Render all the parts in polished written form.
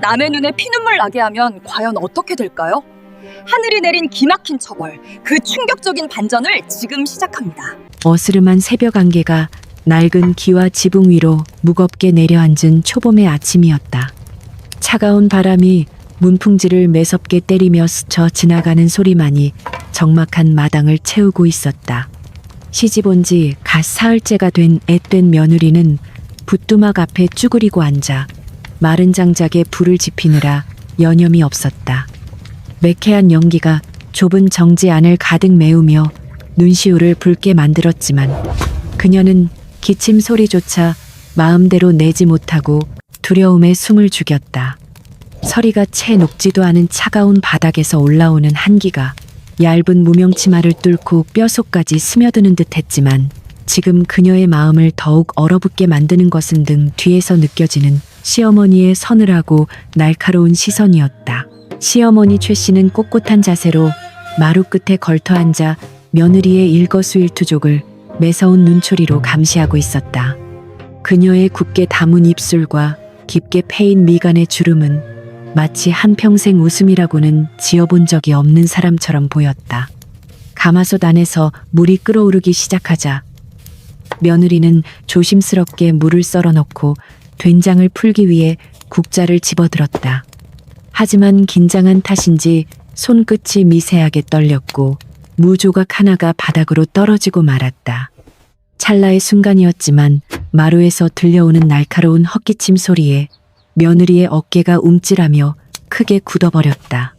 남의 눈에 피눈물 나게 하면 과연 어떻게 될까요? 하늘이 내린 기막힌 처벌, 그 충격적인 반전을 지금 시작합니다. 어스름한 새벽 안개가 낡은 기와 지붕 위로 무겁게 내려앉은 초봄의 아침이었다. 차가운 바람이 문풍지를 매섭게 때리며 스쳐 지나가는 소리만이 적막한 마당을 채우고 있었다. 시집 온 지 갓 사흘째가 된 앳된 며느리는 붓두막 앞에 쭈그리고 앉아 마른 장작에 불을 지피느라 여념이 없었다. 매캐한 연기가 좁은 정지 안을 가득 메우며 눈시울을 붉게 만들었지만 그녀는 기침 소리조차 마음대로 내지 못하고 두려움에 숨을 죽였다. 서리가 채 녹지도 않은 차가운 바닥에서 올라오는 한기가 얇은 무명치마를 뚫고 뼛속까지 스며드는 듯했지만 지금 그녀의 마음을 더욱 얼어붙게 만드는 것은 등 뒤에서 느껴지는 시어머니의 서늘하고 날카로운 시선이었다. 시어머니 최 씨는 꼿꼿한 자세로 마루 끝에 걸터앉아 며느리의 일거수일투족을 매서운 눈초리로 감시하고 있었다. 그녀의 굳게 담은 입술과 깊게 패인 미간의 주름은 마치 한평생 웃음이라고는 지어본 적이 없는 사람처럼 보였다. 가마솥 안에서 물이 끓어오르기 시작하자 며느리는 조심스럽게 물을 썰어 넣고 된장을 풀기 위해 국자를 집어들었다. 하지만 긴장한 탓인지 손끝이 미세하게 떨렸고 무 조각 하나가 바닥으로 떨어지고 말았다. 찰나의 순간이었지만 마루에서 들려오는 날카로운 헛기침 소리에 며느리의 어깨가 움찔하며 크게 굳어버렸다.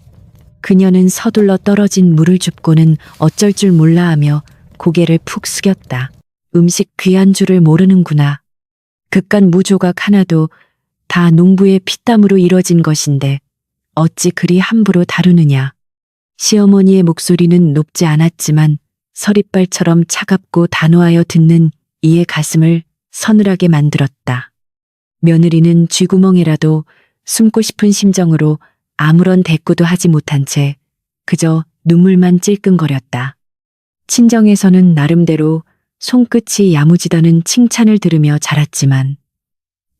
그녀는 서둘러 떨어진 물을 줍고는 어쩔 줄 몰라 하며 고개를 푹 숙였다. 음식 귀한 줄을 모르는구나. 그깟 무조각 하나도 다 농부의 피땀으로 이뤄진 것인데 어찌 그리 함부로 다루느냐. 시어머니의 목소리는 높지 않았지만 서리발처럼 차갑고 단호하여 듣는 이의 가슴을 서늘하게 만들었다. 며느리는 쥐구멍이라도 숨고 싶은 심정으로 아무런 대꾸도 하지 못한 채 그저 눈물만 찔끔거렸다. 친정에서는 나름대로 손끝이 야무지다는 칭찬을 들으며 자랐지만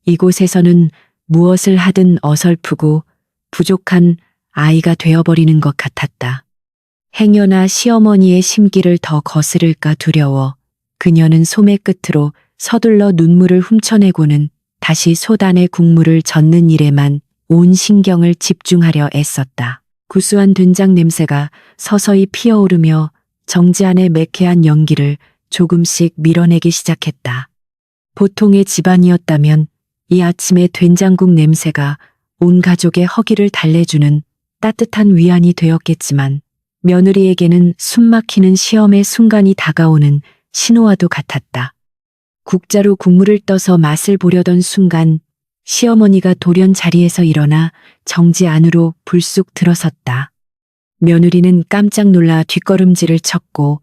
이곳에서는 무엇을 하든 어설프고 부족한 아이가 되어버리는 것 같았다. 행여나 시어머니의 심기를 더 거스를까 두려워 그녀는 소매 끝으로 서둘러 눈물을 훔쳐내고는 다시 솥안에 국물을 젓는 일에만 온 신경을 집중하려 애썼다. 구수한 된장 냄새가 서서히 피어오르며 정지 안의 매캐한 연기를 조금씩 밀어내기 시작했다. 보통의 집안이었다면 이 아침의 된장국 냄새가 온 가족의 허기를 달래주는 따뜻한 위안이 되었겠지만 며느리에게는 숨막히는 시험의 순간이 다가오는 신호와도 같았다. 국자로 국물을 떠서 맛을 보려던 순간 시어머니가 돌연 자리에서 일어나 정지 안으로 불쑥 들어섰다. 며느리는 깜짝 놀라 뒷걸음질을 쳤고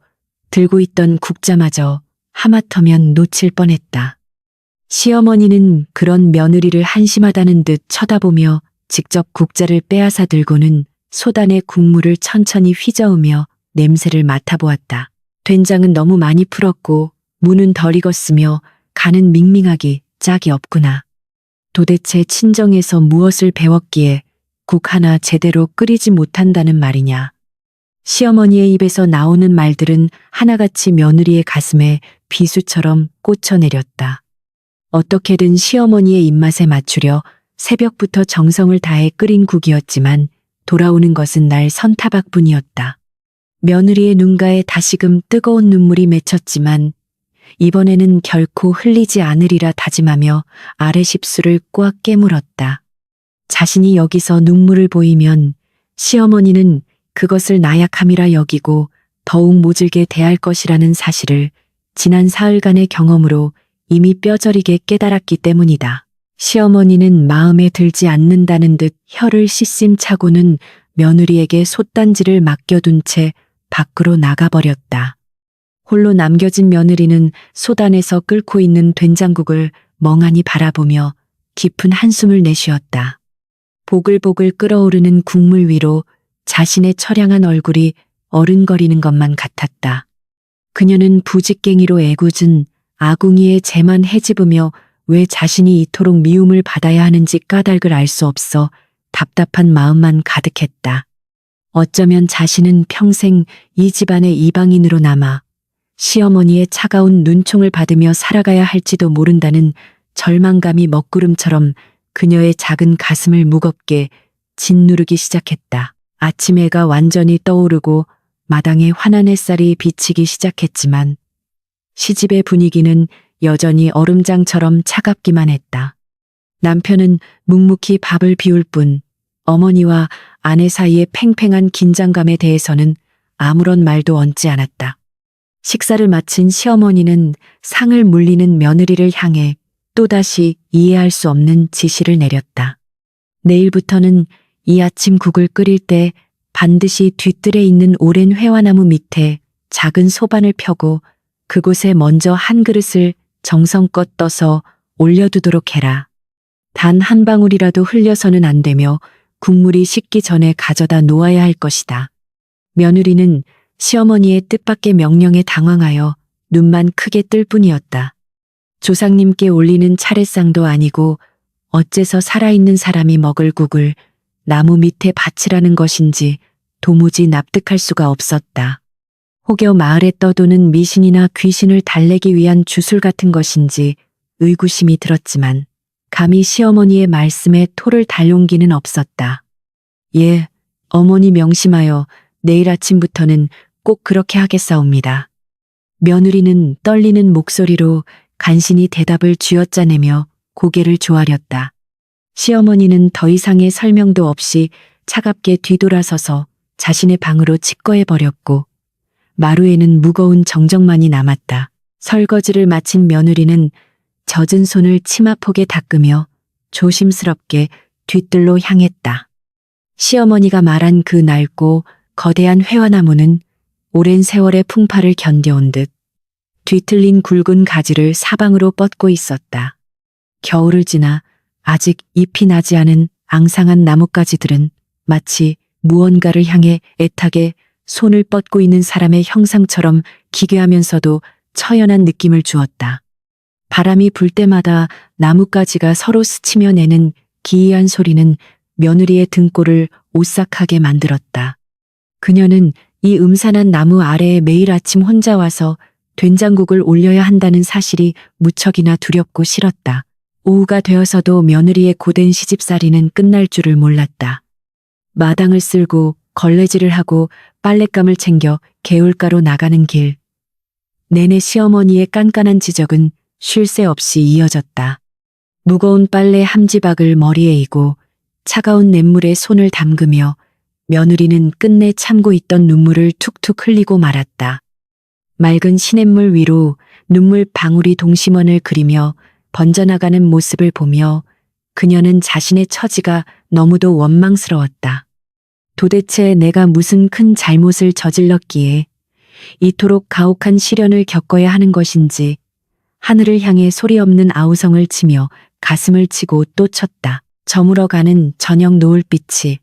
들고 있던 국자마저 하마터면 놓칠 뻔했다. 시어머니는 그런 며느리를 한심하다는 듯 쳐다보며 직접 국자를 빼앗아 들고는 솥안에 국물을 천천히 휘저으며 냄새를 맡아보았다. 된장은 너무 많이 풀었고 무는 덜 익었으며 간은 밍밍하기 짝이 없구나. 도대체 친정에서 무엇을 배웠기에 국 하나 제대로 끓이지 못한다는 말이냐. 시어머니의 입에서 나오는 말들은 하나같이 며느리의 가슴에 비수처럼 꽂혀내렸다. 어떻게든 시어머니의 입맛에 맞추려 새벽부터 정성을 다해 끓인 국이었지만 돌아오는 것은 날 선타박뿐이었다. 며느리의 눈가에 다시금 뜨거운 눈물이 맺혔지만 이번에는 결코 흘리지 않으리라 다짐하며 아랫입술을 꽉 깨물었다. 자신이 여기서 눈물을 보이면 시어머니는 그것을 나약함이라 여기고 더욱 모질게 대할 것이라는 사실을 지난 사흘간의 경험으로 이미 뼈저리게 깨달았기 때문이다. 시어머니는 마음에 들지 않는다는 듯 혀를 씻심차고는 며느리에게 솥단지를 맡겨둔 채 밖으로 나가버렸다. 홀로 남겨진 며느리는 솥안에서 끓고 있는 된장국을 멍하니 바라보며 깊은 한숨을 내쉬었다. 보글보글 끓어오르는 국물 위로 자신의 처량한 얼굴이 어른거리는 것만 같았다. 그녀는 부직갱이로 애꿎은 아궁이에 재만 헤집으며 왜 자신이 이토록 미움을 받아야 하는지 까닭을 알 수 없어 답답한 마음만 가득했다. 어쩌면 자신은 평생 이 집안의 이방인으로 남아 시어머니의 차가운 눈총을 받으며 살아가야 할지도 모른다는 절망감이 먹구름처럼 그녀의 작은 가슴을 무겁게 짓누르기 시작했다. 아침 해가 완전히 떠오르고 마당에 환한 햇살이 비치기 시작했지만 시집의 분위기는 여전히 얼음장처럼 차갑기만 했다. 남편은 묵묵히 밥을 비울 뿐 어머니와 아내 사이의 팽팽한 긴장감에 대해서는 아무런 말도 얹지 않았다. 식사를 마친 시어머니는 상을 물리는 며느리를 향해 또다시 이해할 수 없는 지시를 내렸다. 내일부터는 이 아침국을 끓일 때 반드시 뒤뜰에 있는 오랜 회화나무 밑에 작은 소반을 펴고 그곳에 먼저 한 그릇을 정성껏 떠서 올려두도록 해라. 단 한 방울이라도 흘려서는 안 되며 국물이 식기 전에 가져다 놓아야 할 것이다. 며느리는 시어머니의 뜻밖의 명령에 당황하여 눈만 크게 뜰 뿐이었다. 조상님께 올리는 차례상도 아니고 어째서 살아있는 사람이 먹을 국을 나무 밑에 바치라는 것인지 도무지 납득할 수가 없었다. 혹여 마을에 떠도는 미신이나 귀신을 달래기 위한 주술 같은 것인지 의구심이 들었지만 감히 시어머니의 말씀에 토를 달 용기는 없었다. 예, 어머니 명심하여 내일 아침부터는 꼭 그렇게 하겠사옵니다. 며느리는 떨리는 목소리로 간신히 대답을 쥐어짜내며 고개를 조아렸다. 시어머니는 더 이상의 설명도 없이 차갑게 뒤돌아서서 자신의 방으로 직거해버렸고 마루에는 무거운 정적만이 남았다. 설거지를 마친 며느리는 젖은 손을 치마폭에 닦으며 조심스럽게 뒤뜰로 향했다. 시어머니가 말한 그 낡고 거대한 회화나무는 오랜 세월의 풍파를 견뎌온 듯 뒤틀린 굵은 가지를 사방으로 뻗고 있었다. 겨울을 지나 아직 잎이 나지 않은 앙상한 나뭇가지들은 마치 무언가를 향해 애타게 손을 뻗고 있는 사람의 형상처럼 기괴하면서도 처연한 느낌을 주었다. 바람이 불 때마다 나뭇가지가 서로 스치며 내는 기이한 소리는 며느리의 등골을 오싹하게 만들었다. 그녀는 이 음산한 나무 아래에 매일 아침 혼자 와서 된장국을 올려야 한다는 사실이 무척이나 두렵고 싫었다. 오후가 되어서도 며느리의 고된 시집살이는 끝날 줄을 몰랐다. 마당을 쓸고 걸레질을 하고 빨랫감을 챙겨 개울가로 나가는 길. 내내 시어머니의 깐깐한 지적은 쉴 새 없이 이어졌다. 무거운 빨래 함지박을 머리에 이고 차가운 냇물에 손을 담그며 며느리는 끝내 참고 있던 눈물을 툭툭 흘리고 말았다. 맑은 시냇물 위로 눈물 방울이 동심원을 그리며 번져나가는 모습을 보며 그녀는 자신의 처지가 너무도 원망스러웠다. 도대체 내가 무슨 큰 잘못을 저질렀기에 이토록 가혹한 시련을 겪어야 하는 것인지 하늘을 향해 소리 없는 아우성을 치며 가슴을 치고 또 쳤다. 저물어가는 저녁 노을빛이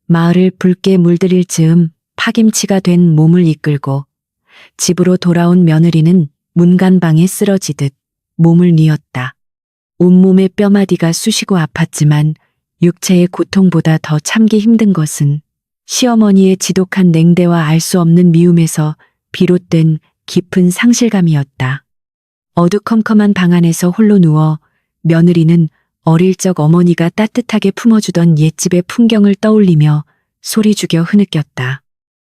마을을 붉게 물들일 즈음 파김치가 된 몸을 이끌고 집으로 돌아온 며느리는 문간방에 쓰러지듯 몸을 뉘었다. 온몸의 뼈마디가 쑤시고 아팠지만 육체의 고통보다 더 참기 힘든 것은 시어머니의 지독한 냉대와 알 수 없는 미움에서 비롯된 깊은 상실감이었다. 어두컴컴한 방 안에서 홀로 누워 며느리는 어릴 적 어머니가 따뜻하게 품어주던 옛집의 풍경을 떠올리며 소리 죽여 흐느꼈다.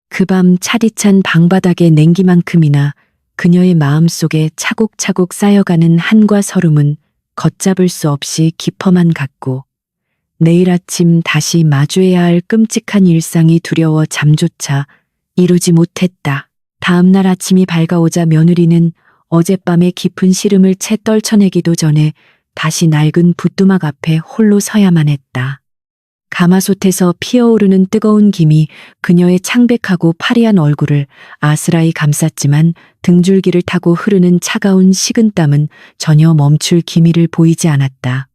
그 밤 차디찬 방바닥의 냉기만큼이나 그녀의 마음속에 차곡차곡 쌓여가는 한과 서름은 걷잡을 수 없이 깊어만 갔고 내일 아침 다시 마주해야 할 끔찍한 일상이 두려워 잠조차 이루지 못했다. 다음 날 아침이 밝아오자 며느리는 어젯밤의 깊은 시름을 채 떨쳐내기도 전에 다시 낡은 붓두막 앞에 홀로 서야만 했다. 가마솥에서 피어오르는 뜨거운 김이 그녀의 창백하고 파리한 얼굴을 아스라이 감쌌지만 등줄기를 타고 흐르는 차가운 식은땀은 전혀 멈출 기미를 보이지 않았다.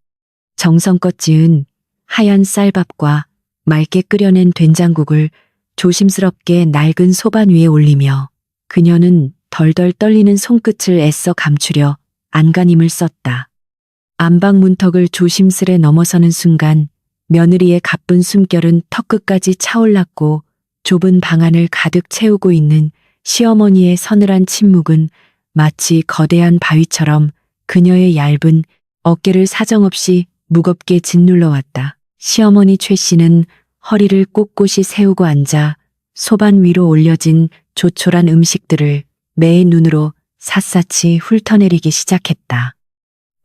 정성껏 지은 하얀 쌀밥과 맑게 끓여낸 된장국을 조심스럽게 낡은 소반 위에 올리며 그녀는 덜덜 떨리는 손끝을 애써 감추려 안간힘을 썼다. 안방 문턱을 조심스레 넘어서는 순간 며느리의 가쁜 숨결은 턱끝까지 차올랐고 좁은 방 안을 가득 채우고 있는 시어머니의 서늘한 침묵은 마치 거대한 바위처럼 그녀의 얇은 어깨를 사정없이 무겁게 짓눌러 왔다. 시어머니 최 씨는 허리를 꼿꼿이 세우고 앉아 소반 위로 올려진 조촐한 음식들을 매의 눈으로 샅샅이 훑어내리기 시작했다.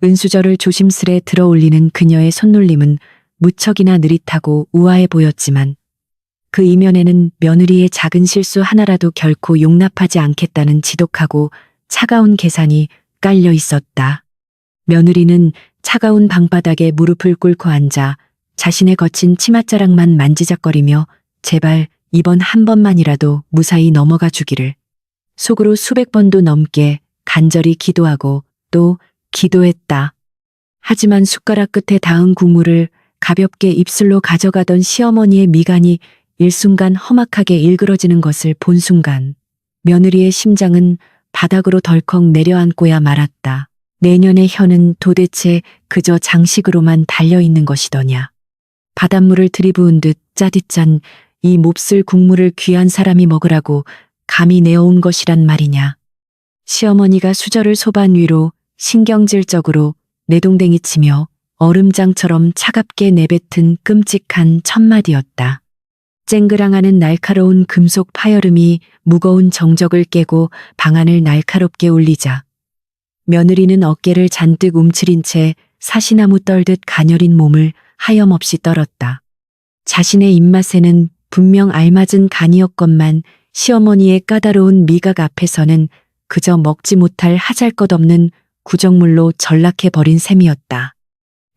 은수저를 조심스레 들어 올리는 그녀의 손놀림은 무척이나 느릿하고 우아해 보였지만 그 이면에는 며느리의 작은 실수 하나라도 결코 용납하지 않겠다는 지독하고 차가운 계산이 깔려 있었다. 며느리는 차가운 방바닥에 무릎을 꿇고 앉아 자신의 거친 치맛자락만 만지작거리며 제발 이번 한 번만이라도 무사히 넘어가 주기를 속으로 수백 번도 넘게 간절히 기도하고 또 기도했다. 하지만 숟가락 끝에 닿은 국물을 가볍게 입술로 가져가던 시어머니의 미간이 일순간 험악하게 일그러지는 것을 본 순간 며느리의 심장은 바닥으로 덜컥 내려앉고야 말았다. 내년의 혀는 도대체 그저 장식으로만 달려있는 것이더냐. 바닷물을 들이부은 듯 짜디짠 이 몹쓸 국물을 귀한 사람이 먹으라고 감히 내어온 것이란 말이냐. 시어머니가 수저를 소반 위로 신경질적으로 내동댕이 치며 얼음장처럼 차갑게 내뱉은 끔찍한 첫마디였다. 쨍그랑하는 날카로운 금속 파열음이 무거운 정적을 깨고 방안을 날카롭게 울리자 며느리는 어깨를 잔뜩 움츠린 채 사시나무 떨듯 가녀린 몸을 하염없이 떨었다. 자신의 입맛에는 분명 알맞은 간이었건만 시어머니의 까다로운 미각 앞에서는 그저 먹지 못할 하잘것없는 구정물로 전락해버린 셈이었다.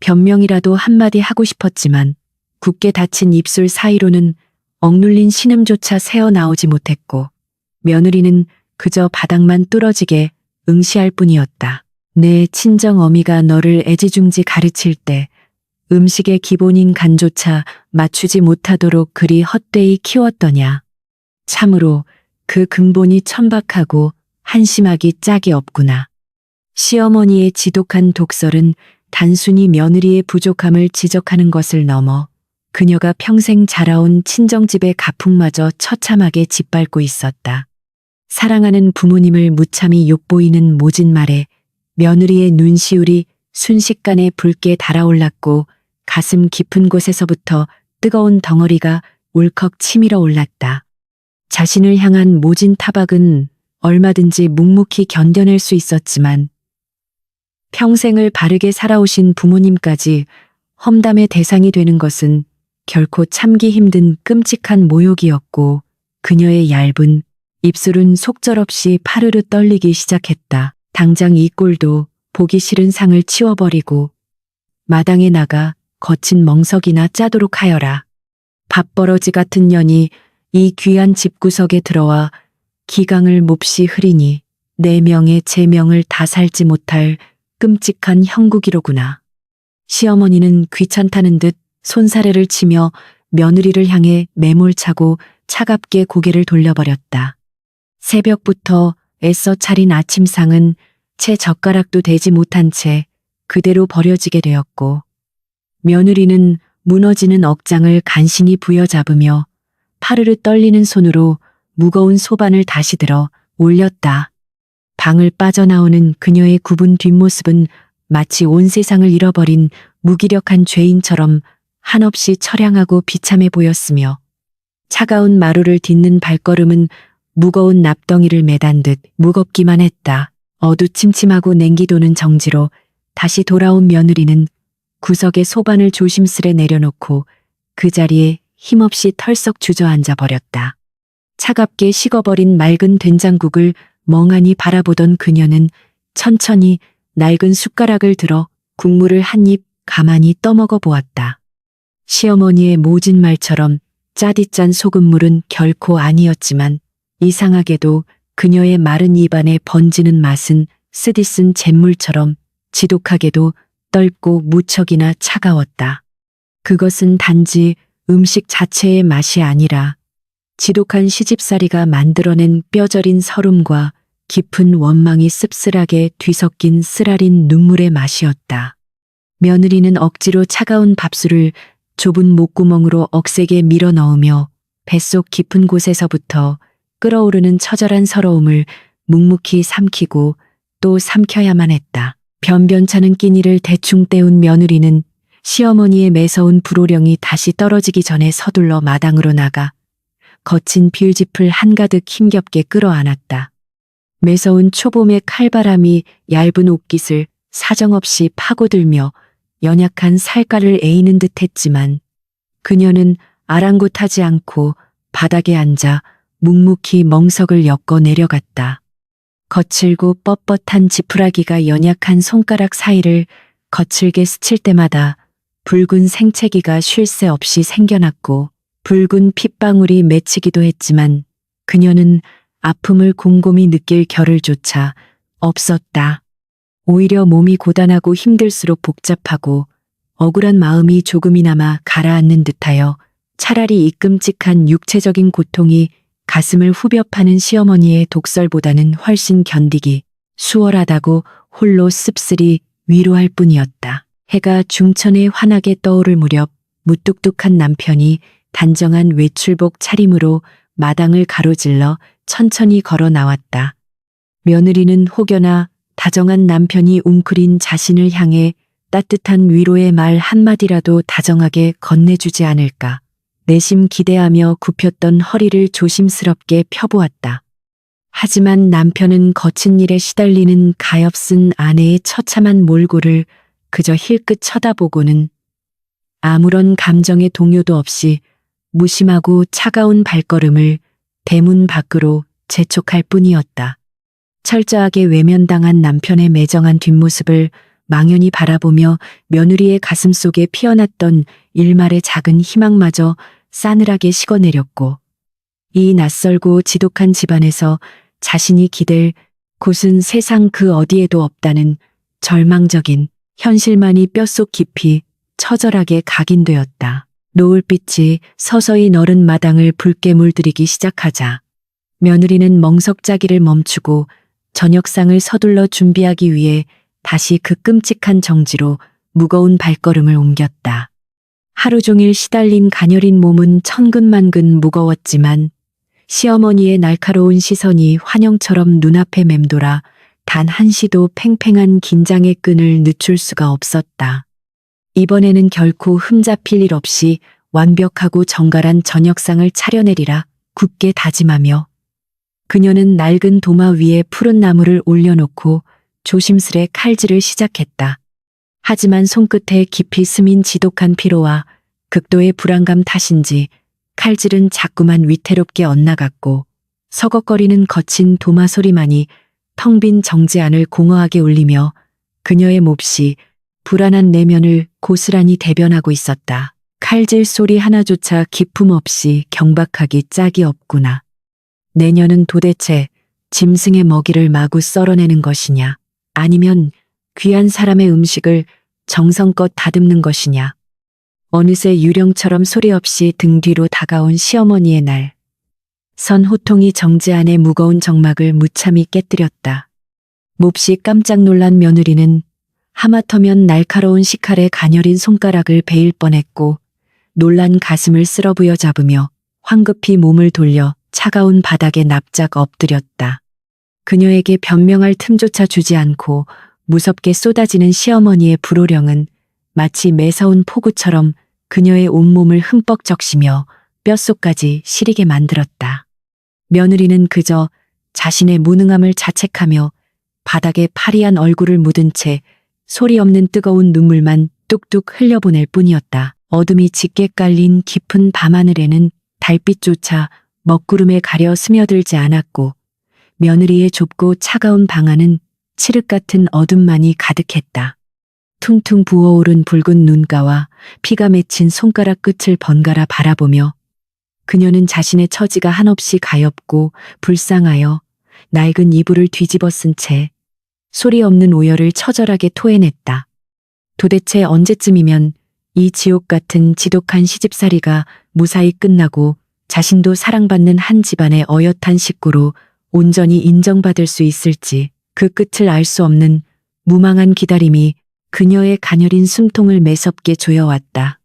변명이라도 한마디 하고 싶었지만 굳게 닫힌 입술 사이로는 억눌린 신음조차 새어나오지 못했고 며느리는 그저 바닥만 뚫어지게 응시할 뿐이었다. 내 친정 어미가 너를 애지중지 가르칠 때 음식의 기본인 간조차 맞추지 못하도록 그리 헛되이 키웠더냐. 참으로 그 근본이 천박하고 한심하기 짝이 없구나. 시어머니의 지독한 독설은 단순히 며느리의 부족함을 지적하는 것을 넘어 그녀가 평생 자라온 친정집의 가풍마저 처참하게 짓밟고 있었다. 사랑하는 부모님을 무참히 욕보이는 모진 말에 며느리의 눈시울이 순식간에 붉게 달아올랐고 가슴 깊은 곳에서부터 뜨거운 덩어리가 울컥 치밀어 올랐다. 자신을 향한 모진 타박은 얼마든지 묵묵히 견뎌낼 수 있었지만 평생을 바르게 살아오신 부모님까지 험담의 대상이 되는 것은 결코 참기 힘든 끔찍한 모욕이었고 그녀의 얇은 입술은 속절없이 파르르 떨리기 시작했다. 당장 이 꼴도 보기 싫은 상을 치워버리고 마당에 나가 거친 멍석이나 짜도록 하여라. 밥버러지 같은 년이 이 귀한 집구석에 들어와 기강을 몹시 흐리니 내 명의 제 명을 다 살지 못할 끔찍한 형국이로구나. 시어머니는 귀찮다는 듯 손사래를 치며 며느리를 향해 매몰차고 차갑게 고개를 돌려버렸다. 새벽부터 애써 차린 아침상은 채 젓가락도 대지 못한 채 그대로 버려지게 되었고 며느리는 무너지는 억장을 간신히 부여잡으며 파르르 떨리는 손으로 무거운 소반을 다시 들어 올렸다. 방을 빠져나오는 그녀의 굽은 뒷모습은 마치 온 세상을 잃어버린 무기력한 죄인처럼 한없이 처량하고 비참해 보였으며 차가운 마루를 딛는 발걸음은 무거운 납덩이를 매단 듯 무겁기만 했다. 어두침침하고 냉기 도는 정지로 다시 돌아온 며느리는 구석에 소반을 조심스레 내려놓고 그 자리에 힘없이 털썩 주저앉아 버렸다. 차갑게 식어버린 맑은 된장국을 멍하니 바라보던 그녀는 천천히 낡은 숟가락을 들어 국물을 한 입 가만히 떠먹어 보았다. 시어머니의 모진 말처럼 짜디짠 소금물은 결코 아니었지만 이상하게도 그녀의 마른 입안에 번지는 맛은 쓰디쓴 잿물처럼 지독하게도 떫고 무척이나 차가웠다. 그것은 단지 음식 자체의 맛이 아니라 지독한 시집살이가 만들어낸 뼈저린 서름과 깊은 원망이 씁쓸하게 뒤섞인 쓰라린 눈물의 맛이었다. 며느리는 억지로 차가운 밥술을 좁은 목구멍으로 억세게 밀어 넣으며 뱃속 깊은 곳에서부터 끓어오르는 처절한 서러움을 묵묵히 삼키고 또 삼켜야만 했다. 변변찮은 끼니를 대충 때운 며느리는 시어머니의 매서운 불호령이 다시 떨어지기 전에 서둘러 마당으로 나가 거친 빌짚을 한가득 힘겹게 끌어안았다. 매서운 초봄의 칼바람이 얇은 옷깃을 사정없이 파고들며 연약한 살갗을 에이는 듯 했지만 그녀는 아랑곳하지 않고 바닥에 앉아 묵묵히 멍석을 엮어 내려갔다. 거칠고 뻣뻣한 지푸라기가 연약한 손가락 사이를 거칠게 스칠 때마다 붉은 생채기가 쉴 새 없이 생겨났고 붉은 핏방울이 맺히기도 했지만 그녀는 아픔을 곰곰이 느낄 겨를조차 없었다. 오히려 몸이 고단하고 힘들수록 복잡하고 억울한 마음이 조금이나마 가라앉는 듯하여 차라리 이 끔찍한 육체적인 고통이 가슴을 후벼 파는 시어머니의 독설보다는 훨씬 견디기 수월하다고 홀로 씁쓸히 위로할 뿐이었다. 해가 중천에 환하게 떠오를 무렵 무뚝뚝한 남편이 단정한 외출복 차림으로 마당을 가로질러 천천히 걸어 나왔다. 며느리는 혹여나 다정한 남편이 웅크린 자신을 향해 따뜻한 위로의 말 한마디라도 다정하게 건네주지 않을까. 내심 기대하며 굽혔던 허리를 조심스럽게 펴보았다. 하지만 남편은 거친 일에 시달리는 가엾은 아내의 처참한 몰골을 그저 힐끗 쳐다보고는 아무런 감정의 동요도 없이 무심하고 차가운 발걸음을 대문 밖으로 재촉할 뿐이었다. 철저하게 외면당한 남편의 매정한 뒷모습을 망연히 바라보며 며느리의 가슴 속에 피어났던 일말의 작은 희망마저 싸늘하게 식어내렸고 이 낯설고 지독한 집안에서 자신이 기댈 곳은 세상 그 어디에도 없다는 절망적인 현실만이 뼛속 깊이 처절하게 각인되었다. 노을빛이 서서히 너른 마당을 붉게 물들이기 시작하자 며느리는 멍석짜기를 멈추고 저녁상을 서둘러 준비하기 위해 다시 그 끔찍한 정지로 무거운 발걸음을 옮겼다. 하루 종일 시달린 가녀린 몸은 천근만근 무거웠지만 시어머니의 날카로운 시선이 환영처럼 눈앞에 맴돌아 단 한시도 팽팽한 긴장의 끈을 늦출 수가 없었다. 이번에는 결코 흠잡힐 일 없이 완벽하고 정갈한 저녁상을 차려내리라 굳게 다짐하며 그녀는 낡은 도마 위에 푸른 나무를 올려놓고 조심스레 칼질을 시작했다. 하지만 손끝에 깊이 스민 지독한 피로와 극도의 불안감 탓인지 칼질은 자꾸만 위태롭게 엇나갔고 서걱거리는 거친 도마 소리만이 텅 빈 정지 안을 공허하게 울리며 그녀의 몹시 불안한 내면을 고스란히 대변하고 있었다. 칼질 소리 하나조차 기품 없이 경박하기 짝이 없구나. 내년은 도대체 짐승의 먹이를 마구 썰어내는 것이냐, 아니면 귀한 사람의 음식을 정성껏 다듬는 것이냐. 어느새 유령처럼 소리 없이 등 뒤로 다가온 시어머니의 날. 선 호통이 정지 안의 무거운 정막을 무참히 깨뜨렸다. 몹시 깜짝 놀란 며느리는 하마터면 날카로운 식칼에 가녀린 손가락을 베일 뻔했고 놀란 가슴을 쓸어부여 잡으며 황급히 몸을 돌려 차가운 바닥에 납작 엎드렸다. 그녀에게 변명할 틈조차 주지 않고 무섭게 쏟아지는 시어머니의 불호령은 마치 매서운 폭우처럼 그녀의 온몸을 흠뻑 적시며 뼛속까지 시리게 만들었다. 며느리는 그저 자신의 무능함을 자책하며 바닥에 파리한 얼굴을 묻은 채 소리 없는 뜨거운 눈물만 뚝뚝 흘려보낼 뿐이었다. 어둠이 짙게 깔린 깊은 밤하늘에는 달빛조차 먹구름에 가려 스며들지 않았고 며느리의 좁고 차가운 방 안은 칠흑 같은 어둠만이 가득했다. 퉁퉁 부어오른 붉은 눈가와 피가 맺힌 손가락 끝을 번갈아 바라보며 그녀는 자신의 처지가 한없이 가엾고 불쌍하여 낡은 이불을 뒤집어 쓴 채 소리 없는 오열을 처절하게 토해냈다. 도대체 언제쯤이면 이 지옥 같은 지독한 시집살이가 무사히 끝나고 자신도 사랑받는 한 집안의 어엿한 식구로 온전히 인정받을 수 있을지 그 끝을 알 수 없는 무망한 기다림이 그녀의 가녀린 숨통을 매섭게 조여왔다.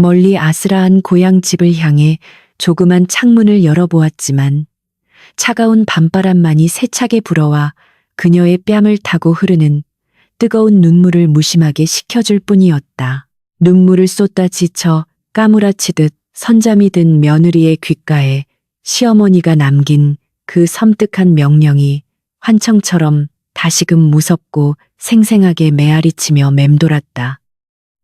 멀리 아스라한 고향 집을 향해 조그만 창문을 열어보았지만 차가운 밤바람만이 세차게 불어와 그녀의 뺨을 타고 흐르는 뜨거운 눈물을 무심하게 식혀줄 뿐이었다. 눈물을 쏟다 지쳐 까무라치듯 선잠이 든 며느리의 귓가에 시어머니가 남긴 그 섬뜩한 명령이 환청처럼 다시금 무섭고 생생하게 메아리치며 맴돌았다.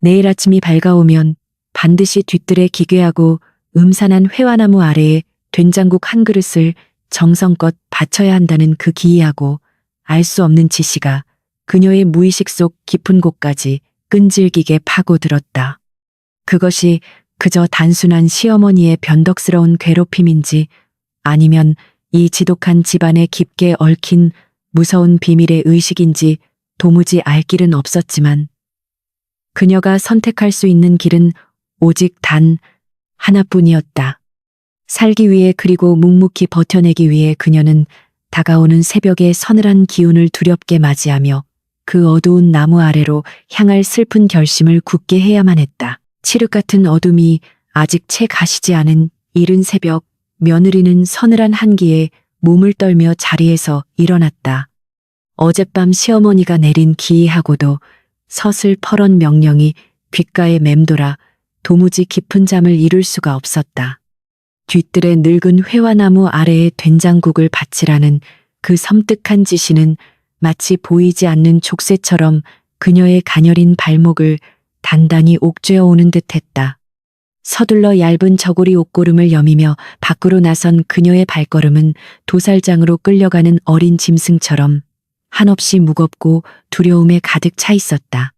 내일 아침이 밝아오면 반드시 뒤뜰에 기괴하고 음산한 회화나무 아래에 된장국 한 그릇을 정성껏 바쳐야 한다는 그 기이하고 알 수 없는 지시가 그녀의 무의식 속 깊은 곳까지 끈질기게 파고들었다. 그것이 그저 단순한 시어머니의 변덕스러운 괴롭힘인지 아니면 이 지독한 집안에 깊게 얽힌 무서운 비밀의 의식인지 도무지 알 길은 없었지만 그녀가 선택할 수 있는 길은 오직 단 하나뿐이었다. 살기 위해 그리고 묵묵히 버텨내기 위해 그녀는 다가오는 새벽의 서늘한 기운을 두렵게 맞이하며 그 어두운 나무 아래로 향할 슬픈 결심을 굳게 해야만 했다. 칠흑 같은 어둠이 아직 채 가시지 않은 이른 새벽, 며느리는 서늘한 한기에 몸을 떨며 자리에서 일어났다. 어젯밤 시어머니가 내린 기이하고도 서슬퍼런 명령이 귓가에 맴돌아 도무지 깊은 잠을 이룰 수가 없었다. 뒤뜰의 늙은 회화나무 아래에 된장국을 바치라는 그 섬뜩한 지시는 마치 보이지 않는 족쇄처럼 그녀의 가녀린 발목을 단단히 옥죄어 오는 듯했다. 서둘러 얇은 저고리 옷고름을 여미며 밖으로 나선 그녀의 발걸음은 도살장으로 끌려가는 어린 짐승처럼 한없이 무겁고 두려움에 가득 차 있었다.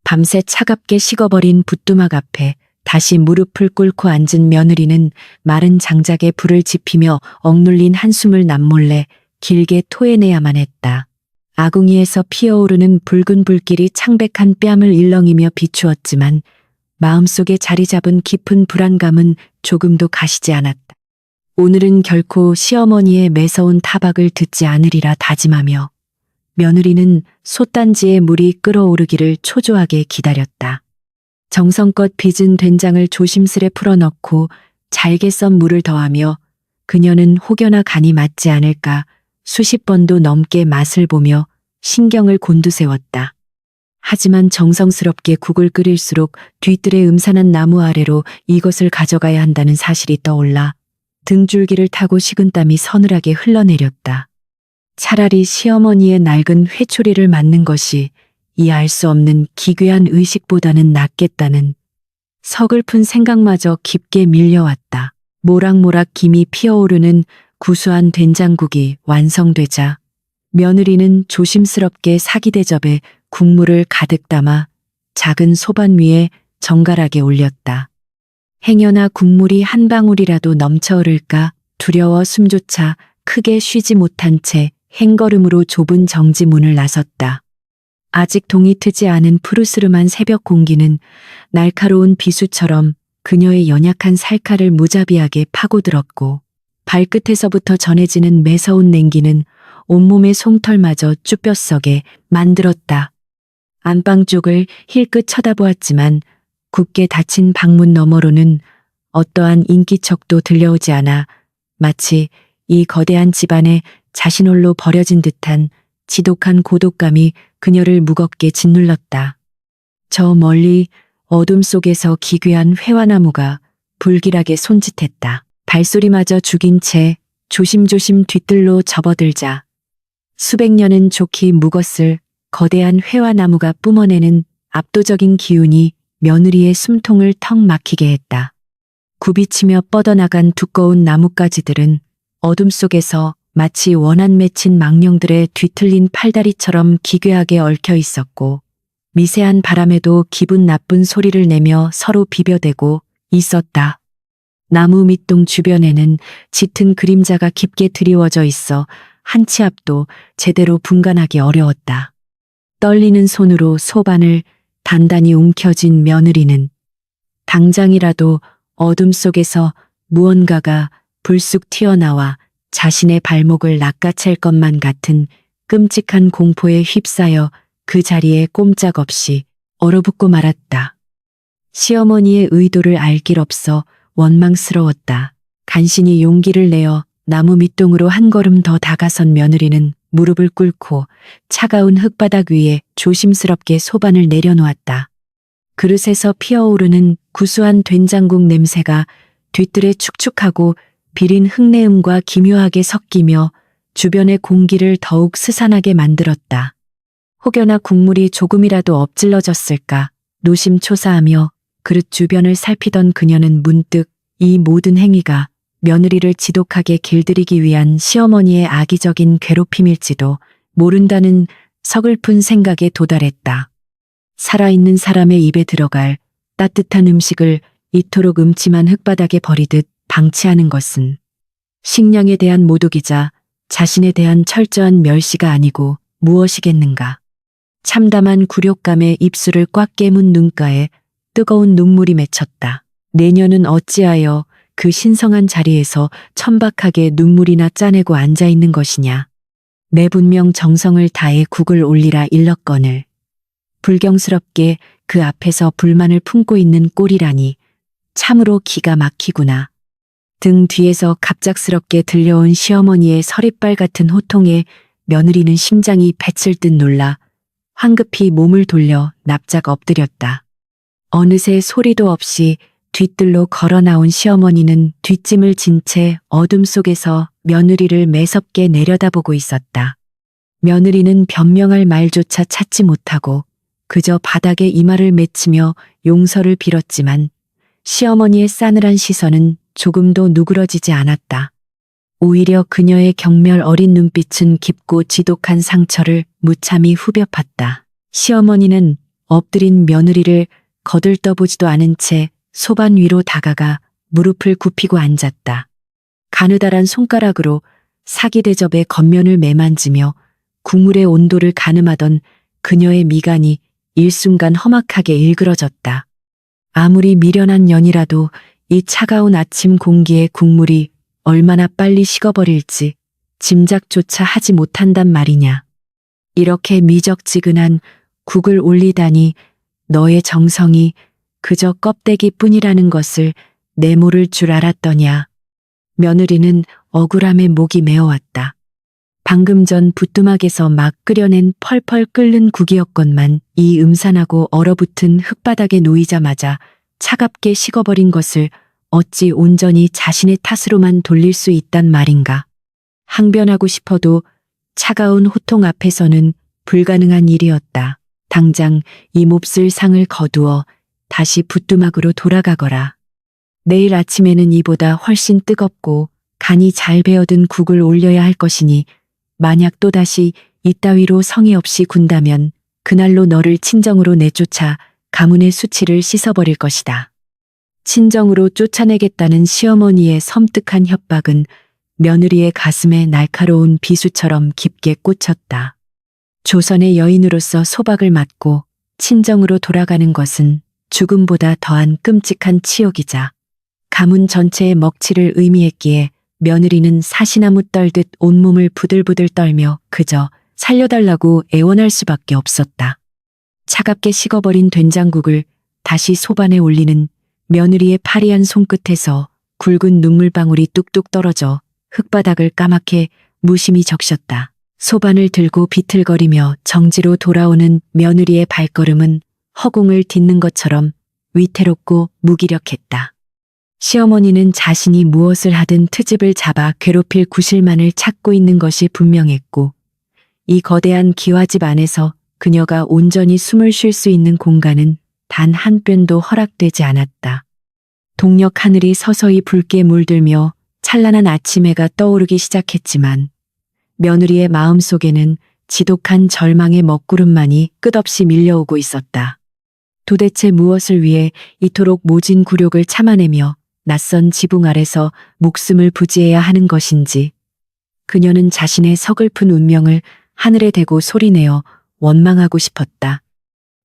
밤새 차갑게 식어버린 부뚜막 앞에 다시 무릎을 꿇고 앉은 며느리는 마른 장작에 불을 지피며 억눌린 한숨을 남몰래 길게 토해내야만 했다. 아궁이에서 피어오르는 붉은 불길이 창백한 뺨을 일렁이며 비추었지만 마음속에 자리 잡은 깊은 불안감은 조금도 가시지 않았다. 오늘은 결코 시어머니의 매서운 타박을 듣지 않으리라 다짐하며 며느리는 솥단지에 물이 끓어오르기를 초조하게 기다렸다. 정성껏 빚은 된장을 조심스레 풀어넣고 잘게 썬 물을 더하며 그녀는 혹여나 간이 맞지 않을까 수십 번도 넘게 맛을 보며 신경을 곤두세웠다. 하지만 정성스럽게 국을 끓일수록 뒤뜰의 음산한 나무 아래로 이것을 가져가야 한다는 사실이 떠올라 등줄기를 타고 식은땀이 서늘하게 흘러내렸다. 차라리 시어머니의 낡은 회초리를 맞는 것이 이 알 수 없는 기괴한 의식보다는 낫겠다는 서글픈 생각마저 깊게 밀려왔다. 모락모락 김이 피어오르는 구수한 된장국이 완성되자 며느리는 조심스럽게 사기대접에 국물을 가득 담아 작은 소반 위에 정갈하게 올렸다. 행여나 국물이 한 방울이라도 넘쳐 흐를까 두려워 숨조차 크게 쉬지 못한 채 행걸음으로 좁은 정지 문을 나섰다. 아직 동이 트지 않은 푸르스름한 새벽 공기는 날카로운 비수처럼 그녀의 연약한 살칼을 무자비하게 파고들었고 발끝에서부터 전해지는 매서운 냉기는 온몸의 송털마저 쭈뼛서게 만들었다. 안방 쪽을 힐끗 쳐다보았지만 굳게 닫힌 방문 너머로는 어떠한 인기척도 들려오지 않아 마치 이 거대한 집안에 자신 홀로 버려진 듯한 지독한 고독감이 그녀를 무겁게 짓눌렀다. 저 멀리 어둠 속에서 기괴한 회화나무가 불길하게 손짓했다. 발소리마저 죽인 채 조심조심 뒤뜰로 접어들자 수백 년은 좋게 묵었을 거대한 회화나무가 뿜어내는 압도적인 기운이 며느리의 숨통을 턱 막히게 했다. 굽이치며 뻗어나간 두꺼운 나뭇가지들은 어둠 속에서 마치 원한 맺힌 망령들의 뒤틀린 팔다리처럼 기괴하게 얽혀 있었고 미세한 바람에도 기분 나쁜 소리를 내며 서로 비벼대고 있었다. 나무 밑동 주변에는 짙은 그림자가 깊게 드리워져 있어 한 치 앞도 제대로 분간하기 어려웠다. 떨리는 손으로 소반을 단단히 움켜쥔 며느리는 당장이라도 어둠 속에서 무언가가 불쑥 튀어나와 자신의 발목을 낚아챌 것만 같은 끔찍한 공포에 휩싸여 그 자리에 꼼짝없이 얼어붙고 말았다. 시어머니의 의도를 알 길 없어 원망스러웠다. 간신히 용기를 내어 나무 밑동으로 한 걸음 더 다가선 며느리는 무릎을 꿇고 차가운 흙바닥 위에 조심스럽게 소반을 내려놓았다. 그릇에서 피어오르는 구수한 된장국 냄새가 뒤뜰에 축축하고 비린 흙내음과 기묘하게 섞이며 주변의 공기를 더욱 스산하게 만들었다. 혹여나 국물이 조금이라도 엎질러졌을까 노심초사하며 그릇 주변을 살피던 그녀는 문득 이 모든 행위가 며느리를 지독하게 길들이기 위한 시어머니의 악의적인 괴롭힘일지도 모른다는 서글픈 생각에 도달했다. 살아있는 사람의 입에 들어갈 따뜻한 음식을 이토록 음침한 흙바닥에 버리듯 방치하는 것은 식량에 대한 모독이자 자신에 대한 철저한 멸시가 아니고 무엇이겠는가. 참담한 굴욕감에 입술을 꽉 깨문 눈가에 뜨거운 눈물이 맺혔다. 내년은 어찌하여 그 신성한 자리에서 천박하게 눈물이나 짜내고 앉아있는 것이냐. 내 분명 정성을 다해 국을 올리라 일렀거늘. 불경스럽게 그 앞에서 불만을 품고 있는 꼴이라니 참으로 기가 막히구나. 등 뒤에서 갑작스럽게 들려온 시어머니의 서리빨 같은 호통에 며느리는 심장이 배칠 듯 놀라 황급히 몸을 돌려 납작 엎드렸다. 어느새 소리도 없이 뒤뜰로 걸어 나온 시어머니는 뒷짐을 진 채 어둠 속에서 며느리를 매섭게 내려다보고 있었다. 며느리는 변명할 말조차 찾지 못하고 그저 바닥에 이마를 맺히며 용서를 빌었지만 시어머니의 싸늘한 시선은 조금도 누그러지지 않았다. 오히려 그녀의 경멸 어린 눈빛은 깊고 지독한 상처를 무참히 후벼 팠다. 시어머니는 엎드린 며느리를 거들떠보지도 않은 채 소반 위로 다가가 무릎을 굽히고 앉았다. 가느다란 손가락으로 사기 대접의 겉면을 매만지며 국물의 온도를 가늠하던 그녀의 미간이 일순간 험악하게 일그러졌다. 아무리 미련한 년이라도 이 차가운 아침 공기에 국물이 얼마나 빨리 식어버릴지 짐작조차 하지 못한단 말이냐. 이렇게 미적지근한 국을 올리다니 너의 정성이 그저 껍데기뿐이라는 것을 내모를 줄 알았더냐. 며느리는 억울함에 목이 메어왔다. 방금 전 부뚜막에서 막 끓여낸 펄펄 끓는 국이었건만 이 음산하고 얼어붙은 흙바닥에 놓이자마자 차갑게 식어버린 것을 어찌 온전히 자신의 탓으로만 돌릴 수 있단 말인가. 항변하고 싶어도 차가운 호통 앞에서는 불가능한 일이었다. 당장 이 몹쓸 상을 거두어 다시 부뚜막으로 돌아가거라. 내일 아침에는 이보다 훨씬 뜨겁고 간이 잘 배어든 국을 올려야 할 것이니 만약 또다시 이따위로 성의 없이 군다면 그날로 너를 친정으로 내쫓아 가문의 수치를 씻어버릴 것이다. 친정으로 쫓아내겠다는 시어머니의 섬뜩한 협박은 며느리의 가슴에 날카로운 비수처럼 깊게 꽂혔다. 조선의 여인으로서 소박을 맞고 친정으로 돌아가는 것은 죽음보다 더한 끔찍한 치욕이자 가문 전체의 먹칠을 의미했기에 며느리는 사시나무 떨듯 온몸을 부들부들 떨며 그저 살려달라고 애원할 수밖에 없었다. 차갑게 식어버린 된장국을 다시 소반에 올리는 며느리의 파리한 손끝에서 굵은 눈물방울이 뚝뚝 떨어져 흙바닥을 까맣게 무심히 적셨다. 소반을 들고 비틀거리며 정지로 돌아오는 며느리의 발걸음은 허공을 딛는 것처럼 위태롭고 무기력했다. 시어머니는 자신이 무엇을 하든 트집을 잡아 괴롭힐 구실만을 찾고 있는 것이 분명했고 이 거대한 기와집 안에서 그녀가 온전히 숨을 쉴 수 있는 공간은 단 한 뼘도 허락되지 않았다. 동력 하늘이 서서히 붉게 물들며 찬란한 아침해가 떠오르기 시작했지만 며느리의 마음속에는 지독한 절망의 먹구름만이 끝없이 밀려오고 있었다. 도대체 무엇을 위해 이토록 모진 굴욕을 참아내며 낯선 지붕 아래서 목숨을 부지해야 하는 것인지 그녀는 자신의 서글픈 운명을 하늘에 대고 소리내어 원망하고 싶었다.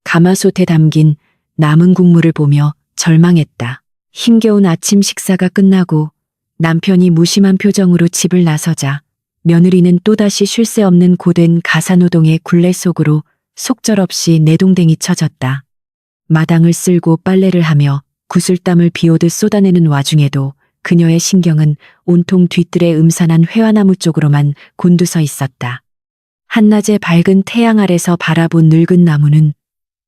가마솥에 담긴 남은 국물을 보며 절망했다. 힘겨운 아침 식사가 끝나고 남편이 무심한 표정으로 집을 나서자 며느리는 또다시 쉴 새 없는 고된 가사노동의 굴레 속으로 속절없이 내동댕이 쳐졌다. 마당을 쓸고 빨래를 하며 구슬땀을 비오듯 쏟아내는 와중에도 그녀의 신경은 온통 뒤뜰의 음산한 회화나무 쪽으로만 곤두서 있었다. 한낮의 밝은 태양 아래서 바라본 늙은 나무는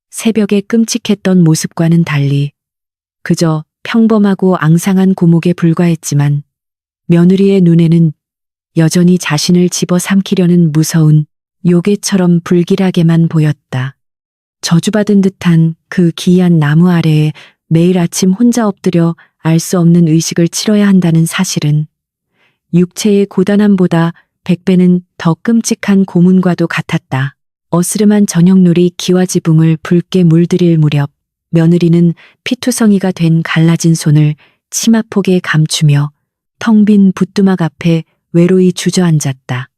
새벽에 끔찍했던 모습과는 달리 그저 평범하고 앙상한 고목에 불과했지만 며느리의 눈에는 여전히 자신을 집어삼키려는 무서운 요괴처럼 불길하게만 보였다. 저주받은 듯한 그 기이한 나무 아래에 매일 아침 혼자 엎드려 알 수 없는 의식을 치러야 한다는 사실은 육체의 고단함보다 100배는 더 끔찍한 고문과도 같았다. 어스름한 저녁놀이 기와지붕을 붉게 물들일 무렵 며느리는 피투성이가 된 갈라진 손을 치마폭에 감추며 텅 빈 붓두막 앞에 외로이 주저앉았다.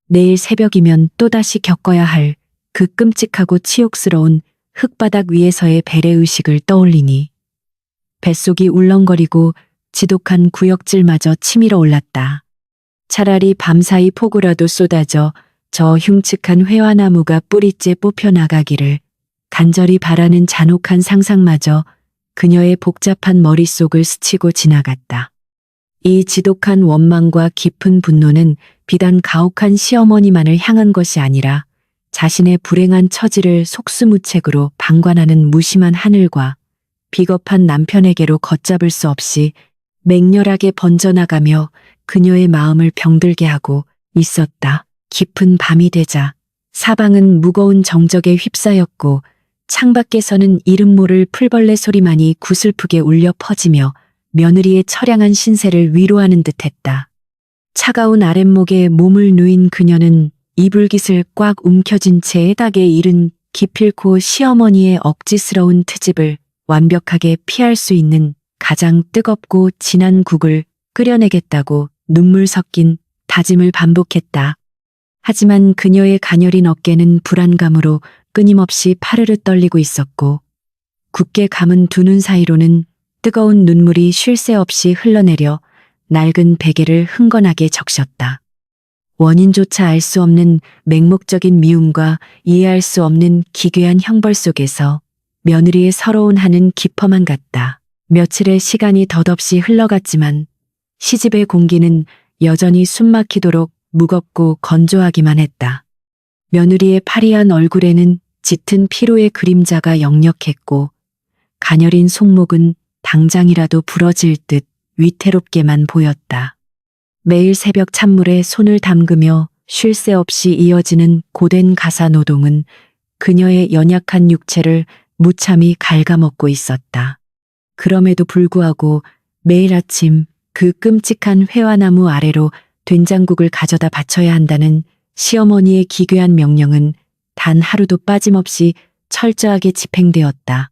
내일 새벽이면 또다시 겪어야 할 그 끔찍하고 치욕스러운 흙바닥 위에서의 배례의식을 떠올리니 뱃속이 울렁거리고 지독한 구역질마저 치밀어 올랐다. 차라리 밤사이 폭우라도 쏟아져 저 흉측한 회화나무가 뿌리째 뽑혀나가기를 간절히 바라는 잔혹한 상상마저 그녀의 복잡한 머릿속을 스치고 지나갔다. 이 지독한 원망과 깊은 분노는 비단 가혹한 시어머니만을 향한 것이 아니라 자신의 불행한 처지를 속수무책으로 방관하는 무심한 하늘과 비겁한 남편에게로 걷잡을 수 없이 맹렬하게 번져나가며 그녀의 마음을 병들게 하고 있었다. 깊은 밤이 되자 사방은 무거운 정적에 휩싸였고 창밖에서는 이름 모를 풀벌레 소리만이 구슬프게 울려 퍼지며 며느리의 처량한 신세를 위로하는 듯했다. 차가운 아랫목에 몸을 누인 그녀는 이불깃을 꽉 움켜쥔 채 닭에 이른 기필코 시어머니의 억지스러운 트집을 완벽하게 피할 수 있는 가장 뜨겁고 진한 국을 끓여내겠다고 눈물 섞인 다짐을 반복했다. 하지만 그녀의 가녀린 어깨는 불안감으로 끊임없이 파르르 떨리고 있었고 굳게 감은 두 눈 사이로는 뜨거운 눈물이 쉴 새 없이 흘러내려 낡은 베개를 흥건하게 적셨다. 원인조차 알 수 없는 맹목적인 미움과 이해할 수 없는 기괴한 형벌 속에서 며느리의 서러운 한은 깊어만 갔다. 며칠의 시간이 덧없이 흘러갔지만 시집의 공기는 여전히 숨막히도록 무겁고 건조하기만 했다. 며느리의 파리한 얼굴에는 짙은 피로의 그림자가 역력했고 가녀린 손목은 당장이라도 부러질 듯 위태롭게만 보였다. 매일 새벽 찬물에 손을 담그며 쉴 새 없이 이어지는 고된 가사 노동은 그녀의 연약한 육체를 무참히 갉아먹고 있었다. 그럼에도 불구하고 매일 아침 그 끔찍한 회화나무 아래로 된장국을 가져다 바쳐야 한다는 시어머니의 기괴한 명령은 단 하루도 빠짐없이 철저하게 집행되었다.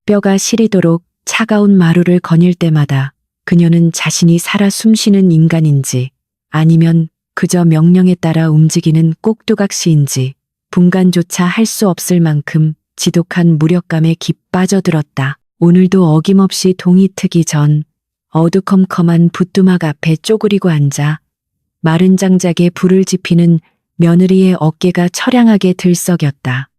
뼈가 시리도록 차가운 마루를 거닐 때마다 그녀는 자신이 살아 숨쉬는 인간인지 아니면 그저 명령에 따라 움직이는 꼭두각시인지 분간조차 할 수 없을 만큼 지독한 무력감에 깊 빠져들었다. 오늘도 어김없이 동이 트기 전 어두컴컴한 붓두막 앞에 쪼그리고 앉아 마른 장작에 불을 지피는 며느리의 어깨가 처량하게 들썩였다.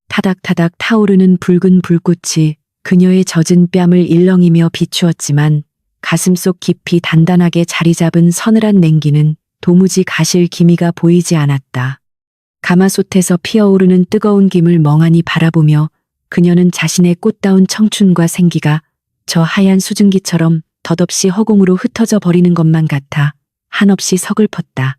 타닥타닥 타오르는 붉은 불꽃이 그녀의 젖은 뺨을 일렁이며 비추었지만 가슴속 깊이 단단하게 자리 잡은 서늘한 냉기는 도무지 가실 기미가 보이지 않았다. 가마솥에서 피어오르는 뜨거운 김을 멍하니 바라보며 그녀는 자신의 꽃다운 청춘과 생기가 저 하얀 수증기처럼 덧없이 허공으로 흩어져 버리는 것만 같아 한없이 서글펐다.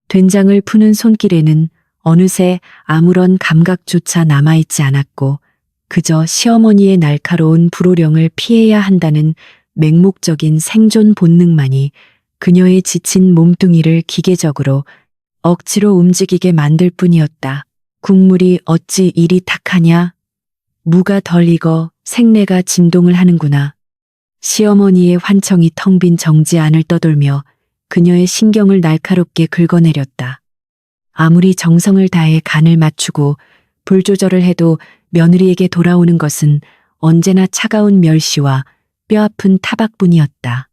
된장을 푸는 손길에는 어느새 아무런 감각조차 남아있지 않았고 그저 시어머니의 날카로운 불호령을 피해야 한다는 맹목적인 생존 본능만이 그녀의 지친 몸뚱이를 기계적으로 억지로 움직이게 만들 뿐이었다. 국물이 어찌 이리 탁하냐? 무가 덜 익어 생내가 진동을 하는구나. 시어머니의 환청이 텅 빈 정지 안을 떠돌며 그녀의 신경을 날카롭게 긁어내렸다. 아무리 정성을 다해 간을 맞추고 불 조절을 해도 며느리에게 돌아오는 것은 언제나 차가운 멸시와 뼈아픈 타박뿐이었다.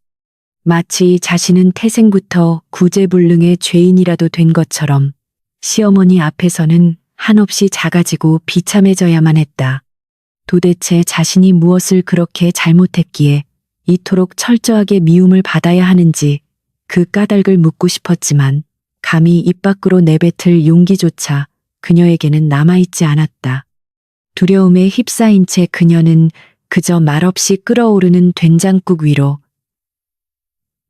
마치 자신은 태생부터 구제불능의 죄인이라도 된 것처럼 시어머니 앞에서는 한없이 작아지고 비참해져야만 했다. 도대체 자신이 무엇을 그렇게 잘못했기에 이토록 철저하게 미움을 받아야 하는지 그 까닭을 묻고 싶었지만 감히 입 밖으로 내뱉을 용기조차 그녀에게는 남아있지 않았다. 두려움에 휩싸인 채 그녀는 그저 말없이 끓어오르는 된장국 위로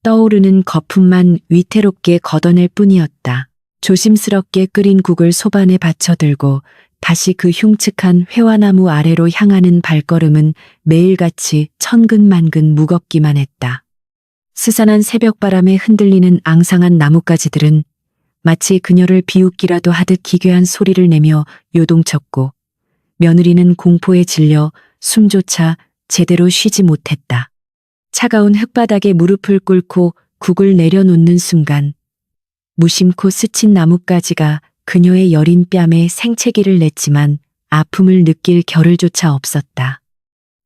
떠오르는 거품만 위태롭게 걷어낼 뿐이었다. 조심스럽게 끓인 국을 소반에 받쳐들고 다시 그 흉측한 회화나무 아래로 향하는 발걸음은 매일같이 천근만근 무겁기만 했다. 스산한 새벽바람에 흔들리는 앙상한 나뭇가지들은 마치 그녀를 비웃기라도 하듯 기괴한 소리를 내며 요동쳤고 며느리는 공포에 질려 숨조차 제대로 쉬지 못했다. 차가운 흙바닥에 무릎을 꿇고 국을 내려놓는 순간 무심코 스친 나뭇가지가 그녀의 여린 뺨에 생채기를 냈지만 아픔을 느낄 겨를조차 없었다.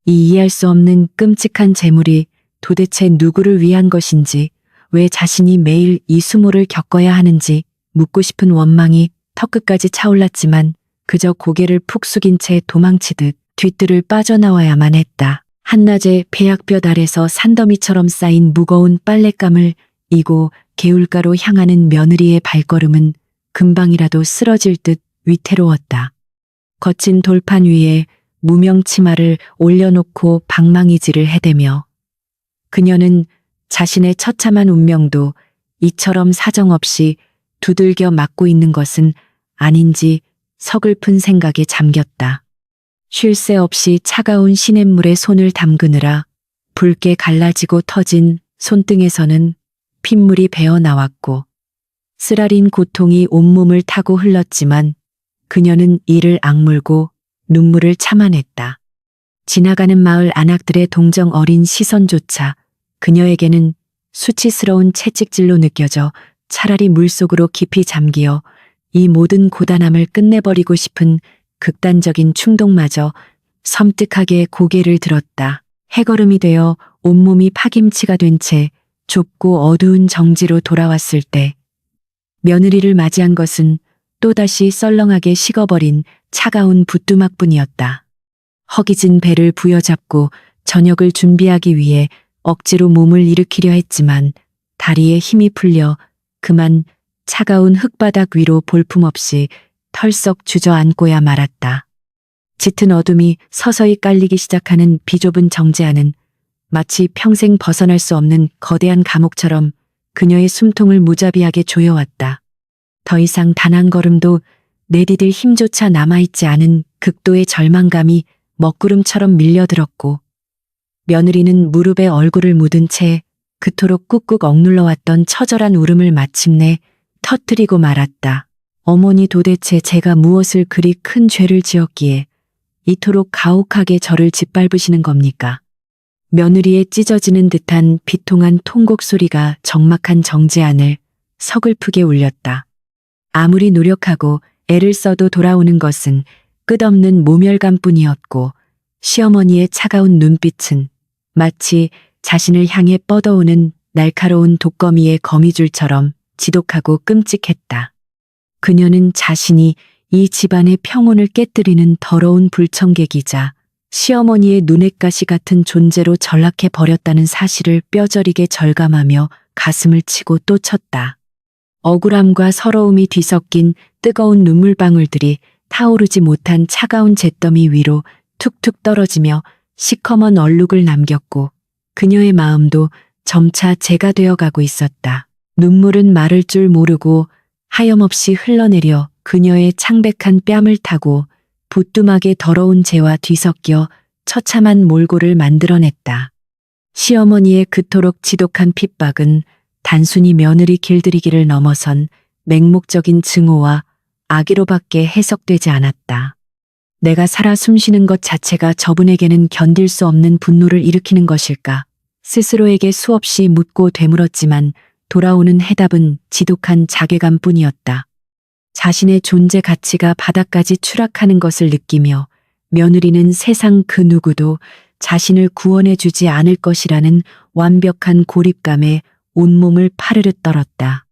이 이해할 수 없는 끔찍한 재물이 도대체 누구를 위한 것인지, 왜 자신이 매일 이 수모를 겪어야 하는지 묻고 싶은 원망이 턱끝까지 차올랐지만 그저 고개를 푹 숙인 채 도망치듯 뒷뜰을 빠져나와야만 했다. 한낮에 배약볕 아래서 산더미처럼 쌓인 무거운 빨랫감을 이고 개울가로 향하는 며느리의 발걸음은 금방이라도 쓰러질 듯 위태로웠다. 거친 돌판 위에 무명 치마를 올려놓고 방망이질을 해대며 그녀는 자신의 처참한 운명도 이처럼 사정없이 두들겨 맞고 있는 것은 아닌지 서글픈 생각에 잠겼다. 쉴 새 없이 차가운 시냇물에 손을 담그느라 붉게 갈라지고 터진 손등에서는 핏물이 배어 나왔고 쓰라린 고통이 온몸을 타고 흘렀지만 그녀는 이를 악물고 눈물을 참아냈다. 지나가는 마을 안악들의 동정 어린 시선조차 그녀에게는 수치스러운 채찍질로 느껴져 차라리 물속으로 깊이 잠기어 이 모든 고단함을 끝내버리고 싶은 극단적인 충동마저 섬뜩하게 고개를 들었다. 해걸음이 되어 온몸이 파김치가 된 채 좁고 어두운 정지로 돌아왔을 때 며느리를 맞이한 것은 또다시 썰렁하게 식어버린 차가운 부뚜막뿐이었다. 허기진 배를 부여잡고 저녁을 준비하기 위해 억지로 몸을 일으키려 했지만 다리에 힘이 풀려 그만 차가운 흙바닥 위로 볼품없이 털썩 주저앉고야 말았다. 짙은 어둠이 서서히 깔리기 시작하는 비좁은 정지 안은 마치 평생 벗어날 수 없는 거대한 감옥처럼 그녀의 숨통을 무자비하게 조여왔다. 더 이상 단 한 걸음도 내디딜 힘조차 남아있지 않은 극도의 절망감이 먹구름처럼 밀려들었고 며느리는 무릎에 얼굴을 묻은 채 그토록 꾹꾹 억눌러왔던 처절한 울음을 마침내 터뜨리고 말았다. 어머니, 도대체 제가 무엇을 그리 큰 죄를 지었기에 이토록 가혹하게 저를 짓밟으시는 겁니까? 며느리의 찢어지는 듯한 비통한 통곡 소리가 적막한 정지 안을 서글프게 울렸다. 아무리 노력하고 애를 써도 돌아오는 것은 끝없는 모멸감뿐이었고 시어머니의 차가운 눈빛은 마치 자신을 향해 뻗어오는 날카로운 독거미의 거미줄처럼 지독하고 끔찍했다. 그녀는 자신이 이 집안의 평온을 깨뜨리는 더러운 불청객이자 시어머니의 눈엣가시 같은 존재로 전락해 버렸다는 사실을 뼈저리게 절감하며 가슴을 치고 또 쳤다. 억울함과 서러움이 뒤섞인 뜨거운 눈물방울들이 타오르지 못한 차가운 잿더미 위로 툭툭 떨어지며 시커먼 얼룩을 남겼고 그녀의 마음도 점차 재가 되어가고 있었다. 눈물은 마를 줄 모르고 하염없이 흘러내려 그녀의 창백한 뺨을 타고 부뚜막의 더러운 재와 뒤섞여 처참한 몰골을 만들어냈다. 시어머니의 그토록 지독한 핍박은 단순히 며느리 길들이기를 넘어선 맹목적인 증오와 악의로밖에 해석되지 않았다. 내가 살아 숨쉬는 것 자체가 저분에게는 견딜 수 없는 분노를 일으키는 것일까? 스스로에게 수없이 묻고 되물었지만 돌아오는 해답은 지독한 자괴감뿐이었다. 자신의 존재 가치가 바닥까지 추락하는 것을 느끼며 며느리는 세상 그 누구도 자신을 구원해주지 않을 것이라는 완벽한 고립감에 온몸을 파르르 떨었다.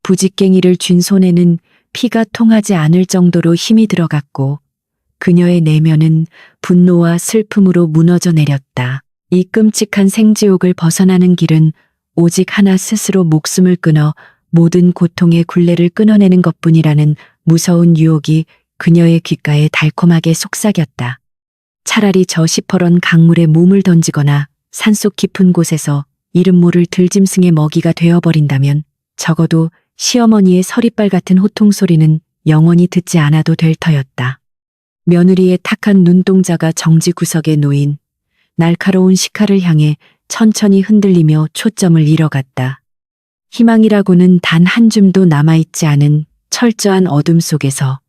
부직갱이를 쥔 손에는 피가 통하지 않을 정도로 힘이 들어갔고 그녀의 내면은 분노와 슬픔으로 무너져 내렸다. 이 끔찍한 생지옥을 벗어나는 길은 오직 하나, 스스로 목숨을 끊어 모든 고통의 굴레를 끊어내는 것뿐이라는 무서운 유혹이 그녀의 귓가에 달콤하게 속삭였다. 차라리 저 시퍼런 강물에 몸을 던지거나 산속 깊은 곳에서 이름 모를 들짐승의 먹이가 되어버린다면 적어도 시어머니의 서리빨 같은 호통 소리는 영원히 듣지 않아도 될 터였다. 며느리의 탁한 눈동자가 정지 구석에 놓인 날카로운 식칼을 향해 천천히 흔들리며 초점을 잃어갔다. 희망이라고는 단 한 줌도 남아있지 않은 철저한 어둠 속에서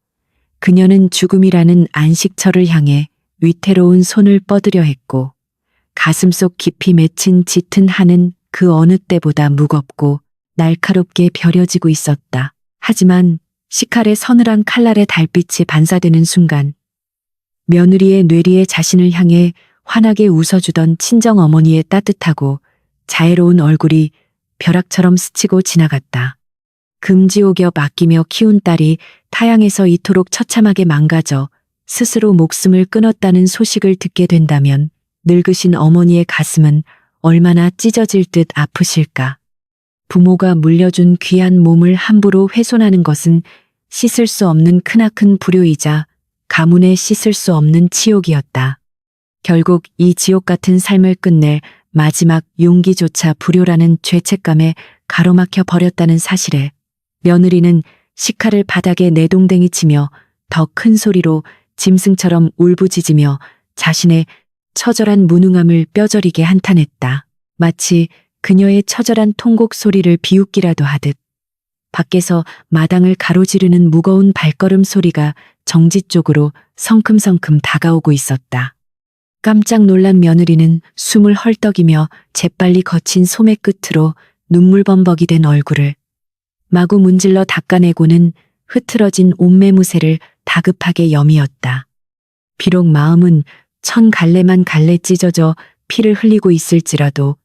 그녀는 죽음이라는 안식처를 향해 위태로운 손을 뻗으려 했고, 가슴속 깊이 맺힌 짙은 한은 그 어느 때보다 무겁고 날카롭게 벼려지고 있었다. 하지만 식칼의 서늘한 칼날의 달빛이 반사되는 순간 며느리의 뇌리에 자신을 향해 환하게 웃어주던 친정 어머니의 따뜻하고 자애로운 얼굴이 벼락처럼 스치고 지나갔다. 금지옥여 맡기며 키운 딸이 타양에서 이토록 처참하게 망가져 스스로 목숨을 끊었다는 소식을 듣게 된다면 늙으신 어머니의 가슴은 얼마나 찢어질 듯 아프실까. 부모가 물려준 귀한 몸을 함부로 훼손하는 것은 씻을 수 없는 크나큰 불효이자 가문에 씻을 수 없는 치욕이었다. 결국 이 지옥 같은 삶을 끝낼 마지막 용기조차 불효라는 죄책감에 가로막혀 버렸다는 사실에 며느리는 식칼을 바닥에 내동댕이 치며 더 큰 소리로 짐승처럼 울부짖으며 자신의 처절한 무능함을 뼈저리게 한탄했다. 마치 그녀의 처절한 통곡 소리를 비웃기라도 하듯 밖에서 마당을 가로지르는 무거운 발걸음 소리가 정지 쪽으로 성큼성큼 다가오고 있었다. 깜짝 놀란 며느리는 숨을 헐떡이며 재빨리 거친 소매 끝으로 눈물범벅이 된 얼굴을 마구 문질러 닦아내고는 흐트러진 옷매무새를 다급하게 여미었다. 비록 마음은 천 갈래만 갈래 찢어져 피를 흘리고 있을지라도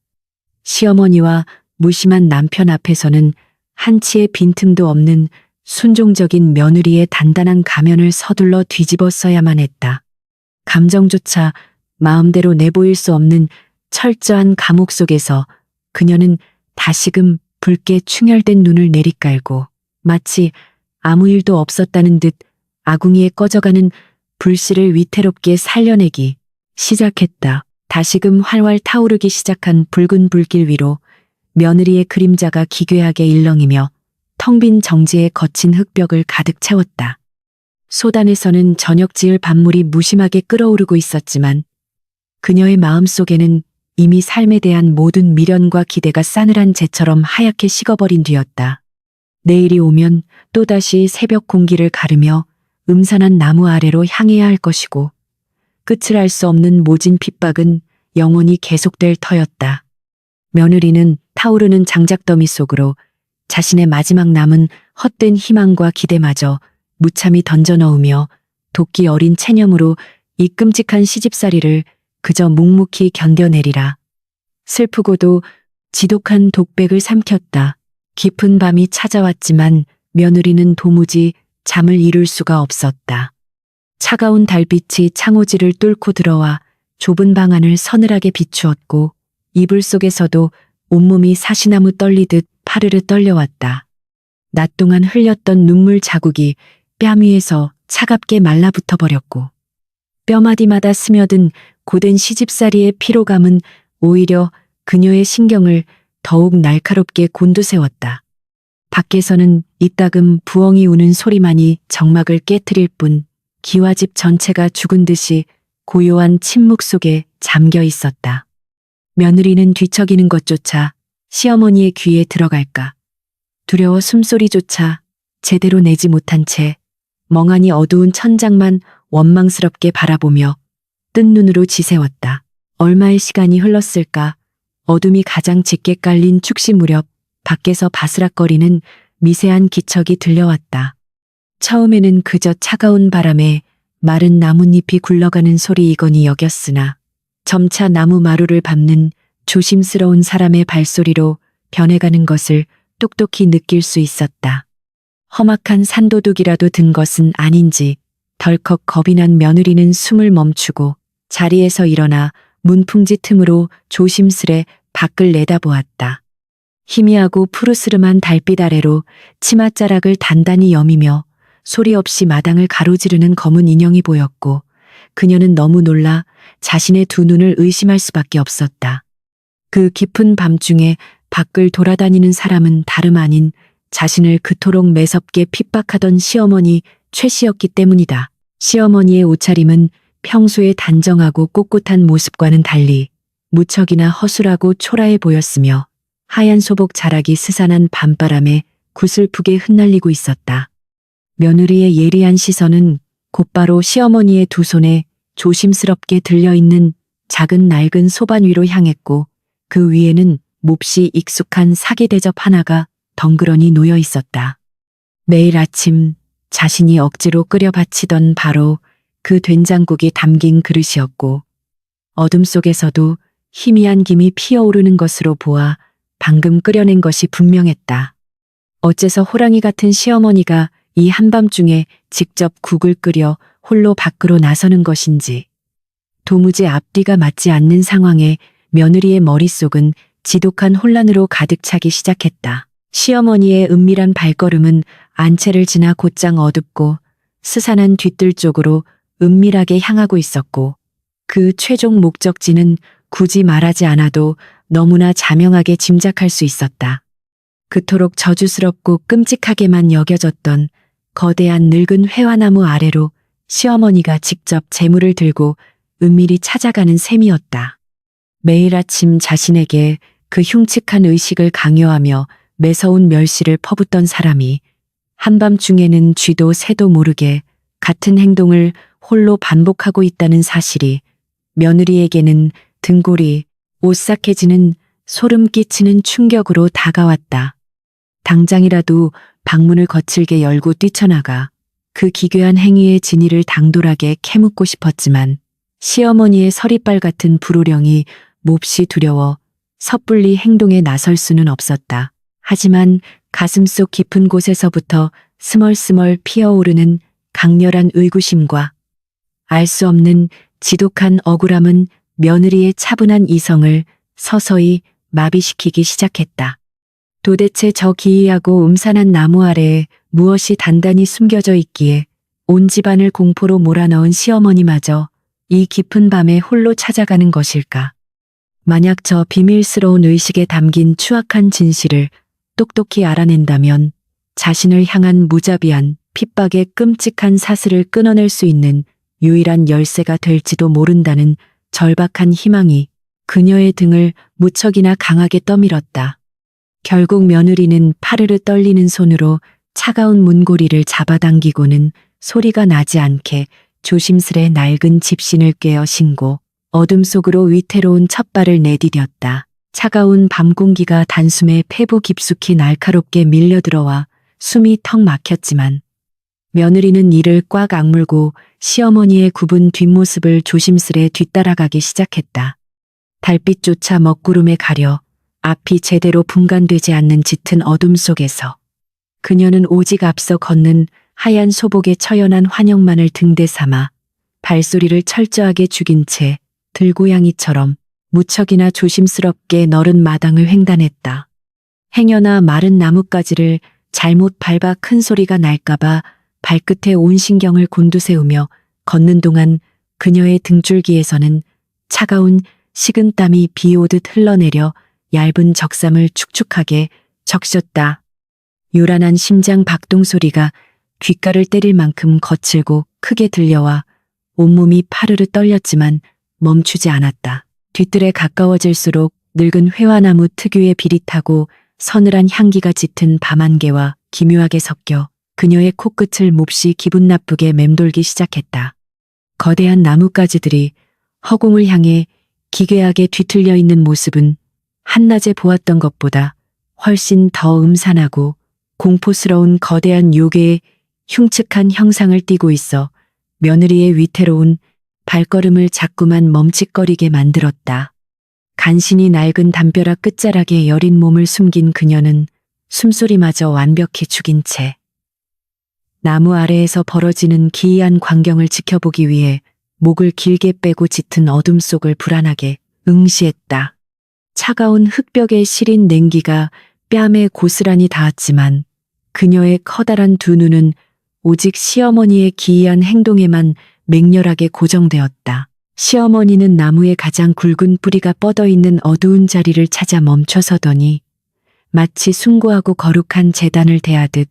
시어머니와 무심한 남편 앞에서는 한치의 빈틈도 없는 순종적인 며느리의 단단한 가면을 서둘러 뒤집어 써야만 했다. 감정조차 마음대로 내보일 수 없는 철저한 감옥 속에서 그녀는 다시금 붉게 충혈된 눈을 내리깔고 마치 아무 일도 없었다는 듯 아궁이에 꺼져가는 불씨를 위태롭게 살려내기 시작했다. 다시금 활활 타오르기 시작한 붉은 불길 위로 며느리의 그림자가 기괴하게 일렁이며 텅 빈 정지의 거친 흙벽을 가득 채웠다. 소단에서는 저녁 지을 밥물이 무심하게 끓어오르고 있었지만 그녀의 마음속에는 이미 삶에 대한 모든 미련과 기대가 싸늘한 재처럼 하얗게 식어버린 뒤였다. 내일이 오면 또다시 새벽 공기를 가르며 음산한 나무 아래로 향해야 할 것이고 끝을 알 수 없는 모진 핍박은 영원히 계속될 터였다. 며느리는 타오르는 장작더미 속으로 자신의 마지막 남은 헛된 희망과 기대마저 무참히 던져넣으며 도끼 어린 체념으로 이 끔찍한 시집살이를 그저 묵묵히 견뎌내리라. 슬프고도 지독한 독백을 삼켰다. 깊은 밤이 찾아왔지만 며느리는 도무지 잠을 이룰 수가 없었다. 차가운 달빛이 창호지를 뚫고 들어와 좁은 방 안을 서늘하게 비추었고 이불 속에서도 온몸이 사시나무 떨리듯 파르르 떨려왔다. 낮 동안 흘렸던 눈물 자국이 뺨 위에서 차갑게 말라붙어 버렸고 뼈마디마다 스며든 고된 시집살이의 피로감은 오히려 그녀의 신경을 더욱 날카롭게 곤두세웠다. 밖에서는 이따금 부엉이 우는 소리만이 정막을 깨트릴 뿐 기와집 전체가 죽은 듯이 고요한 침묵 속에 잠겨 있었다. 며느리는 뒤척이는 것조차 시어머니의 귀에 들어갈까 두려워 숨소리조차 제대로 내지 못한 채 멍하니 어두운 천장만 원망스럽게 바라보며 뜬 눈으로 지새웠다. 얼마의 시간이 흘렀을까? 어둠이 가장 짙게 깔린 축시 무렵 밖에서 바스락거리는 미세한 기척이 들려왔다. 처음에는 그저 차가운 바람에 마른 나뭇잎이 굴러가는 소리이거니 여겼으나 점차 나무 마루를 밟는 조심스러운 사람의 발소리로 변해가는 것을 똑똑히 느낄 수 있었다. 험악한 산도둑이라도 든 것은 아닌지 덜컥 겁이 난 며느리는 숨을 멈추고 자리에서 일어나 문풍지 틈으로 조심스레 밖을 내다보았다. 희미하고 푸르스름한 달빛 아래로 치맛자락을 단단히 여미며 소리 없이 마당을 가로지르는 검은 인형이 보였고 그녀는 너무 놀라 자신의 두 눈을 의심할 수밖에 없었다. 그 깊은 밤중에 밖을 돌아다니는 사람은 다름 아닌 자신을 그토록 매섭게 핍박하던 시어머니 최 씨였기 때문이다. 시어머니의 옷차림은 평소의 단정하고 꼿꼿한 모습과는 달리 무척이나 허술하고 초라해 보였으며 하얀 소복 자락이 스산한 밤바람에 구슬프게 흩날리고 있었다. 며느리의 예리한 시선은 곧바로 시어머니의 두 손에 조심스럽게 들려있는 작은 낡은 소반 위로 향했고 그 위에는 몹시 익숙한 사기 대접 하나가 덩그러니 놓여 있었다. 매일 아침 자신이 억지로 끓여 바치던 바로 그 된장국이 담긴 그릇이었고 어둠 속에서도 희미한 김이 피어오르는 것으로 보아 방금 끓여낸 것이 분명했다. 어째서 호랑이 같은 시어머니가 이 한밤중에 직접 국을 끓여 홀로 밖으로 나서는 것인지. 도무지 앞뒤가 맞지 않는 상황에 며느리의 머릿속은 지독한 혼란으로 가득 차기 시작했다. 시어머니의 은밀한 발걸음은 안채를 지나 곧장 어둡고 스산한 뒤뜰 쪽으로 은밀하게 향하고 있었고 그 최종 목적지는 굳이 말하지 않아도 너무나 자명하게 짐작할 수 있었다. 그토록 저주스럽고 끔찍하게만 여겨졌던 거대한 늙은 회화나무 아래로 시어머니가 직접 재물을 들고 은밀히 찾아가는 셈이었다. 매일 아침 자신에게 그 흉측한 의식을 강요하며 매서운 멸시를 퍼붓던 사람이 한밤중에는 쥐도 새도 모르게 같은 행동을 홀로 반복하고 있다는 사실이 며느리에게는 등골이 오싹해지는 소름 끼치는 충격으로 다가왔다. 당장이라도 방문을 거칠게 열고 뛰쳐나가 그 기괴한 행위의 진위를 당돌하게 캐묻고 싶었지만 시어머니의 서리빨 같은 불호령이 몹시 두려워 섣불리 행동에 나설 수는 없었다. 하지만 가슴속 깊은 곳에서부터 스멀스멀 피어오르는 강렬한 의구심과 알 수 없는 지독한 억울함은 며느리의 차분한 이성을 서서히 마비시키기 시작했다. 도대체 저 기이하고 음산한 나무 아래에 무엇이 단단히 숨겨져 있기에 온 집안을 공포로 몰아넣은 시어머니마저 이 깊은 밤에 홀로 찾아가는 것일까? 만약 저 비밀스러운 의식에 담긴 추악한 진실을 똑똑히 알아낸다면 자신을 향한 무자비한 핍박의 끔찍한 사슬을 끊어낼 수 있는 유일한 열쇠가 될지도 모른다는 절박한 희망이 그녀의 등을 무척이나 강하게 떠밀었다. 결국 며느리는 파르르 떨리는 손으로 차가운 문고리를 잡아당기고는 소리가 나지 않게 조심스레 낡은 집신을 꿰어 신고 어둠 속으로 위태로운 첫발을 내디뎠다. 차가운 밤 공기가 단숨에 폐부 깊숙이 날카롭게 밀려들어와 숨이 턱 막혔지만 며느리는 이를 꽉 악물고 시어머니의 굽은 뒷모습을 조심스레 뒤따라가기 시작했다. 달빛조차 먹구름에 가려 앞이 제대로 분간되지 않는 짙은 어둠 속에서 그녀는 오직 앞서 걷는 하얀 소복의 처연한 환영만을 등대 삼아 발소리를 철저하게 죽인 채 들고양이처럼 무척이나 조심스럽게 너른 마당을 횡단했다. 행여나 마른 나뭇가지를 잘못 밟아 큰 소리가 날까봐 발끝에 온 신경을 곤두세우며 걷는 동안 그녀의 등줄기에서는 차가운 식은땀이 비 오듯 흘러내려 얇은 적삼을 축축하게 적셨다. 요란한 심장 박동 소리가 귓가를 때릴 만큼 거칠고 크게 들려와 온몸이 파르르 떨렸지만 멈추지 않았다. 뒤뜰에 가까워질수록 늙은 회화나무 특유의 비릿하고 서늘한 향기가 짙은 밤안개와 기묘하게 섞여 그녀의 코끝을 몹시 기분 나쁘게 맴돌기 시작했다. 거대한 나뭇가지들이 허공을 향해 기괴하게 뒤틀려 있는 모습은 한낮에 보았던 것보다 훨씬 더 음산하고 공포스러운 거대한 요괴의 흉측한 형상을 띠고 있어 며느리의 위태로운 발걸음을 자꾸만 멈칫거리게 만들었다. 간신히 낡은 담벼락 끝자락에 여린 몸을 숨긴 그녀는 숨소리마저 완벽히 죽인 채 나무 아래에서 벌어지는 기이한 광경을 지켜보기 위해 목을 길게 빼고 짙은 어둠 속을 불안하게 응시했다. 차가운 흙벽에 시린 냉기가 뺨에 고스란히 닿았지만 그녀의 커다란 두 눈은 오직 시어머니의 기이한 행동에만 맹렬하게 고정되었다. 시어머니는 나무의 가장 굵은 뿌리가 뻗어 있는 어두운 자리를 찾아 멈춰서더니 마치 숭고하고 거룩한 제단을 대하듯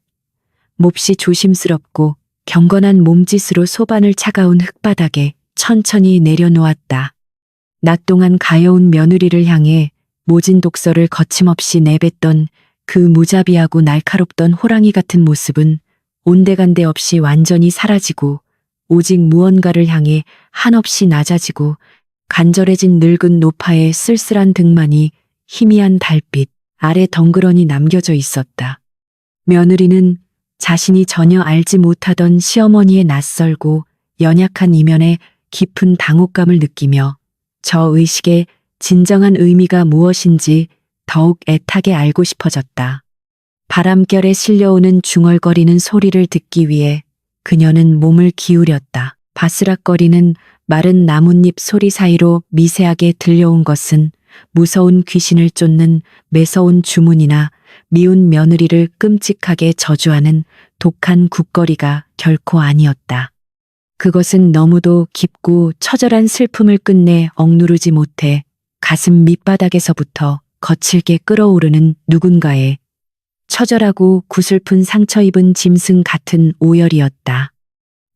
몹시 조심스럽고 경건한 몸짓으로 소반을 차가운 흙바닥에 천천히 내려놓았다. 낮 동안 가여운 며느리를 향해 모진 독서를 거침없이 내뱉던 그 무자비하고 날카롭던 호랑이 같은 모습은 온데간데 없이 완전히 사라지고 오직 무언가를 향해 한없이 낮아지고 간절해진 늙은 노파의 쓸쓸한 등만이 희미한 달빛 아래 덩그러니 남겨져 있었다. 며느리는 자신이 전혀 알지 못하던 시어머니의 낯설고 연약한 이면에 깊은 당혹감을 느끼며 저 의식의 진정한 의미가 무엇인지 더욱 애타게 알고 싶어졌다. 바람결에 실려오는 중얼거리는 소리를 듣기 위해 그녀는 몸을 기울였다. 바스락거리는 마른 나뭇잎 소리 사이로 미세하게 들려온 것은 무서운 귀신을 쫓는 매서운 주문이나 미운 며느리를 끔찍하게 저주하는 독한 굿거리가 결코 아니었다. 그것은 너무도 깊고 처절한 슬픔을 끝내 억누르지 못해 가슴 밑바닥에서부터 거칠게 끓어오르는 누군가의 처절하고 구슬픈 상처 입은 짐승 같은 오열이었다.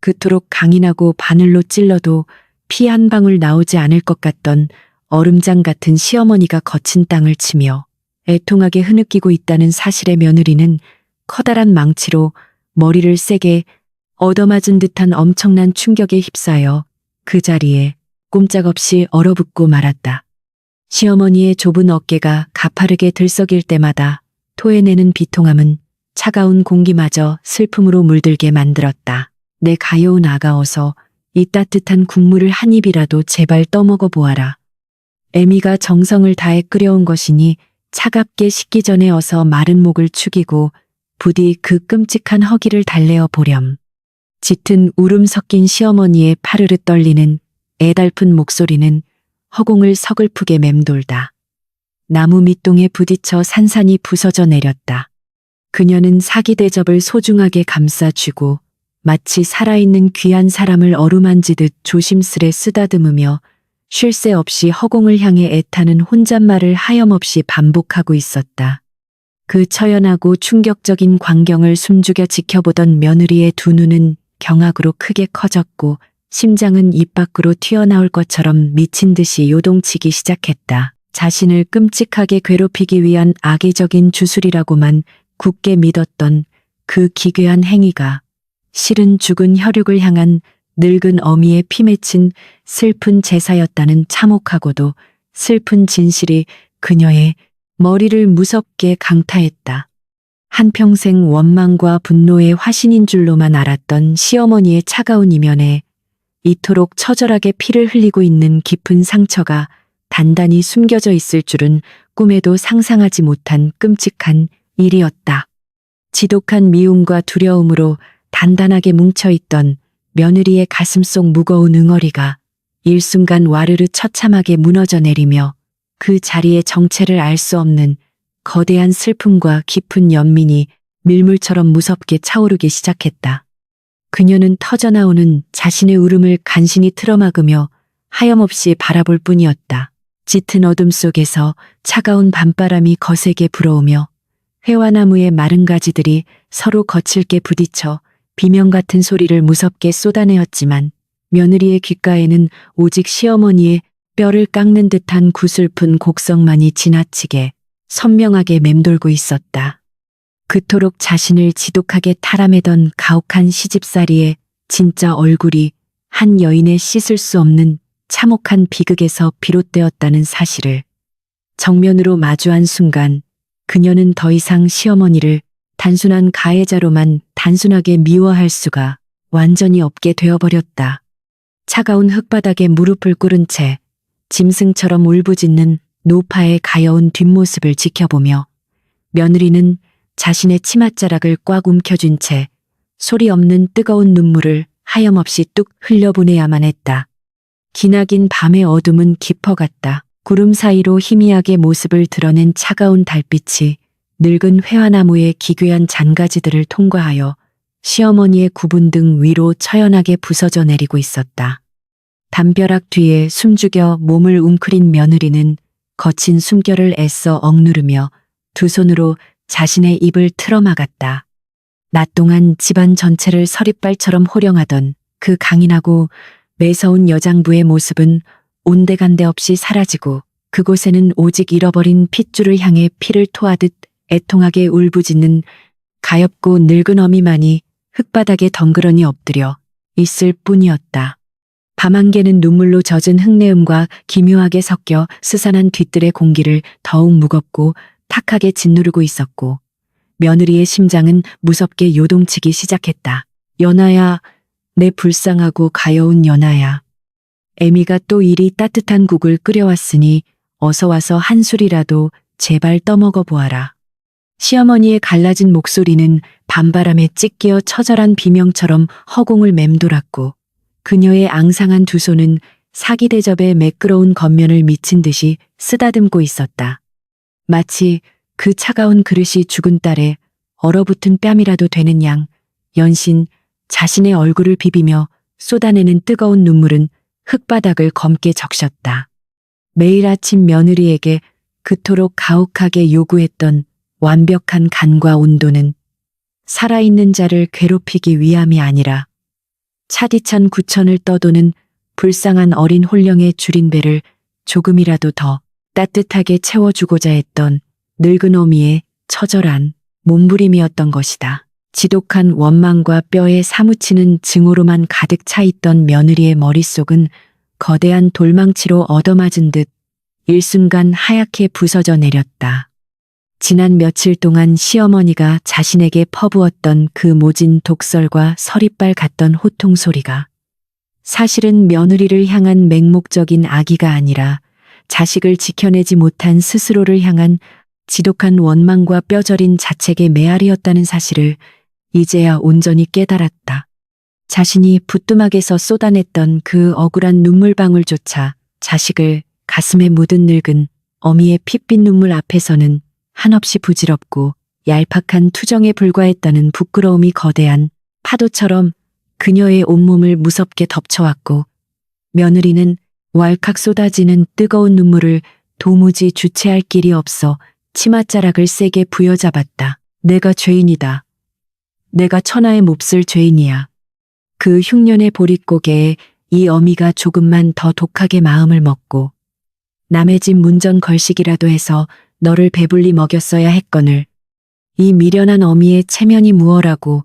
그토록 강인하고 바늘로 찔러도 피 한 방울 나오지 않을 것 같던 얼음장 같은 시어머니가 거친 땅을 치며 애통하게 흐느끼고 있다는 사실에 며느리는 커다란 망치로 머리를 세게 얻어맞은 듯한 엄청난 충격에 휩싸여 그 자리에 꼼짝없이 얼어붙고 말았다. 시어머니의 좁은 어깨가 가파르게 들썩일 때마다 토해내는 비통함은 차가운 공기마저 슬픔으로 물들게 만들었다. 내 가여운 아가어서 이 따뜻한 국물을 한 입이라도 제발 떠먹어 보아라. 애미가 정성을 다해 끓여온 것이니 차갑게 식기 전에 어서 마른 목을 축이고 부디 그 끔찍한 허기를 달래어 보렴. 짙은 울음 섞인 시어머니의 파르르 떨리는 애달픈 목소리는 허공을 서글프게 맴돌다. 나무 밑동에 부딪혀 산산이 부서져 내렸다. 그녀는 사기 대접을 소중하게 감싸쥐고 마치 살아있는 귀한 사람을 어루만지듯 조심스레 쓰다듬으며 쉴 새 없이 허공을 향해 애타는 혼잣말을 하염없이 반복하고 있었다. 그 처연하고 충격적인 광경을 숨죽여 지켜보던 며느리의 두 눈은 경악으로 크게 커졌고 심장은 입 밖으로 튀어나올 것처럼 미친 듯이 요동치기 시작했다. 자신을 끔찍하게 괴롭히기 위한 악의적인 주술이라고만 굳게 믿었던 그 기괴한 행위가 실은 죽은 혈육을 향한 늙은 어미의 피 맺힌 슬픈 제사였다는 참혹하고도 슬픈 진실이 그녀의 머리를 무섭게 강타했다. 한평생 원망과 분노의 화신인 줄로만 알았던 시어머니의 차가운 이면에 이토록 처절하게 피를 흘리고 있는 깊은 상처가 단단히 숨겨져 있을 줄은 꿈에도 상상하지 못한 끔찍한 일이었다. 지독한 미움과 두려움으로 단단하게 뭉쳐있던 며느리의 가슴 속 무거운 응어리가 일순간 와르르 처참하게 무너져 내리며 그 자리의 정체를 알 수 없는 거대한 슬픔과 깊은 연민이 밀물처럼 무섭게 차오르기 시작했다. 그녀는 터져나오는 자신의 울음을 간신히 틀어막으며 하염없이 바라볼 뿐이었다. 짙은 어둠 속에서 차가운 밤바람이 거세게 불어오며 회화나무의 마른 가지들이 서로 거칠게 부딪혀 비명 같은 소리를 무섭게 쏟아내었지만 며느리의 귓가에는 오직 시어머니의 뼈를 깎는 듯한 구슬픈 곡성만이 지나치게 선명하게 맴돌고 있었다. 그토록 자신을 지독하게 탈아매던 가혹한 시집살이의 진짜 얼굴이 한 여인의 씻을 수 없는 참혹한 비극에서 비롯되었다는 사실을 정면으로 마주한 순간 그녀는 더 이상 시어머니를 단순한 가해자로만 단순하게 미워할 수가 완전히 없게 되어버렸다. 차가운 흙바닥에 무릎을 꿇은 채 짐승처럼 울부짖는 노파의 가여운 뒷모습을 지켜보며 며느리는 자신의 치맛자락을 꽉 움켜쥔 채 소리 없는 뜨거운 눈물을 하염없이 뚝 흘려보내야만 했다. 기나긴 밤의 어둠은 깊어갔다. 구름 사이로 희미하게 모습을 드러낸 차가운 달빛이 늙은 회화나무의 기괴한 잔가지들을 통과하여 시어머니의 구분 등 위로 처연하게 부서져 내리고 있었다. 담벼락 뒤에 숨죽여 몸을 웅크린 며느리는 거친 숨결을 애써 억누르며 두 손으로 자신의 입을 틀어막았다. 낮 동안 집안 전체를 서릿발처럼 호령하던 그 강인하고 매서운 여장부의 모습은 온데간데 없이 사라지고 그곳에는 오직 잃어버린 핏줄을 향해 피를 토하듯 애통하게 울부짖는 가엾고 늙은 어미만이 흙바닥에 덩그러니 엎드려 있을 뿐이었다. 밤안개는 눈물로 젖은 흙내음과 기묘하게 섞여 스산한 뒤뜰의 공기를 더욱 무겁고 탁하게 짓누르고 있었고 며느리의 심장은 무섭게 요동치기 시작했다. 연아야, 내 불쌍하고 가여운 연아야. 애미가 또 이리 따뜻한 국을 끓여왔으니 어서 와서 한 술이라도 제발 떠먹어 보아라. 시어머니의 갈라진 목소리는 밤바람에 찢겨 처절한 비명처럼 허공을 맴돌았고 그녀의 앙상한 두 손은 사기 대접에 매끄러운 겉면을 미친 듯이 쓰다듬고 있었다. 마치 그 차가운 그릇이 죽은 딸의 얼어붙은 뺨이라도 되는 양 연신 자신의 얼굴을 비비며 쏟아내는 뜨거운 눈물은 흙바닥을 검게 적셨다. 매일 아침 며느리에게 그토록 가혹하게 요구했던 완벽한 간과 온도는 살아있는 자를 괴롭히기 위함이 아니라 차디찬 구천을 떠도는 불쌍한 어린 홀령의 줄인 배를 조금이라도 더 따뜻하게 채워주고자 했던 늙은 어미의 처절한 몸부림이었던 것이다. 지독한 원망과 뼈에 사무치는 증오로만 가득 차 있던 며느리의 머릿속은 거대한 돌망치로 얻어맞은 듯 일순간 하얗게 부서져 내렸다. 지난 며칠 동안 시어머니가 자신에게 퍼부었던 그 모진 독설과 서리빨 같던 호통 소리가 사실은 며느리를 향한 맹목적인 악의가 아니라 자식을 지켜내지 못한 스스로를 향한 지독한 원망과 뼈저린 자책의 메아리였다는 사실을 이제야 온전히 깨달았다. 자신이 부뚜막에서 쏟아냈던 그 억울한 눈물방울조차 자식을 가슴에 묻은 늙은 어미의 핏빛 눈물 앞에서는 한없이 부질없고 얄팍한 투정에 불과했다는 부끄러움이 거대한 파도처럼 그녀의 온몸을 무섭게 덮쳐왔고 며느리는 왈칵 쏟아지는 뜨거운 눈물을 도무지 주체할 길이 없어 치맛자락을 세게 부여잡았다. 내가 죄인이다. 내가 천하의 몹쓸 죄인이야. 그 흉년의 보릿고개에 이 어미가 조금만 더 독하게 마음을 먹고 남의 집 문전 걸식이라도 해서 너를 배불리 먹였어야 했거늘. 이 미련한 어미의 체면이 무엇라고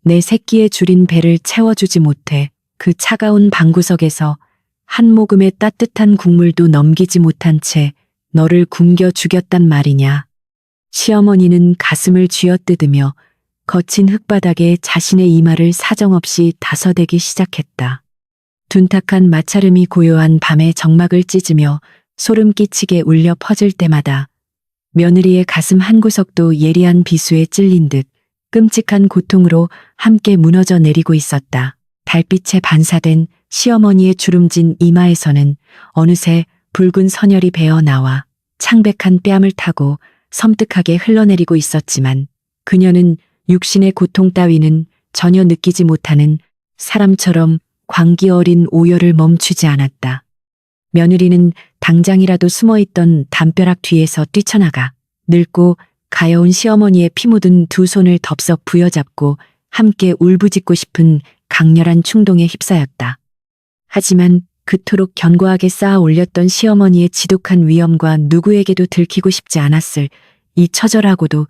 내 새끼의 줄인 배를 채워주지 못해 그 차가운 방구석에서 한 모금의 따뜻한 국물도 넘기지 못한 채 너를 굶겨 죽였단 말이냐. 시어머니는 가슴을 쥐어뜯으며 거친 흙바닥에 자신의 이마를 사정없이 다서대기 시작했다. 둔탁한 마찰음이 고요한 밤의 정막을 찢으며 소름 끼치게 울려 퍼질 때마다 며느리의 가슴 한구석도 예리한 비수에 찔린 듯 끔찍한 고통으로 함께 무너져 내리고 있었다. 달빛에 반사된 시어머니의 주름진 이마에서는 어느새 붉은 선혈이 배어 나와 창백한 뺨을 타고 섬뜩하게 흘러내리고 있었지만 그녀는 육신의 고통 따위는 전혀 느끼지 못하는 사람처럼 광기 어린 오열을 멈추지 않았다. 며느리는 당장이라도 숨어있던 담벼락 뒤에서 뛰쳐나가 늙고 가여운 시어머니의 피 묻은 두 손을 덥석 부여잡고 함께 울부짖고 싶은 강렬한 충동에 휩싸였다. 하지만 그토록 견고하게 쌓아 올렸던 시어머니의 지독한 위엄과 누구에게도 들키고 싶지 않았을 이 처절하고도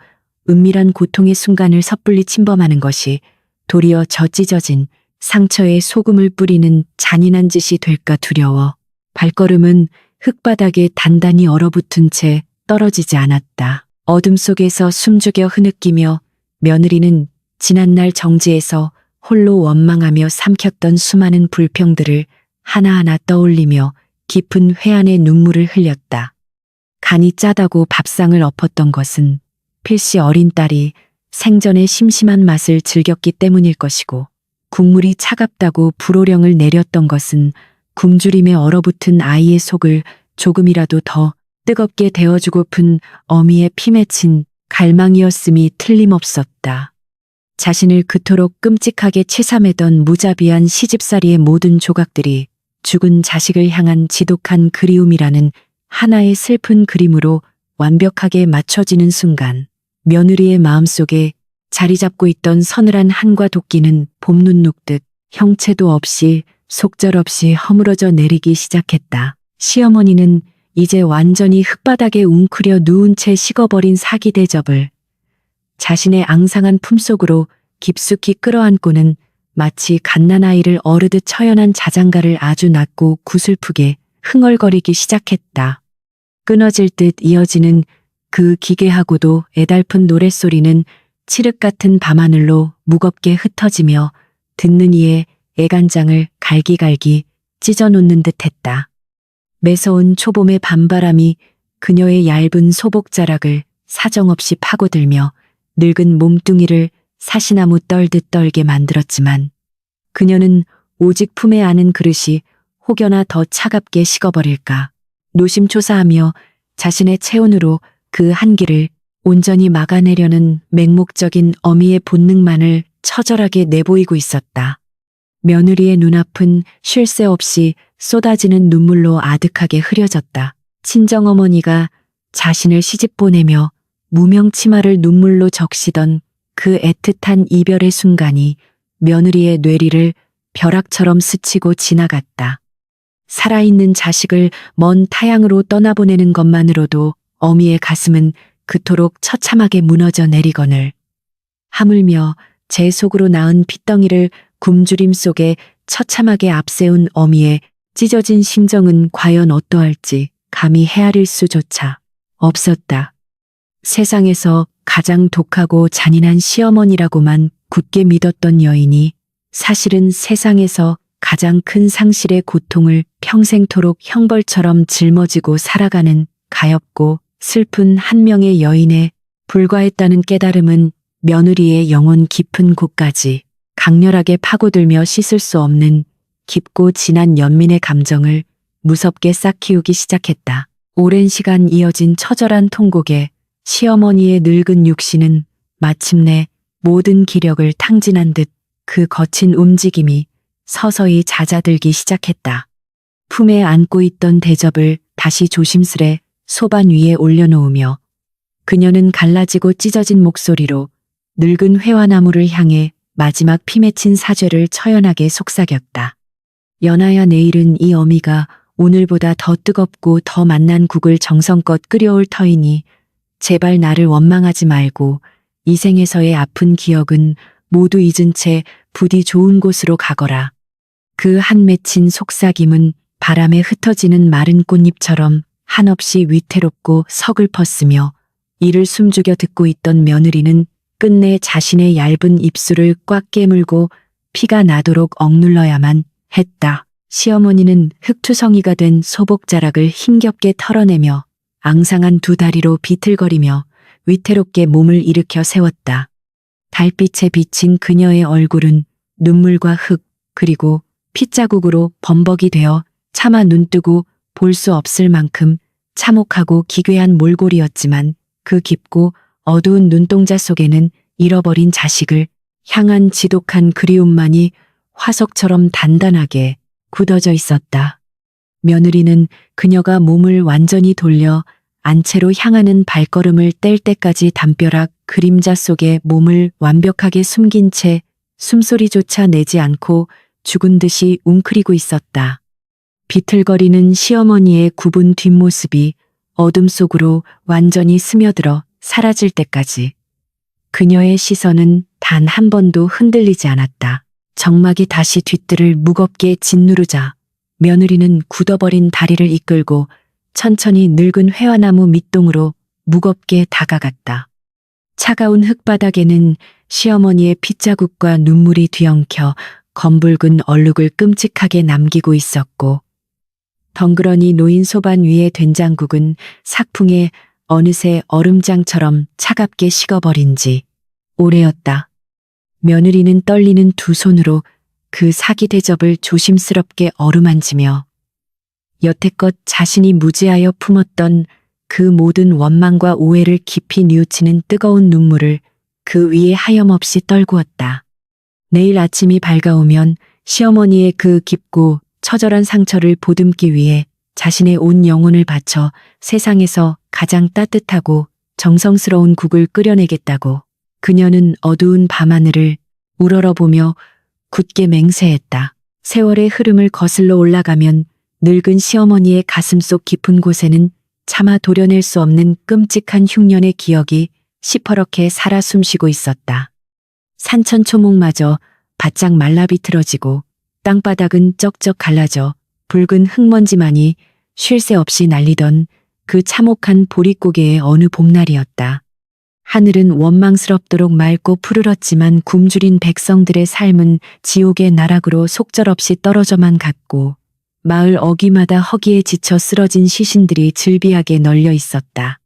은밀한 고통의 순간을 섣불리 침범하는 것이 도리어 저 찢어진 상처에 소금을 뿌리는 잔인한 짓이 될까 두려워 발걸음은 흙바닥에 단단히 얼어붙은 채 떨어지지 않았다. 어둠 속에서 숨죽여 흐느끼며 며느리는 지난날 정지에서 홀로 원망하며 삼켰던 수많은 불평들을 하나하나 떠올리며 깊은 회한의 눈물을 흘렸다. 간이 짜다고 밥상을 엎었던 것은 필시 어린 딸이 생전의 심심한 맛을 즐겼기 때문일 것이고, 국물이 차갑다고 불호령을 내렸던 것은 굶주림에 얼어붙은 아이의 속을 조금이라도 더 뜨겁게 데워주고픈 어미의 피 맺힌 갈망이었음이 틀림없었다. 자신을 그토록 끔찍하게 치삼했던 무자비한 시집살이의 모든 조각들이 죽은 자식을 향한 지독한 그리움이라는 하나의 슬픈 그림으로 완벽하게 맞춰지는 순간, 며느리의 마음속에 자리 잡고 있던 서늘한 한과 도끼는 봄눈 녹듯 형체도 없이 속절없이 허물어져 내리기 시작했다. 시어머니는 이제 완전히 흙바닥에 웅크려 누운 채 식어버린 사기 대접을 자신의 앙상한 품속으로 깊숙이 끌어안고는 마치 갓난아이를 어르듯 처연한 자장가를 아주 낮고 구슬프게 흥얼거리기 시작했다. 끊어질 듯 이어지는 그 기괴하고도 애달픈 노랫소리는 칠흑 같은 밤하늘로 무겁게 흩어지며 듣는 이의 애간장을 갈기갈기 찢어놓는 듯했다. 매서운 초봄의 밤바람이 그녀의 얇은 소복자락을 사정없이 파고들며 늙은 몸뚱이를 사시나무 떨듯 떨게 만들었지만, 그녀는 오직 품에 안은 그릇이 혹여나 더 차갑게 식어버릴까 노심초사하며 자신의 체온으로 그 한기를 온전히 막아내려는 맹목적인 어미의 본능만을 처절하게 내보이고 있었다. 며느리의 눈앞은 쉴 새 없이 쏟아지는 눈물로 아득하게 흐려졌다. 친정어머니가 자신을 시집 보내며 무명 치마를 눈물로 적시던 그 애틋한 이별의 순간이 며느리의 뇌리를 벼락처럼 스치고 지나갔다. 살아있는 자식을 먼 타향으로 떠나보내는 것만으로도 어미의 가슴은 그토록 처참하게 무너져 내리거늘, 하물며 제 속으로 낳은 핏덩이를 굶주림 속에 처참하게 앞세운 어미의 찢어진 심정은 과연 어떠할지 감히 헤아릴 수조차 없었다. 세상에서 가장 독하고 잔인한 시어머니라고만 굳게 믿었던 여인이 사실은 세상에서 가장 큰 상실의 고통을 평생토록 형벌처럼 짊어지고 살아가는 가엾고 슬픈 한 명의 여인에 불과했다는 깨달음은 며느리의 영혼 깊은 곳까지 강렬하게 파고들며 씻을 수 없는 깊고 진한 연민의 감정을 무섭게 싹키우기 시작했다. 오랜 시간 이어진 처절한 통곡에 시어머니의 늙은 육신은 마침내 모든 기력을 탕진한 듯 그 거친 움직임이 서서히 잦아들기 시작했다. 품에 안고 있던 대접을 다시 조심스레 소반 위에 올려놓으며 그녀는 갈라지고 찢어진 목소리로 늙은 회화나무를 향해 마지막 피 맺힌 사죄를 처연하게 속삭였다. 연하야, 내일은 이 어미가 오늘보다 더 뜨겁고 더 맛난 국을 정성껏 끓여올 터이니 제발 나를 원망하지 말고 이 생에서의 아픈 기억은 모두 잊은 채 부디 좋은 곳으로 가거라. 그 한 맺힌 속삭임은 바람에 흩어지는 마른 꽃잎처럼 한없이 위태롭고 서글펐으며, 이를 숨죽여 듣고 있던 며느리는 끝내 자신의 얇은 입술을 꽉 깨물고 피가 나도록 억눌러야만 했다. 시어머니는 흙투성이가 된 소복자락을 힘겹게 털어내며 앙상한 두 다리로 비틀거리며 위태롭게 몸을 일으켜 세웠다. 달빛에 비친 그녀의 얼굴은 눈물과 흙 그리고 핏자국으로 범벅이 되어 차마 눈뜨고 볼 수 없을 만큼 참혹하고 기괴한 몰골이었지만, 그 깊고 어두운 눈동자 속에는 잃어버린 자식을 향한 지독한 그리움만이 화석처럼 단단하게 굳어져 있었다. 며느리는 그녀가 몸을 완전히 돌려 안채로 향하는 발걸음을 뗄 때까지 담벼락 그림자 속에 몸을 완벽하게 숨긴 채 숨소리조차 내지 않고 죽은 듯이 웅크리고 있었다. 비틀거리는 시어머니의 굽은 뒷모습이 어둠 속으로 완전히 스며들어 사라질 때까지 그녀의 시선은 단 한 번도 흔들리지 않았다. 정막이 다시 뒷뜰을 무겁게 짓누르자 며느리는 굳어버린 다리를 이끌고 천천히 늙은 회화나무 밑동으로 무겁게 다가갔다. 차가운 흙바닥에는 시어머니의 핏자국과 눈물이 뒤엉켜 검붉은 얼룩을 끔찍하게 남기고 있었고, 덩그러니 놓인 소반 위의 된장국은 삭풍에 어느새 얼음장처럼 차갑게 식어버린 지 오래였다. 며느리는 떨리는 두 손으로 그 사기 대접을 조심스럽게 어루만지며 여태껏 자신이 무지하여 품었던 그 모든 원망과 오해를 깊이 뉘우치는 뜨거운 눈물을 그 위에 하염없이 떨구었다. 내일 아침이 밝아오면 시어머니의 그 깊고 처절한 상처를 보듬기 위해 자신의 온 영혼을 바쳐 세상에서 가장 따뜻하고 정성스러운 국을 끓여내겠다고 그녀는 어두운 밤하늘을 우러러보며 굳게 맹세했다. 세월의 흐름을 거슬러 올라가면 늙은 시어머니의 가슴속 깊은 곳에는 차마 도려낼 수 없는 끔찍한 흉년의 기억이 시퍼렇게 살아 숨쉬고 있었다. 산천초목마저 바짝 말라 비틀어지고 땅바닥은 쩍쩍 갈라져 붉은 흙먼지만이 쉴 새 없이 날리던 그 참혹한 보릿고개의 어느 봄날이었다. 하늘은 원망스럽도록 맑고 푸르렀지만 굶주린 백성들의 삶은 지옥의 나락으로 속절없이 떨어져만 갔고 마을 어귀마다 허기에 지쳐 쓰러진 시신들이 즐비하게 널려 있었다.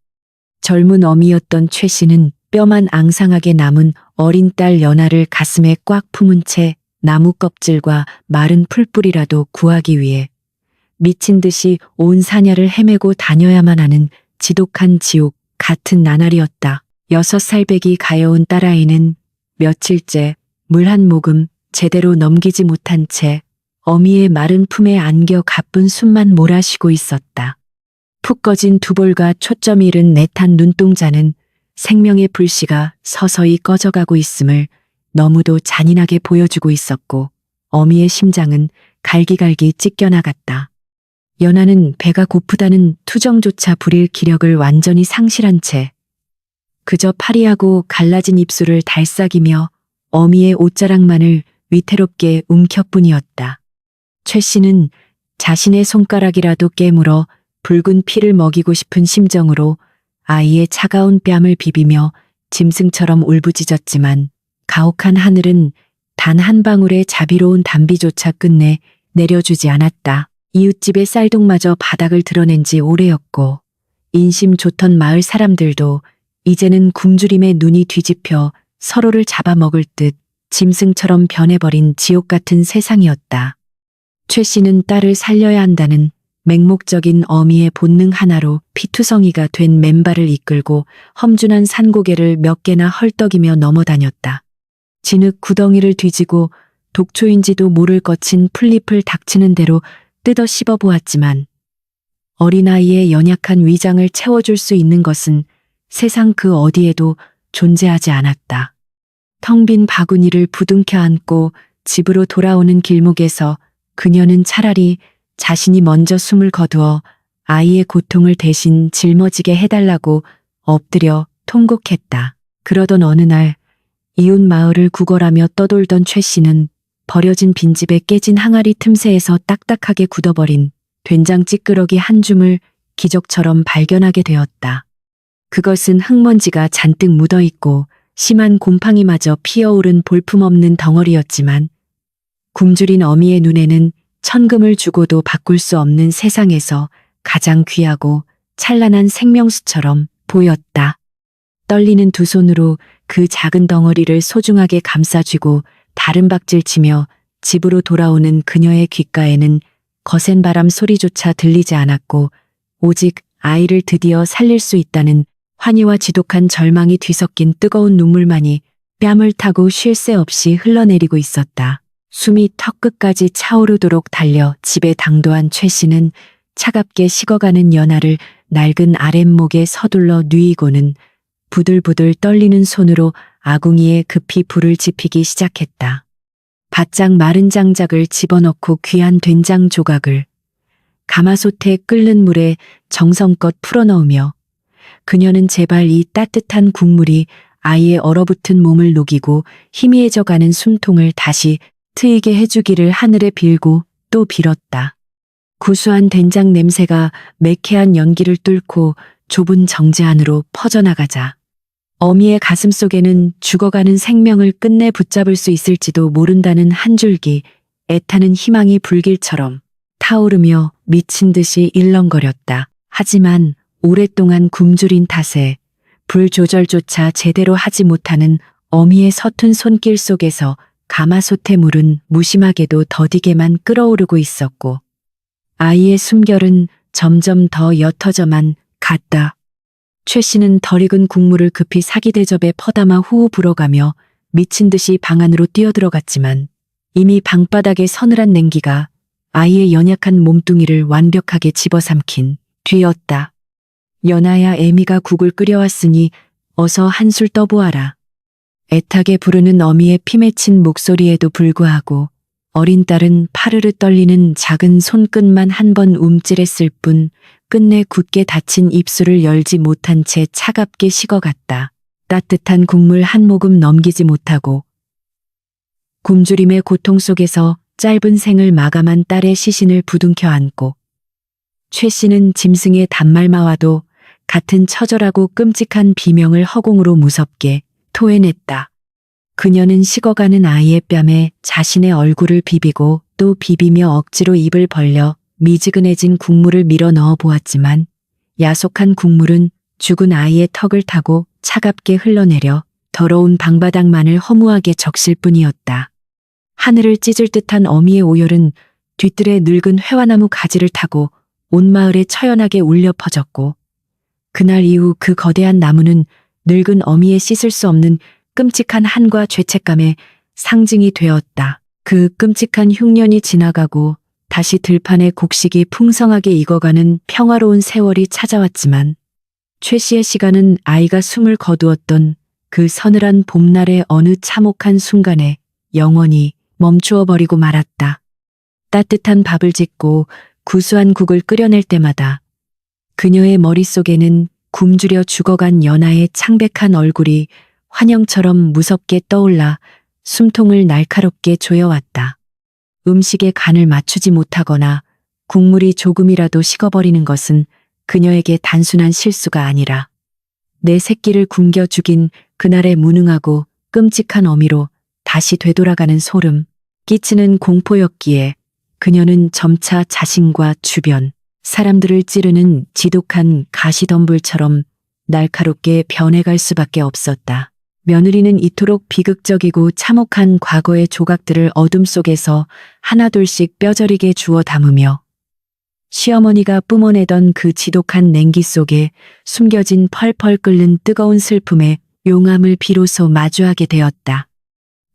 젊은 어미였던 최 씨는 뼈만 앙상하게 남은 어린 딸 연아를 가슴에 꽉 품은 채 나무 껍질과 마른 풀뿌리라도 구하기 위해 미친 듯이 온 사냐를 헤매고 다녀야만 하는 지독한 지옥 같은 나날이었다. 6살배기 가여운 딸아이는 며칠째 물 한 모금 제대로 넘기지 못한 채 어미의 마른 품에 안겨 가쁜 숨만 몰아쉬고 있었다. 푹 꺼진 두 볼과 초점 잃은 내탄 눈동자는 생명의 불씨가 서서히 꺼져가고 있음을 너무도 잔인하게 보여주고 있었고 어미의 심장은 갈기갈기 찢겨나갔다. 연아는 배가 고프다는 투정조차 부릴 기력을 완전히 상실한 채 그저 파리하고 갈라진 입술을 달싹이며 어미의 옷자락만을 위태롭게 움켜뿐이었다. 최 씨는 자신의 손가락이라도 깨물어 붉은 피를 먹이고 싶은 심정으로 아이의 차가운 뺨을 비비며 짐승처럼 울부짖었지만 가혹한 하늘은 단 한 방울의 자비로운 단비조차 끝내 내려주지 않았다. 이웃집의 쌀독마저 바닥을 드러낸 지 오래였고 인심 좋던 마을 사람들도 이제는 굶주림에 눈이 뒤집혀 서로를 잡아먹을 듯 짐승처럼 변해버린 지옥 같은 세상이었다. 최 씨는 딸을 살려야 한다는 맹목적인 어미의 본능 하나로 피투성이가 된 맨발을 이끌고 험준한 산고개를 몇 개나 헐떡이며 넘어다녔다. 진흙 구덩이를 뒤지고 독초인지도 모를 거친 풀잎을 닥치는 대로 뜯어 씹어보았지만 어린아이의 연약한 위장을 채워줄 수 있는 것은 세상 그 어디에도 존재하지 않았다. 텅 빈 바구니를 부둥켜 안고 집으로 돌아오는 길목에서 그녀는 차라리 자신이 먼저 숨을 거두어 아이의 고통을 대신 짊어지게 해달라고 엎드려 통곡했다. 그러던 어느 날 이웃 마을을 구걸하며 떠돌던 최 씨는 버려진 빈집에 깨진 항아리 틈새에서 딱딱하게 굳어버린 된장 찌끄러기 한 줌을 기적처럼 발견하게 되었다. 그것은 흙먼지가 잔뜩 묻어있고 심한 곰팡이마저 피어오른 볼품없는 덩어리였지만 굶주린 어미의 눈에는 천금을 주고도 바꿀 수 없는 세상에서 가장 귀하고 찬란한 생명수처럼 보였다. 떨리는 두 손으로 그 작은 덩어리를 소중하게 감싸쥐고 다른 박질치며 집으로 돌아오는 그녀의 귓가에는 거센 바람 소리조차 들리지 않았고 오직 아이를 드디어 살릴 수 있다는 환희와 지독한 절망이 뒤섞인 뜨거운 눈물만이 뺨을 타고 쉴 새 없이 흘러내리고 있었다. 숨이 턱끝까지 차오르도록 달려 집에 당도한 최 씨는 차갑게 식어가는 연아를 낡은 아랫목에 서둘러 누이고는 부들부들 떨리는 손으로 아궁이에 급히 불을 지피기 시작했다. 바짝 마른 장작을 집어넣고 귀한 된장 조각을 가마솥에 끓는 물에 정성껏 풀어넣으며 그녀는 제발 이 따뜻한 국물이 아이의 얼어붙은 몸을 녹이고 희미해져가는 숨통을 다시 트이게 해주기를 하늘에 빌고 또 빌었다. 구수한 된장 냄새가 매캐한 연기를 뚫고 좁은 정제 안으로 퍼져나가자 어미의 가슴 속에는 죽어가는 생명을 끝내 붙잡을 수 있을지도 모른다는 한 줄기 애타는 희망이 불길처럼 타오르며 미친 듯이 일렁거렸다. 하지만 오랫동안 굶주린 탓에 불 조절조차 제대로 하지 못하는 어미의 서툰 손길 속에서 가마솥의 물은 무심하게도 더디게만 끓어오르고 있었고 아이의 숨결은 점점 더 옅어져만 갔다. 최 씨는 덜 익은 국물을 급히 사기 대접에 퍼담아 후후 불어가며 미친 듯이 방 안으로 뛰어들어갔지만 이미 방바닥의 서늘한 냉기가 아이의 연약한 몸뚱이를 완벽하게 집어삼킨 뒤였다. 연아야, 애미가 국을 끓여왔으니 어서 한술 떠보아라. 애타게 부르는 어미의 피맺힌 목소리에도 불구하고 어린 딸은 파르르 떨리는 작은 손끝만 한 번 움찔했을 뿐 끝내 굳게 닫힌 입술을 열지 못한 채 차갑게 식어갔다. 따뜻한 국물 한 모금 넘기지 못하고 굶주림의 고통 속에서 짧은 생을 마감한 딸의 시신을 부둥켜 안고 최 씨는 짐승의 단말마와도 같은 처절하고 끔찍한 비명을 허공으로 무섭게 토해냈다. 그녀는 식어가는 아이의 뺨에 자신의 얼굴을 비비고 또 비비며 억지로 입을 벌려 미지근해진 국물을 밀어 넣어 보았지만 야속한 국물은 죽은 아이의 턱을 타고 차갑게 흘러내려 더러운 방바닥만을 허무하게 적실 뿐이었다. 하늘을 찢을 듯한 어미의 오열은 뒤뜰에 늙은 회화나무 가지를 타고 온 마을에 처연하게 울려 퍼졌고 그날 이후 그 거대한 나무는 늙은 어미의 씻을 수 없는 끔찍한 한과 죄책감의 상징이 되었다. 그 끔찍한 흉년이 지나가고 다시 들판의 곡식이 풍성하게 익어가는 평화로운 세월이 찾아왔지만 최 씨의 시간은 아이가 숨을 거두었던 그 서늘한 봄날의 어느 참혹한 순간에 영원히 멈추어 버리고 말았다. 따뜻한 밥을 짓고 구수한 국을 끓여낼 때마다 그녀의 머릿속에는 굶주려 죽어간 연하의 창백한 얼굴이 환영처럼 무섭게 떠올라 숨통을 날카롭게 조여왔다. 음식에 간을 맞추지 못하거나 국물이 조금이라도 식어버리는 것은 그녀에게 단순한 실수가 아니라 내 새끼를 굶겨 죽인 그날의 무능하고 끔찍한 어미로 다시 되돌아가는 소름 끼치는 공포였기에 그녀는 점차 자신과 주변 사람들을 찌르는 지독한 가시덤불처럼 날카롭게 변해갈 수밖에 없었다. 며느리는 이토록 비극적이고 참혹한 과거의 조각들을 어둠 속에서 하나둘씩 뼈저리게 주워 담으며 시어머니가 뿜어내던 그 지독한 냉기 속에 숨겨진 펄펄 끓는 뜨거운 슬픔의 용암을 비로소 마주하게 되었다.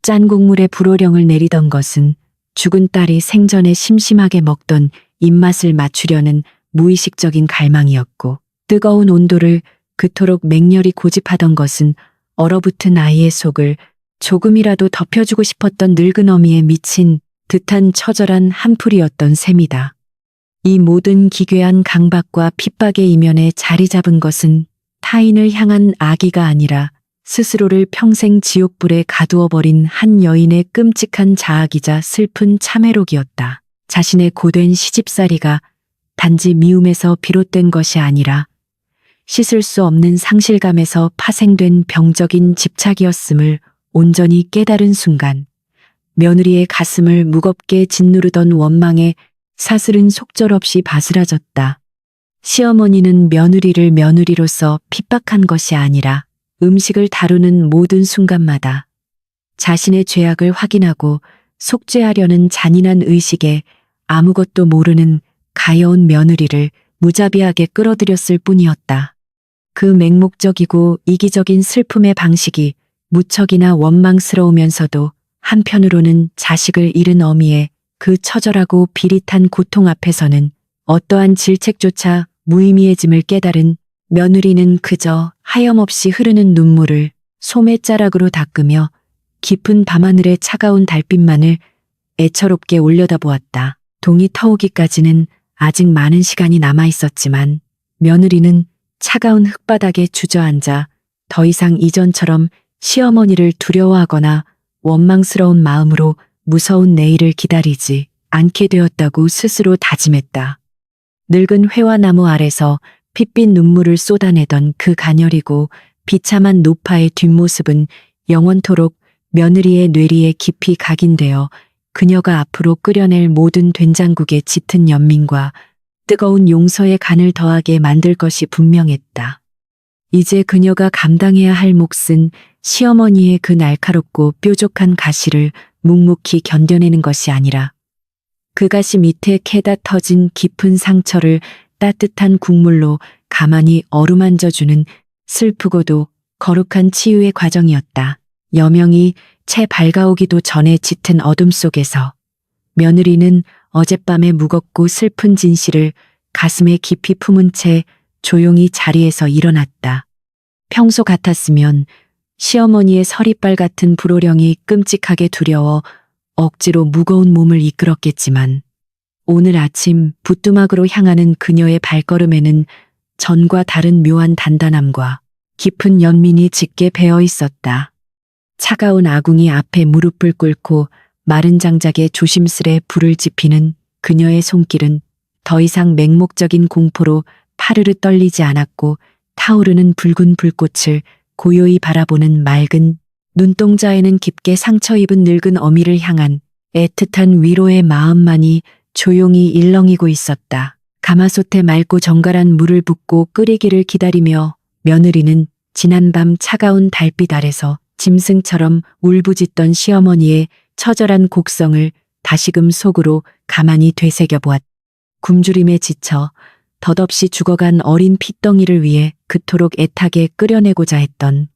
짠 국물에 불호령을 내리던 것은 죽은 딸이 생전에 심심하게 먹던 입맛을 맞추려는 무의식적인 갈망이었고 뜨거운 온도를 그토록 맹렬히 고집하던 것은 얼어붙은 아이의 속을 조금이라도 덮여주고 싶었던 늙은 어미의 미친 듯한 처절한 한풀이였던 셈이다. 이 모든 기괴한 강박과 핍박의 이면에 자리 잡은 것은 타인을 향한 악의가 아니라 스스로를 평생 지옥불에 가두어 버린 한 여인의 끔찍한 자학이자 슬픈 참회록이었다. 자신의 고된 시집살이가 단지 미움에서 비롯된 것이 아니라 씻을 수 없는 상실감에서 파생된 병적인 집착이었음을 온전히 깨달은 순간 며느리의 가슴을 무겁게 짓누르던 원망에 사슬은 속절없이 바스라졌다. 시어머니는 며느리를 며느리로서 핍박한 것이 아니라 음식을 다루는 모든 순간마다 자신의 죄악을 확인하고 속죄하려는 잔인한 의식에 아무것도 모르는 가여운 며느리를 무자비하게 끌어들였을 뿐이었다. 그 맹목적이고 이기적인 슬픔의 방식이 무척이나 원망스러우면서도 한편으로는 자식을 잃은 어미의 그 처절하고 비릿한 고통 앞에서는 어떠한 질책조차 무의미해짐을 깨달은 며느리는 그저 하염없이 흐르는 눈물을 소매자락으로 닦으며 깊은 밤하늘의 차가운 달빛만을 애처롭게 올려다보았다. 동이 터오기까지는 아직 많은 시간이 남아 있었지만 며느리는 차가운 흙바닥에 주저앉아 더 이상 이전처럼 시어머니를 두려워하거나 원망스러운 마음으로 무서운 내일을 기다리지 않게 되었다고 스스로 다짐했다. 늙은 회화나무 아래서 핏빛 눈물을 쏟아내던 그 가녀리고 비참한 노파의 뒷모습은 영원토록 며느리의 뇌리에 깊이 각인되어 그녀가 앞으로 끓여낼 모든 된장국의 짙은 연민과 뜨거운 용서의 간을 더하게 만들 것이 분명했다. 이제 그녀가 감당해야 할 몫은 시어머니의 그 날카롭고 뾰족한 가시를 묵묵히 견뎌내는 것이 아니라 그 가시 밑에 캐다 터진 깊은 상처를 따뜻한 국물로 가만히 어루만져주는 슬프고도 거룩한 치유의 과정이었다. 여명이 채 밝아오기도 전에 짙은 어둠 속에서 며느리는 어젯밤의 무겁고 슬픈 진실을 가슴에 깊이 품은 채 조용히 자리에서 일어났다. 평소 같았으면 시어머니의 서리빨 같은 불호령이 끔찍하게 두려워 억지로 무거운 몸을 이끌었겠지만 오늘 아침 부뚜막으로 향하는 그녀의 발걸음에는 전과 다른 묘한 단단함과 깊은 연민이 짙게 배어 있었다. 차가운 아궁이 앞에 무릎을 꿇고 마른 장작에 조심스레 불을 지피는 그녀의 손길은 더 이상 맹목적인 공포로 파르르 떨리지 않았고 타오르는 붉은 불꽃을 고요히 바라보는 맑은 눈동자에는 깊게 상처 입은 늙은 어미를 향한 애틋한 위로의 마음만이 조용히 일렁이고 있었다. 가마솥에 맑고 정갈한 물을 붓고 끓이기를 기다리며 며느리는 지난밤 차가운 달빛 아래서 짐승처럼 울부짖던 시어머니의 처절한 곡성을 다시금 속으로 가만히 되새겨 보았다. 굶주림에 지쳐 덧없이 죽어간 어린 핏덩이를 위해 그토록 애타게 끓여내고자 했던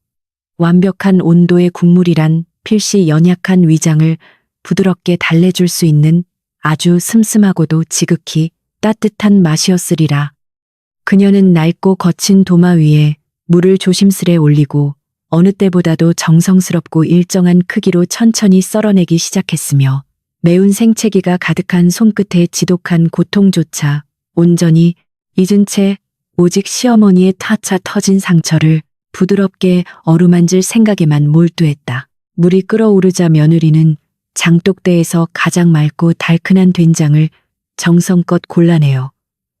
완벽한 온도의 국물이란 필시 연약한 위장을 부드럽게 달래줄 수 있는 아주 슴슴하고도 지극히 따뜻한 맛이었으리라. 그녀는 낡고 거친 도마 위에 물을 조심스레 올리고 어느 때보다도 정성스럽고 일정한 크기로 천천히 썰어내기 시작했으며 매운 생채기가 가득한 손끝의 지독한 고통조차 온전히 잊은 채 오직 시어머니의 타차 터진 상처를 부드럽게 어루만질 생각에만 몰두했다. 물이 끓어오르자 며느리는 장독대에서 가장 맑고 달큰한 된장을 정성껏 골라내어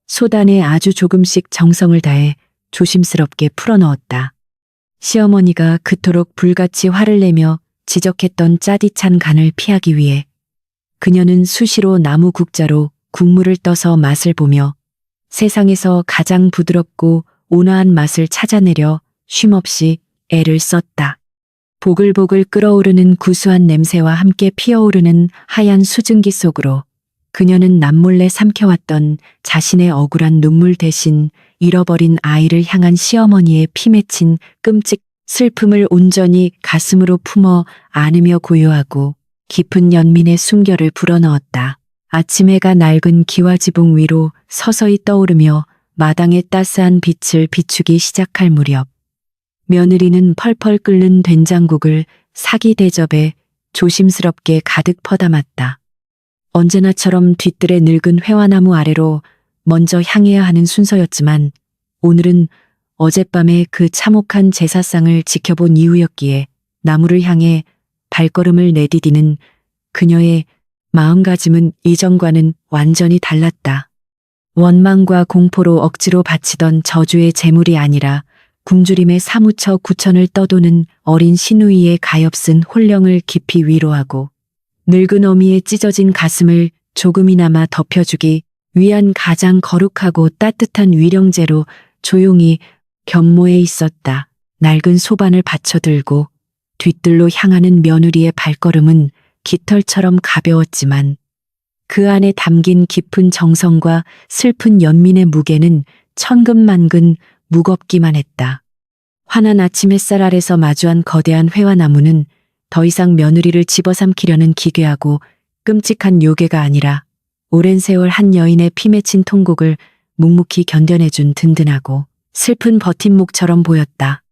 소단에 아주 조금씩 정성을 다해 조심스럽게 풀어넣었다. 시어머니가 그토록 불같이 화를 내며 지적했던 짜디찬 간을 피하기 위해 그녀는 수시로 나무 국자로 국물을 떠서 맛을 보며 세상에서 가장 부드럽고 온화한 맛을 찾아내려 쉼없이 애를 썼다. 보글보글 끓어오르는 구수한 냄새와 함께 피어오르는 하얀 수증기 속으로 그녀는 남몰래 삼켜왔던 자신의 억울한 눈물 대신 잃어버린 아이를 향한 시어머니의 피 맺힌 끔찍 슬픔을 온전히 가슴으로 품어 안으며 고요하고 깊은 연민의 숨결을 불어넣었다. 아침 해가 낡은 기와지붕 위로 서서히 떠오르며 마당의 따스한 빛을 비추기 시작할 무렵 며느리는 펄펄 끓는 된장국을 사기 대접에 조심스럽게 가득 퍼담았다. 언제나처럼 뒤뜰의 늙은 회화나무 아래로 먼저 향해야 하는 순서였지만 오늘은 어젯밤의 그 참혹한 제사상을 지켜본 이유였기에 나무를 향해 발걸음을 내디디는 그녀의 마음가짐은 이전과는 완전히 달랐다. 원망과 공포로 억지로 바치던 저주의 제물이 아니라 굶주림에 사무쳐 구천을 떠도는 어린 시누이의 가엾은 혼령을 깊이 위로하고 늙은 어미의 찢어진 가슴을 조금이나마 덮여주기 위한 가장 거룩하고 따뜻한 위령제로 조용히 견모해 있었다. 낡은 소반을 받쳐들고 뒤뜰로 향하는 며느리의 발걸음은 깃털처럼 가벼웠지만 그 안에 담긴 깊은 정성과 슬픈 연민의 무게는 천근만근 무겁기만 했다. 환한 아침 햇살 아래서 마주한 거대한 회화나무는 더 이상 며느리를 집어삼키려는 기괴하고 끔찍한 요괴가 아니라 오랜 세월 한 여인의 피 맺힌 통곡을 묵묵히 견뎌내준 든든하고 슬픈 버팀목처럼 보였다.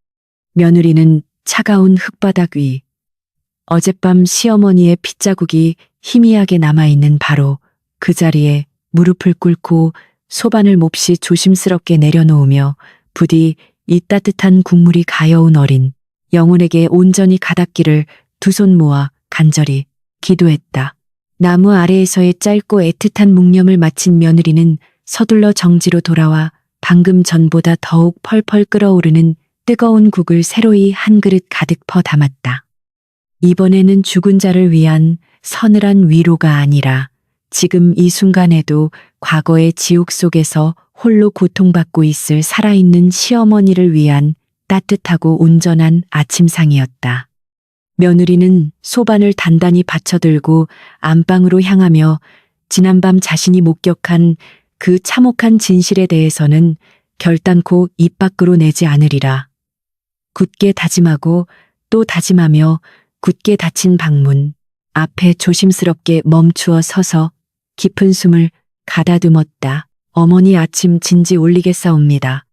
며느리는 차가운 흙바닥 위, 어젯밤 시어머니의 핏자국이 희미하게 남아있는 바로 그 자리에 무릎을 꿇고 소반을 몹시 조심스럽게 내려놓으며 부디 이 따뜻한 국물이 가여운 어린 영혼에게 온전히 가닿기를 두 손 모아 간절히 기도했다. 나무 아래에서의 짧고 애틋한 묵념을 마친 며느리는 서둘러 정지로 돌아와 방금 전보다 더욱 펄펄 끓어오르는 뜨거운 국을 새로이 한 그릇 가득 퍼 담았다. 이번에는 죽은 자를 위한 서늘한 위로가 아니라 지금 이 순간에도 과거의 지옥 속에서 홀로 고통받고 있을 살아있는 시어머니를 위한 따뜻하고 온전한 아침상이었다. 며느리는 소반을 단단히 받쳐들고 안방으로 향하며 지난밤 자신이 목격한 그 참혹한 진실에 대해서는 결단코 입 밖으로 내지 않으리라. 굳게 다짐하고 또 다짐하며 굳게 닫힌 방문 앞에 조심스럽게 멈추어 서서 깊은 숨을 가다듬었다. 어머니 아침 진지 올리겠사옵니다.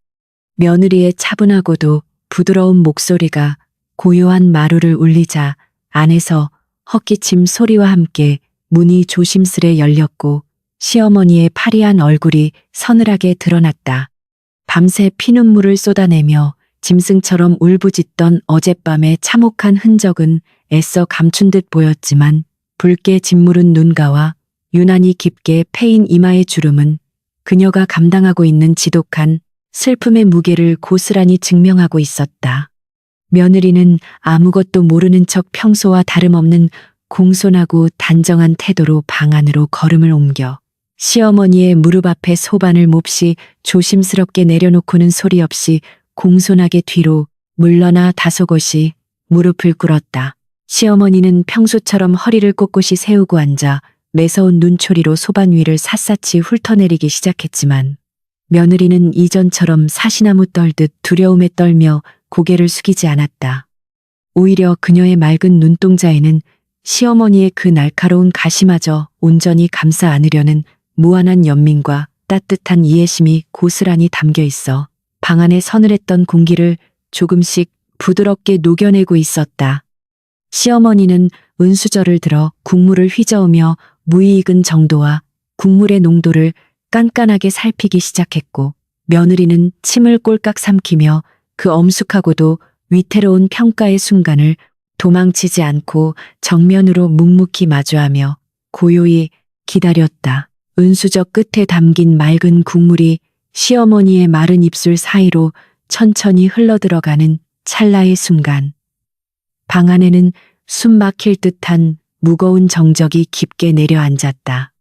며느리의 차분하고도 부드러운 목소리가 고요한 마루를 울리자 안에서 헛기침 소리와 함께 문이 조심스레 열렸고 시어머니의 파리한 얼굴이 서늘하게 드러났다. 밤새 피눈물을 쏟아내며 짐승처럼 울부짖던 어젯밤의 참혹한 흔적은 애써 감춘 듯 보였지만 붉게 짓무른 눈가와 유난히 깊게 패인 이마의 주름은 그녀가 감당하고 있는 지독한 슬픔의 무게를 고스란히 증명하고 있었다. 며느리는 아무것도 모르는 척 평소와 다름없는 공손하고 단정한 태도로 방 안으로 걸음을 옮겨 시어머니의 무릎 앞에 소반을 몹시 조심스럽게 내려놓고는 소리 없이 공손하게 뒤로 물러나 다소곳이 무릎을 꿇었다. 시어머니는 평소처럼 허리를 꼿꼿이 세우고 앉아 매서운 눈초리로 소반 위를 샅샅이 훑어내리기 시작했지만 며느리는 이전처럼 사시나무 떨듯 두려움에 떨며 고개를 숙이지 않았다. 오히려 그녀의 맑은 눈동자에는 시어머니의 그 날카로운 가시마저 온전히 감싸 안으려는 무한한 연민과 따뜻한 이해심이 고스란히 담겨 있어 방 안에 서늘했던 공기를 조금씩 부드럽게 녹여내고 있었다. 시어머니는 은수저를 들어 국물을 휘저으며 무이 익은 정도와 국물의 농도를 깐깐하게 살피기 시작했고 며느리는 침을 꼴깍 삼키며 그 엄숙하고도 위태로운 평가의 순간을 도망치지 않고 정면으로 묵묵히 마주하며 고요히 기다렸다. 은수저 끝에 담긴 맑은 국물이 시어머니의 마른 입술 사이로 천천히 흘러들어가는 찰나의 순간. 방 안에는 숨 막힐 듯한 무거운 정적이 깊게 내려앉았다.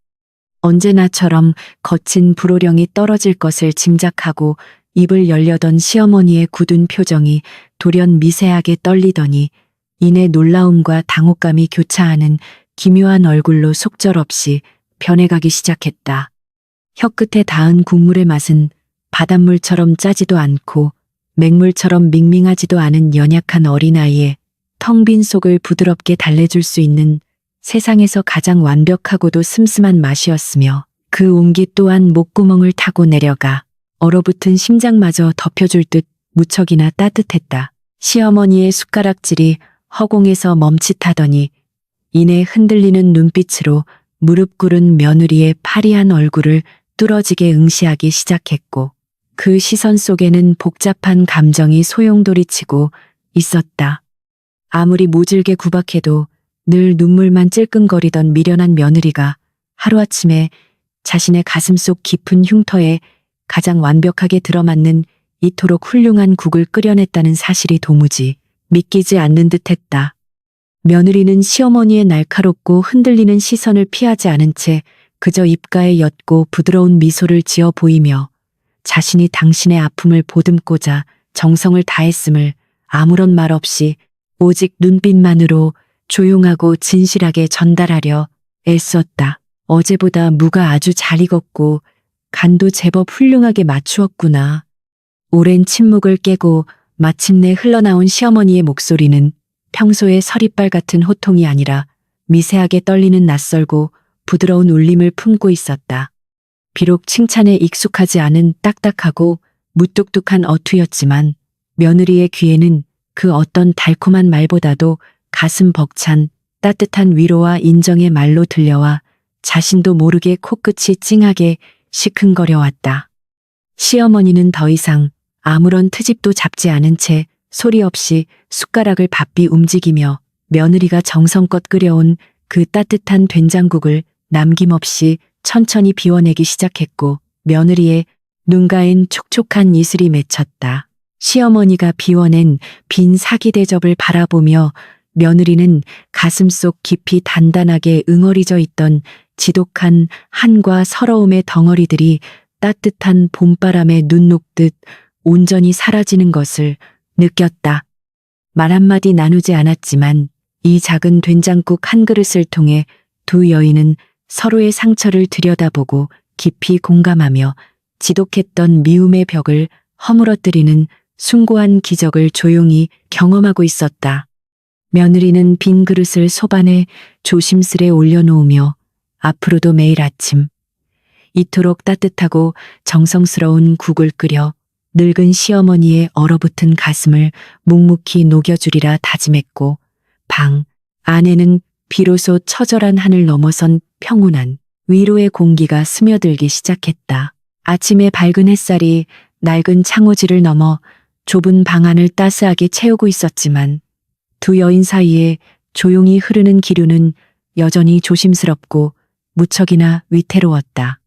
언제나처럼 거친 불호령이 떨어질 것을 짐작하고 입을 열려던 시어머니의 굳은 표정이 돌연 미세하게 떨리더니 이내 놀라움과 당혹감이 교차하는 기묘한 얼굴로 속절없이 변해가기 시작했다. 혀끝에 닿은 국물의 맛은 바닷물처럼 짜지도 않고 맹물처럼 밍밍하지도 않은 연약한 어린아이의 텅 빈 속을 부드럽게 달래줄 수 있는 세상에서 가장 완벽하고도 슴슴한 맛이었으며 그 온기 또한 목구멍을 타고 내려가 얼어붙은 심장마저 덮여줄 듯 무척이나 따뜻했다. 시어머니의 숟가락질이 허공에서 멈칫하더니 이내 흔들리는 눈빛으로 무릎 꿇은 며느리의 파리한 얼굴을 뚫어지게 응시하기 시작했고 그 시선 속에는 복잡한 감정이 소용돌이치고 있었다. 아무리 모질게 구박해도 늘 눈물만 찔끔거리던 미련한 며느리가 하루아침에 자신의 가슴속 깊은 흉터에 가장 완벽하게 들어맞는 이토록 훌륭한 국을 끓여냈다는 사실이 도무지 믿기지 않는 듯했다. 며느리는 시어머니의 날카롭고 흔들리는 시선을 피하지 않은 채 그저 입가에 옅고 부드러운 미소를 지어 보이며 자신이 당신의 아픔을 보듬고자 정성을 다했음을 아무런 말 없이 오직 눈빛만으로 조용하고 진실하게 전달하려 애썼다. 어제보다 무가 아주 잘 익었고 간도 제법 훌륭하게 맞추었구나. 오랜 침묵을 깨고 마침내 흘러나온 시어머니의 목소리는 평소의 서리빨 같은 호통이 아니라 미세하게 떨리는 낯설고 부드러운 울림을 품고 있었다. 비록 칭찬에 익숙하지 않은 딱딱하고 무뚝뚝한 어투였지만 며느리의 귀에는 그 어떤 달콤한 말보다도 가슴 벅찬 따뜻한 위로와 인정의 말로 들려와 자신도 모르게 코끝이 찡하게 시큰거려왔다. 시어머니는 더 이상 아무런 트집도 잡지 않은 채 소리 없이 숟가락을 바삐 움직이며 며느리가 정성껏 끓여온 그 따뜻한 된장국을 남김없이 천천히 비워내기 시작했고 며느리의 눈가엔 촉촉한 이슬이 맺혔다. 시어머니가 비워낸 빈 사기 대접을 바라보며 며느리는 가슴속 깊이 단단하게 응어리져 있던 지독한 한과 서러움의 덩어리들이 따뜻한 봄바람에 눈 녹듯 온전히 사라지는 것을 느꼈다. 말 한마디 나누지 않았지만 이 작은 된장국 한 그릇을 통해 두 여인은 서로의 상처를 들여다보고 깊이 공감하며 지독했던 미움의 벽을 허물어뜨리는 숭고한 기적을 조용히 경험하고 있었다. 며느리는 빈 그릇을 소반에 조심스레 올려놓으며 앞으로도 매일 아침 이토록 따뜻하고 정성스러운 국을 끓여 늙은 시어머니의 얼어붙은 가슴을 묵묵히 녹여주리라 다짐했고 방 안에는 비로소 처절한 하늘 넘어선 평온한 위로의 공기가 스며들기 시작했다. 아침의 밝은 햇살이 낡은 창호지를 넘어 좁은 방 안을 따스하게 채우고 있었지만 두 여인 사이에 조용히 흐르는 기류는 여전히 조심스럽고 무척이나 위태로웠다.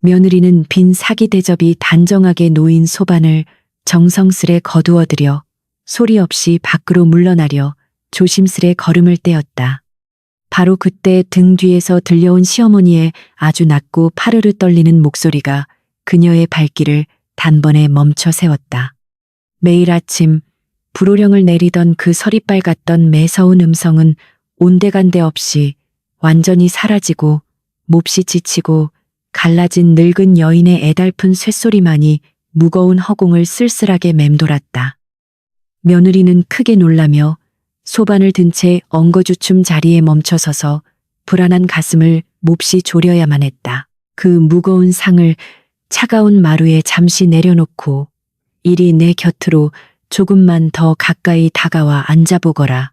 며느리는 빈 사기 대접이 단정하게 놓인 소반을 정성스레 거두어들여 소리 없이 밖으로 물러나려 조심스레 걸음을 떼었다. 바로 그때 등 뒤에서 들려온 시어머니의 아주 낮고 파르르 떨리는 목소리가 그녀의 발길을 단번에 멈춰 세웠다. 매일 아침 불호령을 내리던 그 서리빨 같던 매서운 음성은 온데간데 없이 완전히 사라지고 몹시 지치고 갈라진 늙은 여인의 애달픈 쇳소리만이 무거운 허공을 쓸쓸하게 맴돌았다. 며느리는 크게 놀라며 소반을 든 채 엉거주춤 자리에 멈춰서서 불안한 가슴을 몹시 졸여야만 했다. 그 무거운 상을 차가운 마루에 잠시 내려놓고 이리 내 곁으로 조금만 더 가까이 다가와 앉아보거라.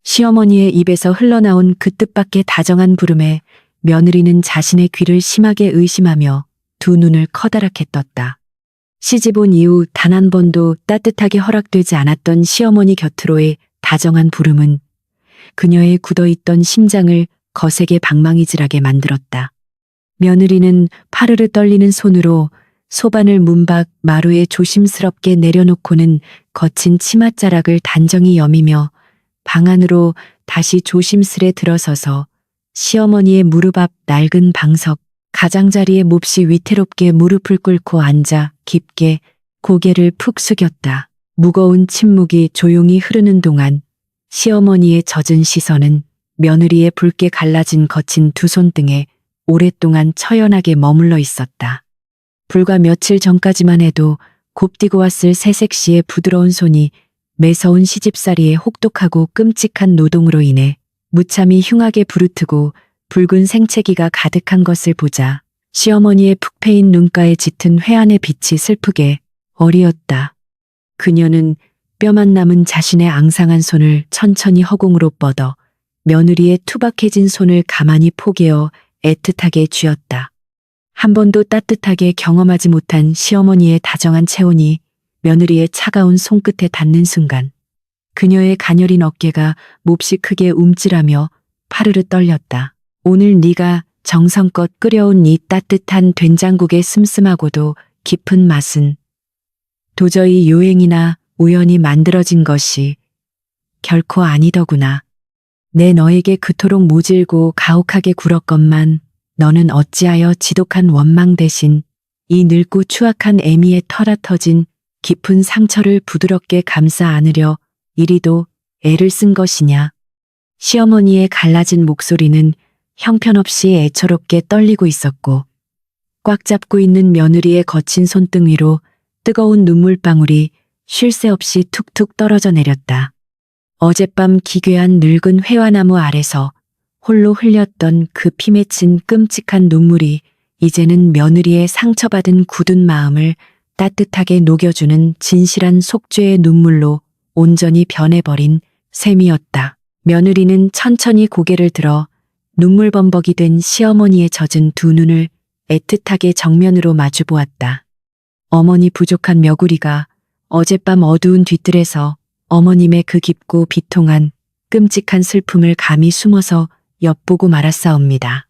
시어머니의 입에서 흘러나온 그 뜻밖의 다정한 부름에 며느리는 자신의 귀를 심하게 의심하며 두 눈을 커다랗게 떴다. 시집 온 이후 단 한 번도 따뜻하게 허락되지 않았던 시어머니 곁으로의 다정한 부름은 그녀의 굳어있던 심장을 거세게 방망이질하게 만들었다. 며느리는 파르르 떨리는 손으로 소반을 문밖 마루에 조심스럽게 내려놓고는 거친 치맛자락을 단정히 여미며 방 안으로 다시 조심스레 들어서서 시어머니의 무릎 앞 낡은 방석 가장자리에 몹시 위태롭게 무릎을 꿇고 앉아 깊게 고개를 푹 숙였다. 무거운 침묵이 조용히 흐르는 동안 시어머니의 젖은 시선은 며느리의 붉게 갈라진 거친 두 손등에 오랫동안 처연하게 머물러 있었다. 불과 며칠 전까지만 해도 곱디고 왔을 새색 씨의 부드러운 손이 매서운 시집살이의 혹독하고 끔찍한 노동으로 인해 무참히 흉하게 부르트고 붉은 생채기가 가득한 것을 보자 시어머니의 푹 패인 눈가에 짙은 회한의 빛이 슬프게 어리었다. 그녀는 뼈만 남은 자신의 앙상한 손을 천천히 허공으로 뻗어 며느리의 투박해진 손을 가만히 포개어 애틋하게 쥐었다. 한 번도 따뜻하게 경험하지 못한 시어머니의 다정한 체온이 며느리의 차가운 손끝에 닿는 순간 그녀의 가녀린 어깨가 몹시 크게 움찔하며 파르르 떨렸다. 오늘 네가 정성껏 끓여온 이 따뜻한 된장국의 슴슴하고도 깊은 맛은 도저히 요행이나 우연히 만들어진 것이 결코 아니더구나. 내 너에게 그토록 모질고 가혹하게 굴었건만 너는 어찌하여 지독한 원망 대신 이 늙고 추악한 애미의 털아 터진 깊은 상처를 부드럽게 감싸 안으려 이리도 애를 쓴 것이냐. 시어머니의 갈라진 목소리는 형편없이 애처롭게 떨리고 있었고 꽉 잡고 있는 며느리의 거친 손등 위로 뜨거운 눈물방울이 쉴 새 없이 툭툭 떨어져 내렸다. 어젯밤 기괴한 늙은 회화나무 아래서 홀로 흘렸던 그 피 맺힌 끔찍한 눈물이 이제는 며느리의 상처받은 굳은 마음을 따뜻하게 녹여주는 진실한 속죄의 눈물로 온전히 변해버린 셈이었다. 며느리는 천천히 고개를 들어 눈물범벅이 된 시어머니의 젖은 두 눈을 애틋하게 정면으로 마주보았다. 어머니 부족한 며구리가 어젯밤 어두운 뒤뜰에서 어머님의 그 깊고 비통한 끔찍한 슬픔을 감히 숨어서 엿보고 말았사옵니다.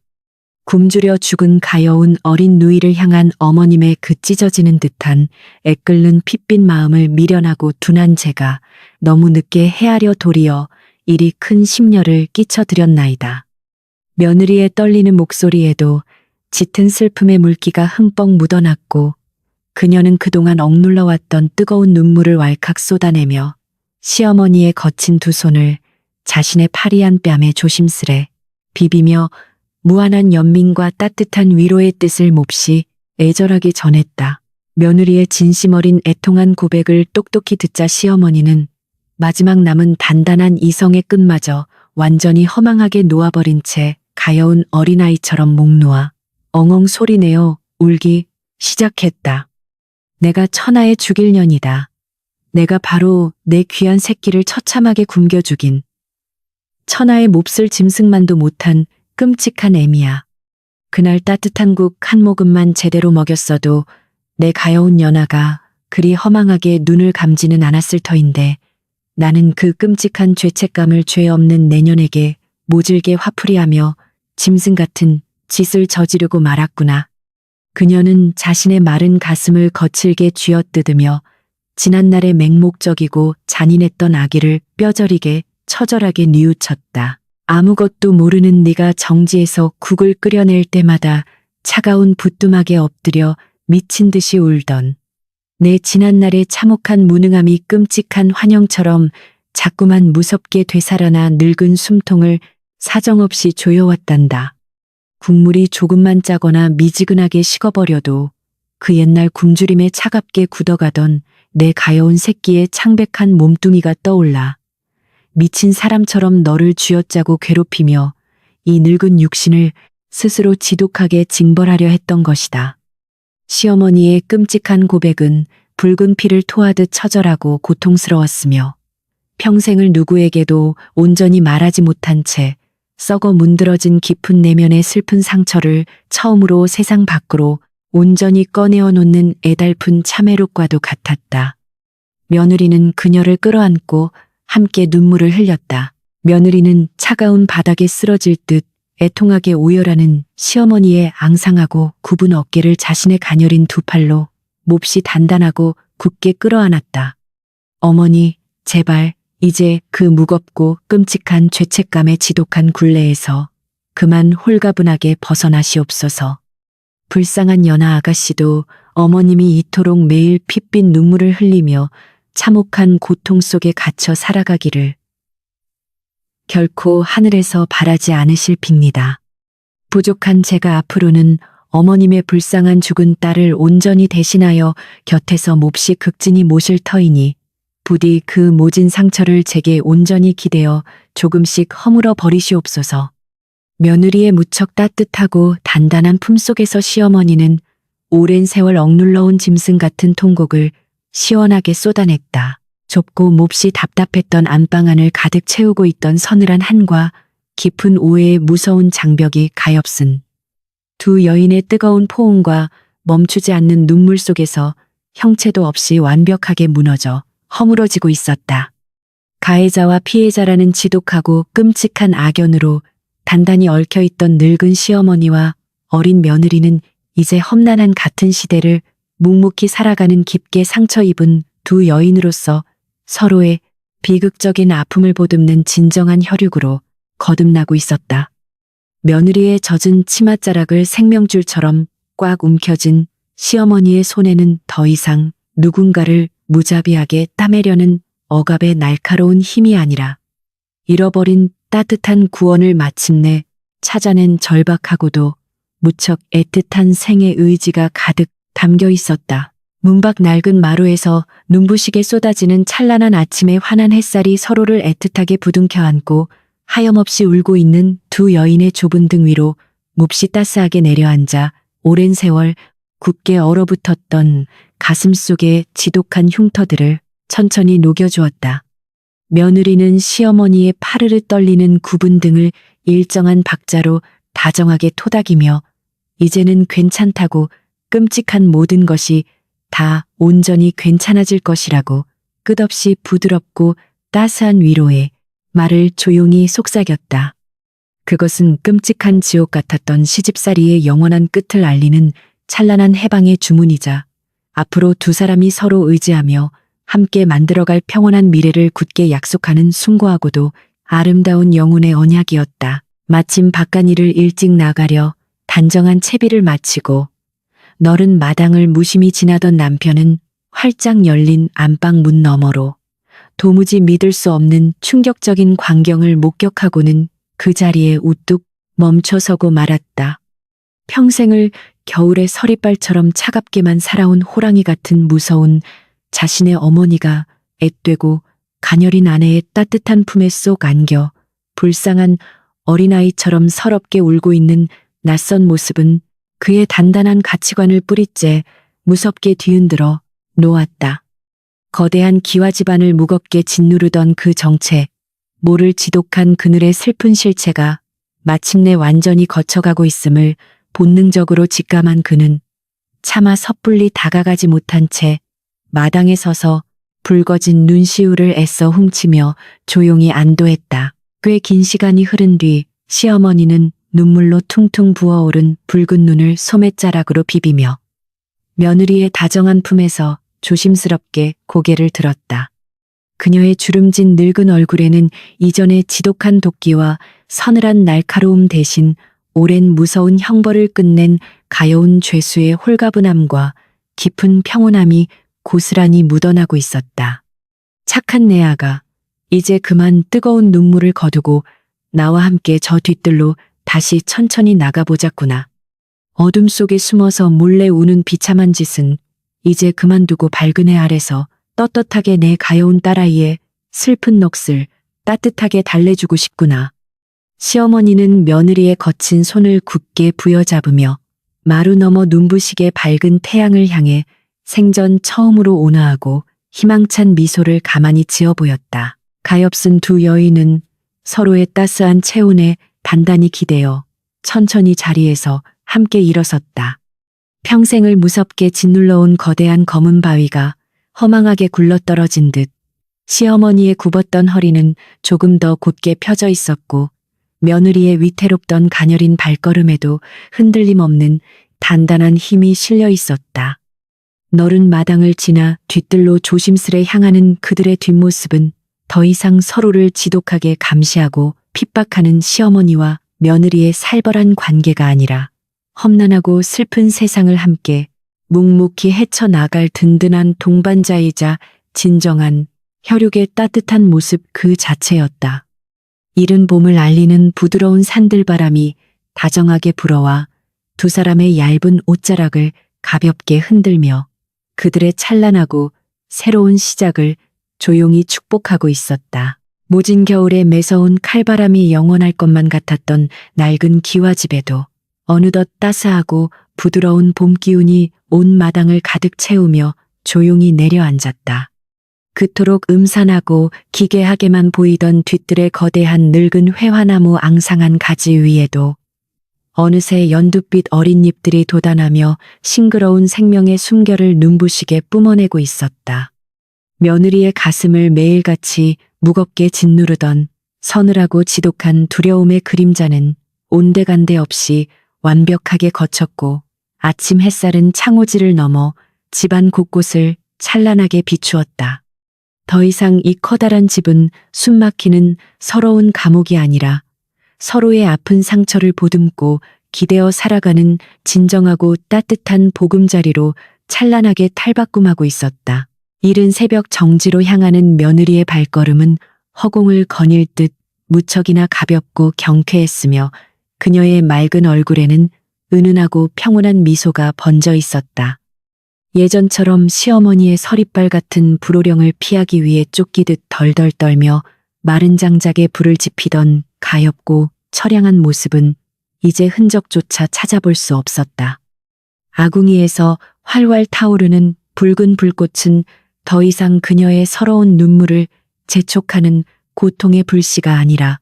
굶주려 죽은 가여운 어린 누이를 향한 어머님의 그 찢어지는 듯한 애끓는 핏빛 마음을 미련하고 둔한 제가 너무 늦게 헤아려 도리어 이리 큰 심려를 끼쳐드렸나이다. 며느리의 떨리는 목소리에도 짙은 슬픔의 물기가 흠뻑 묻어났고 그녀는 그동안 억눌러왔던 뜨거운 눈물을 왈칵 쏟아내며 시어머니의 거친 두 손을 자신의 파리한 뺨에 조심스레 비비며 무한한 연민과 따뜻한 위로의 뜻을 몹시 애절하게 전했다. 며느리의 진심 어린 애통한 고백을 똑똑히 듣자 시어머니는 마지막 남은 단단한 이성의 끝마저 완전히 허망하게 놓아버린 채 가여운 어린아이처럼 목 놓아 엉엉 소리내어 울기 시작했다. 내가 천하의 죽일 년이다. 내가 바로 내 귀한 새끼를 처참하게 굶겨 죽인 천하의 몹쓸 짐승만도 못한 끔찍한 애미야. 그날 따뜻한 국 한 모금만 제대로 먹였어도 내 가여운 연하가 그리 허망하게 눈을 감지는 않았을 터인데 나는 그 끔찍한 죄책감을 죄 없는 내년에게 모질게 화풀이하며 짐승 같은 짓을 저지르고 말았구나. 그녀는 자신의 마른 가슴을 거칠게 쥐어뜯으며 지난날의 맹목적이고 잔인했던 아기를 뼈저리게 처절하게 뉘우쳤다. 아무것도 모르는 네가 정지에서 국을 끓여낼 때마다 차가운 부뚜막에 엎드려 미친 듯이 울던 내 지난날의 참혹한 무능함이 끔찍한 환영처럼 자꾸만 무섭게 되살아나 늙은 숨통을 사정없이 조여왔단다. 국물이 조금만 짜거나 미지근하게 식어버려도 그 옛날 굶주림에 차갑게 굳어가던 내 가여운 새끼의 창백한 몸뚱이가 떠올라 미친 사람처럼 너를 쥐어짜고 괴롭히며 이 늙은 육신을 스스로 지독하게 징벌하려 했던 것이다. 시어머니의 끔찍한 고백은 붉은 피를 토하듯 처절하고 고통스러웠으며 평생을 누구에게도 온전히 말하지 못한 채 썩어 문드러진 깊은 내면의 슬픈 상처를 처음으로 세상 밖으로 온전히 꺼내어 놓는 애달픈 참회록과도 같았다. 며느리는 그녀를 끌어안고 함께 눈물을 흘렸다. 며느리는 차가운 바닥에 쓰러질 듯 애통하게 오열하는 시어머니의 앙상하고 굽은 어깨를 자신의 가녀린 두 팔로 몹시 단단하고 굳게 끌어안았다. 어머니, 제발 이제 그 무겁고 끔찍한 죄책감의 지독한 굴레에서 그만 홀가분하게 벗어나시옵소서. 불쌍한 연하 아가씨도 어머님이 이토록 매일 핏빛 눈물을 흘리며 참혹한 고통 속에 갇혀 살아가기를 결코 하늘에서 바라지 않으실 빕니다. 부족한 제가 앞으로는 어머님의 불쌍한 죽은 딸을 온전히 대신하여 곁에서 몹시 극진히 모실 터이니 부디 그 모진 상처를 제게 온전히 기대어 조금씩 허물어 버리시옵소서. 며느리의 무척 따뜻하고 단단한 품속에서 시어머니는 오랜 세월 억눌러온 짐승 같은 통곡을 시원하게 쏟아냈다. 좁고 몹시 답답했던 안방 안을 가득 채우고 있던 서늘한 한과 깊은 오해의 무서운 장벽이 가엾은 두 여인의 뜨거운 포옹과 멈추지 않는 눈물 속에서 형체도 없이 완벽하게 무너져 허물어지고 있었다. 가해자와 피해자라는 지독하고 끔찍한 악연으로 단단히 얽혀있던 늙은 시어머니와 어린 며느리는 이제 험난한 같은 시대를 묵묵히 살아가는 깊게 상처 입은 두 여인으로서 서로의 비극적인 아픔을 보듬는 진정한 혈육으로 거듭나고 있었다. 며느리의 젖은 치맛자락을 생명줄처럼 꽉 움켜쥔 시어머니의 손에는 더 이상 누군가를 무자비하게 따매려는 억압의 날카로운 힘이 아니라 잃어버린 따뜻한 구원을 마침내 찾아낸 절박하고도 무척 애틋한 생의 의지가 가득 담겨 있었다. 문 밖 낡은 마루에서 눈부시게 쏟아지는 찬란한 아침의 환한 햇살이 서로를 애틋하게 부둥켜 안고 하염없이 울고 있는 두 여인의 좁은 등 위로 몹시 따스하게 내려앉아 오랜 세월 굳게 얼어붙었던 가슴 속의 지독한 흉터들을 천천히 녹여주었다. 며느리는 시어머니의 파르르 떨리는 굽은 등을 일정한 박자로 다정하게 토닥이며 이제는 괜찮다고 끔찍한 모든 것이 다 온전히 괜찮아질 것이라고 끝없이 부드럽고 따스한 위로의 말을 조용히 속삭였다. 그것은 끔찍한 지옥 같았던 시집살이의 영원한 끝을 알리는 찬란한 해방의 주문이자 앞으로 두 사람이 서로 의지하며 함께 만들어갈 평온한 미래를 굳게 약속하는 숭고하고도 아름다운 영혼의 언약이었다. 마침 바깥일을 일찍 나가려 단정한 채비를 마치고 너른 마당을 무심히 지나던 남편은 활짝 열린 안방 문 너머로 도무지 믿을 수 없는 충격적인 광경을 목격하고는 그 자리에 우뚝 멈춰서고 말았다. 평생을 겨울의 서리발처럼 차갑게만 살아온 호랑이 같은 무서운 자신의 어머니가 앳되고 가녀린 아내의 따뜻한 품에 쏙 안겨 불쌍한 어린아이처럼 서럽게 울고 있는 낯선 모습은 그의 단단한 가치관을 뿌리째 무섭게 뒤흔들어 놓았다. 거대한 기와 집안을 무겁게 짓누르던 그 정체, 모를 지독한 그늘의 슬픈 실체가 마침내 완전히 거쳐가고 있음을 본능적으로 직감한 그는 차마 섣불리 다가가지 못한 채 마당에 서서 붉어진 눈시울을 애써 훔치며 조용히 안도했다. 꽤 긴 시간이 흐른 뒤 시어머니는 눈물로 퉁퉁 부어오른 붉은 눈을 소매자락으로 비비며 며느리의 다정한 품에서 조심스럽게 고개를 들었다. 그녀의 주름진 늙은 얼굴에는 이전의 지독한 도끼와 서늘한 날카로움 대신 오랜 무서운 형벌을 끝낸 가여운 죄수의 홀가분함과 깊은 평온함이 고스란히 묻어나고 있었다. 착한 내 아가, 이제 그만 뜨거운 눈물을 거두고 나와 함께 저 뒤뜰로 다시 천천히 나가보자꾸나. 어둠 속에 숨어서 몰래 우는 비참한 짓은 이제 그만두고 밝은 해 아래서 떳떳하게 내 가여운 딸아이의 슬픈 넋을 따뜻하게 달래주고 싶구나. 시어머니는 며느리의 거친 손을 굳게 부여잡으며 마루 너머 눈부시게 밝은 태양을 향해 생전 처음으로 온화하고 희망찬 미소를 가만히 지어 보였다. 가엾은 두 여인은 서로의 따스한 체온에 단단히 기대어 천천히 자리에서 함께 일어섰다. 평생을 무섭게 짓눌러온 거대한 검은 바위가 허망하게 굴러떨어진 듯 시어머니의 굽었던 허리는 조금 더 곧게 펴져 있었고 며느리의 위태롭던 가녀린 발걸음에도 흔들림 없는 단단한 힘이 실려 있었다. 너른 마당을 지나 뒤뜰로 조심스레 향하는 그들의 뒷모습은 더 이상 서로를 지독하게 감시하고 핍박하는 시어머니와 며느리의 살벌한 관계가 아니라 험난하고 슬픈 세상을 함께 묵묵히 헤쳐나갈 든든한 동반자이자 진정한 혈육의 따뜻한 모습 그 자체였다. 이른 봄을 알리는 부드러운 산들바람이 다정하게 불어와 두 사람의 얇은 옷자락을 가볍게 흔들며 그들의 찬란하고 새로운 시작을 조용히 축복하고 있었다. 모진 겨울에 매서운 칼바람이 영원할 것만 같았던 낡은 기와집에도 어느덧 따스하고 부드러운 봄 기운이 온 마당을 가득 채우며 조용히 내려앉았다. 그토록 음산하고 기괴하게만 보이던 뒤뜰의 거대한 늙은 회화나무 앙상한 가지 위에도 어느새 연두빛 어린 잎들이 돋아나며 싱그러운 생명의 숨결을 눈부시게 뿜어내고 있었다. 며느리의 가슴을 매일같이 무겁게 짓누르던 서늘하고 지독한 두려움의 그림자는 온데간데 없이 완벽하게 거쳤고 아침 햇살은 창호지를 넘어 집안 곳곳을 찬란하게 비추었다. 더 이상 이 커다란 집은 숨막히는 서러운 감옥이 아니라 서로의 아픈 상처를 보듬고 기대어 살아가는 진정하고 따뜻한 보금자리로 찬란하게 탈바꿈하고 있었다. 이른 새벽 정지로 향하는 며느리의 발걸음은 허공을 거닐 듯 무척이나 가볍고 경쾌했으며 그녀의 맑은 얼굴에는 은은하고 평온한 미소가 번져 있었다. 예전처럼 시어머니의 서리발 같은 불호령을 피하기 위해 쫓기듯 덜덜 떨며 마른 장작에 불을 지피던 가엾고 처량한 모습은 이제 흔적조차 찾아볼 수 없었다. 아궁이에서 활활 타오르는 붉은 불꽃은 더 이상 그녀의 서러운 눈물을 재촉하는 고통의 불씨가 아니라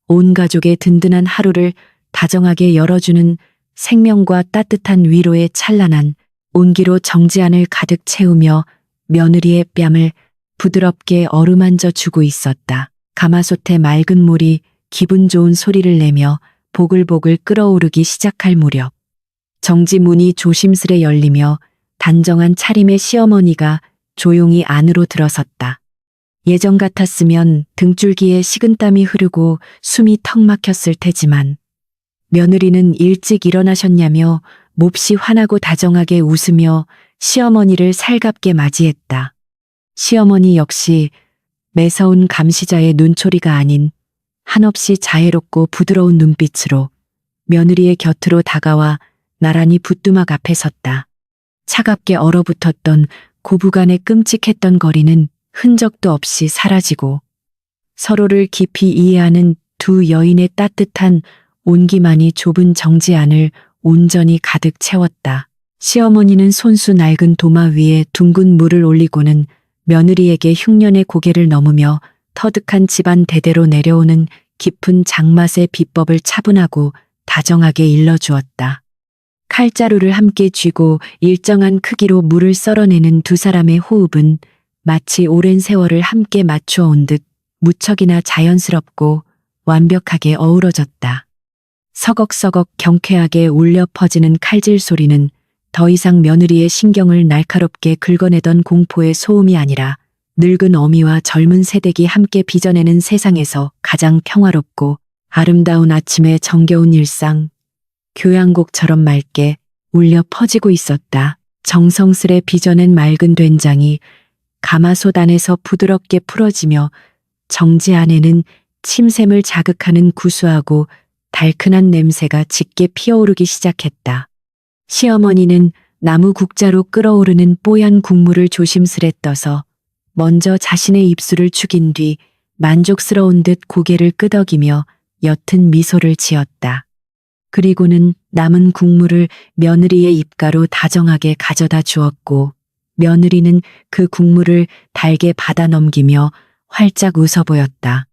온 가족의 든든한 하루를 다정하게 열어주는 생명과 따뜻한 위로의 찬란한 온기로 정지안을 가득 채우며 며느리의 뺨을 부드럽게 어루만져 주고 있었다. 가마솥의 맑은 물이 기분 좋은 소리를 내며 보글보글 끓어오르기 시작할 무렵 정지 문이 조심스레 열리며 단정한 차림의 시어머니가 조용히 안으로 들어섰다. 예전 같았으면 등줄기에 식은땀이 흐르고 숨이 턱 막혔을 테지만 며느리는 일찍 일어나셨냐며 몹시 화나고 다정하게 웃으며 시어머니를 살갑게 맞이했다. 시어머니 역시 매서운 감시자의 눈초리가 아닌 한없이 자애롭고 부드러운 눈빛으로 며느리의 곁으로 다가와 나란히 부뚜막 앞에 섰다. 차갑게 얼어붙었던 고부간의 끔찍했던 거리는 흔적도 없이 사라지고 서로를 깊이 이해하는 두 여인의 따뜻한 온기만이 좁은 정지 안을 온전히 가득 채웠다. 시어머니는 손수 낡은 도마 위에 둥근 물을 올리고는 며느리에게 흉년의 고개를 넘으며 터득한 집안 대대로 내려오는 깊은 장맛의 비법을 차분하고 다정하게 일러주었다. 칼자루를 함께 쥐고 일정한 크기로 물을 썰어내는 두 사람의 호흡은 마치 오랜 세월을 함께 맞추어 온 듯 무척이나 자연스럽고 완벽하게 어우러졌다. 서걱서걱 경쾌하게 울려 퍼지는 칼질 소리는 더 이상 며느리의 신경을 날카롭게 긁어내던 공포의 소음이 아니라 늙은 어미와 젊은 새댁이 함께 빚어내는 세상에서 가장 평화롭고 아름다운 아침의 정겨운 일상, 교향곡처럼 맑게 울려 퍼지고 있었다. 정성스레 빚어낸 맑은 된장이 가마솥 안에서 부드럽게 풀어지며 정지 안에는 침샘을 자극하는 구수하고 달큰한 냄새가 짙게 피어오르기 시작했다. 시어머니는 나무 국자로 끓어오르는 뽀얀 국물을 조심스레 떠서 먼저 자신의 입술을 죽인 뒤 만족스러운 듯 고개를 끄덕이며 옅은 미소를 지었다. 그리고는 남은 국물을 며느리의 입가로 다정하게 가져다 주었고 며느리는 그 국물을 달게 받아 넘기며 활짝 웃어 보였다.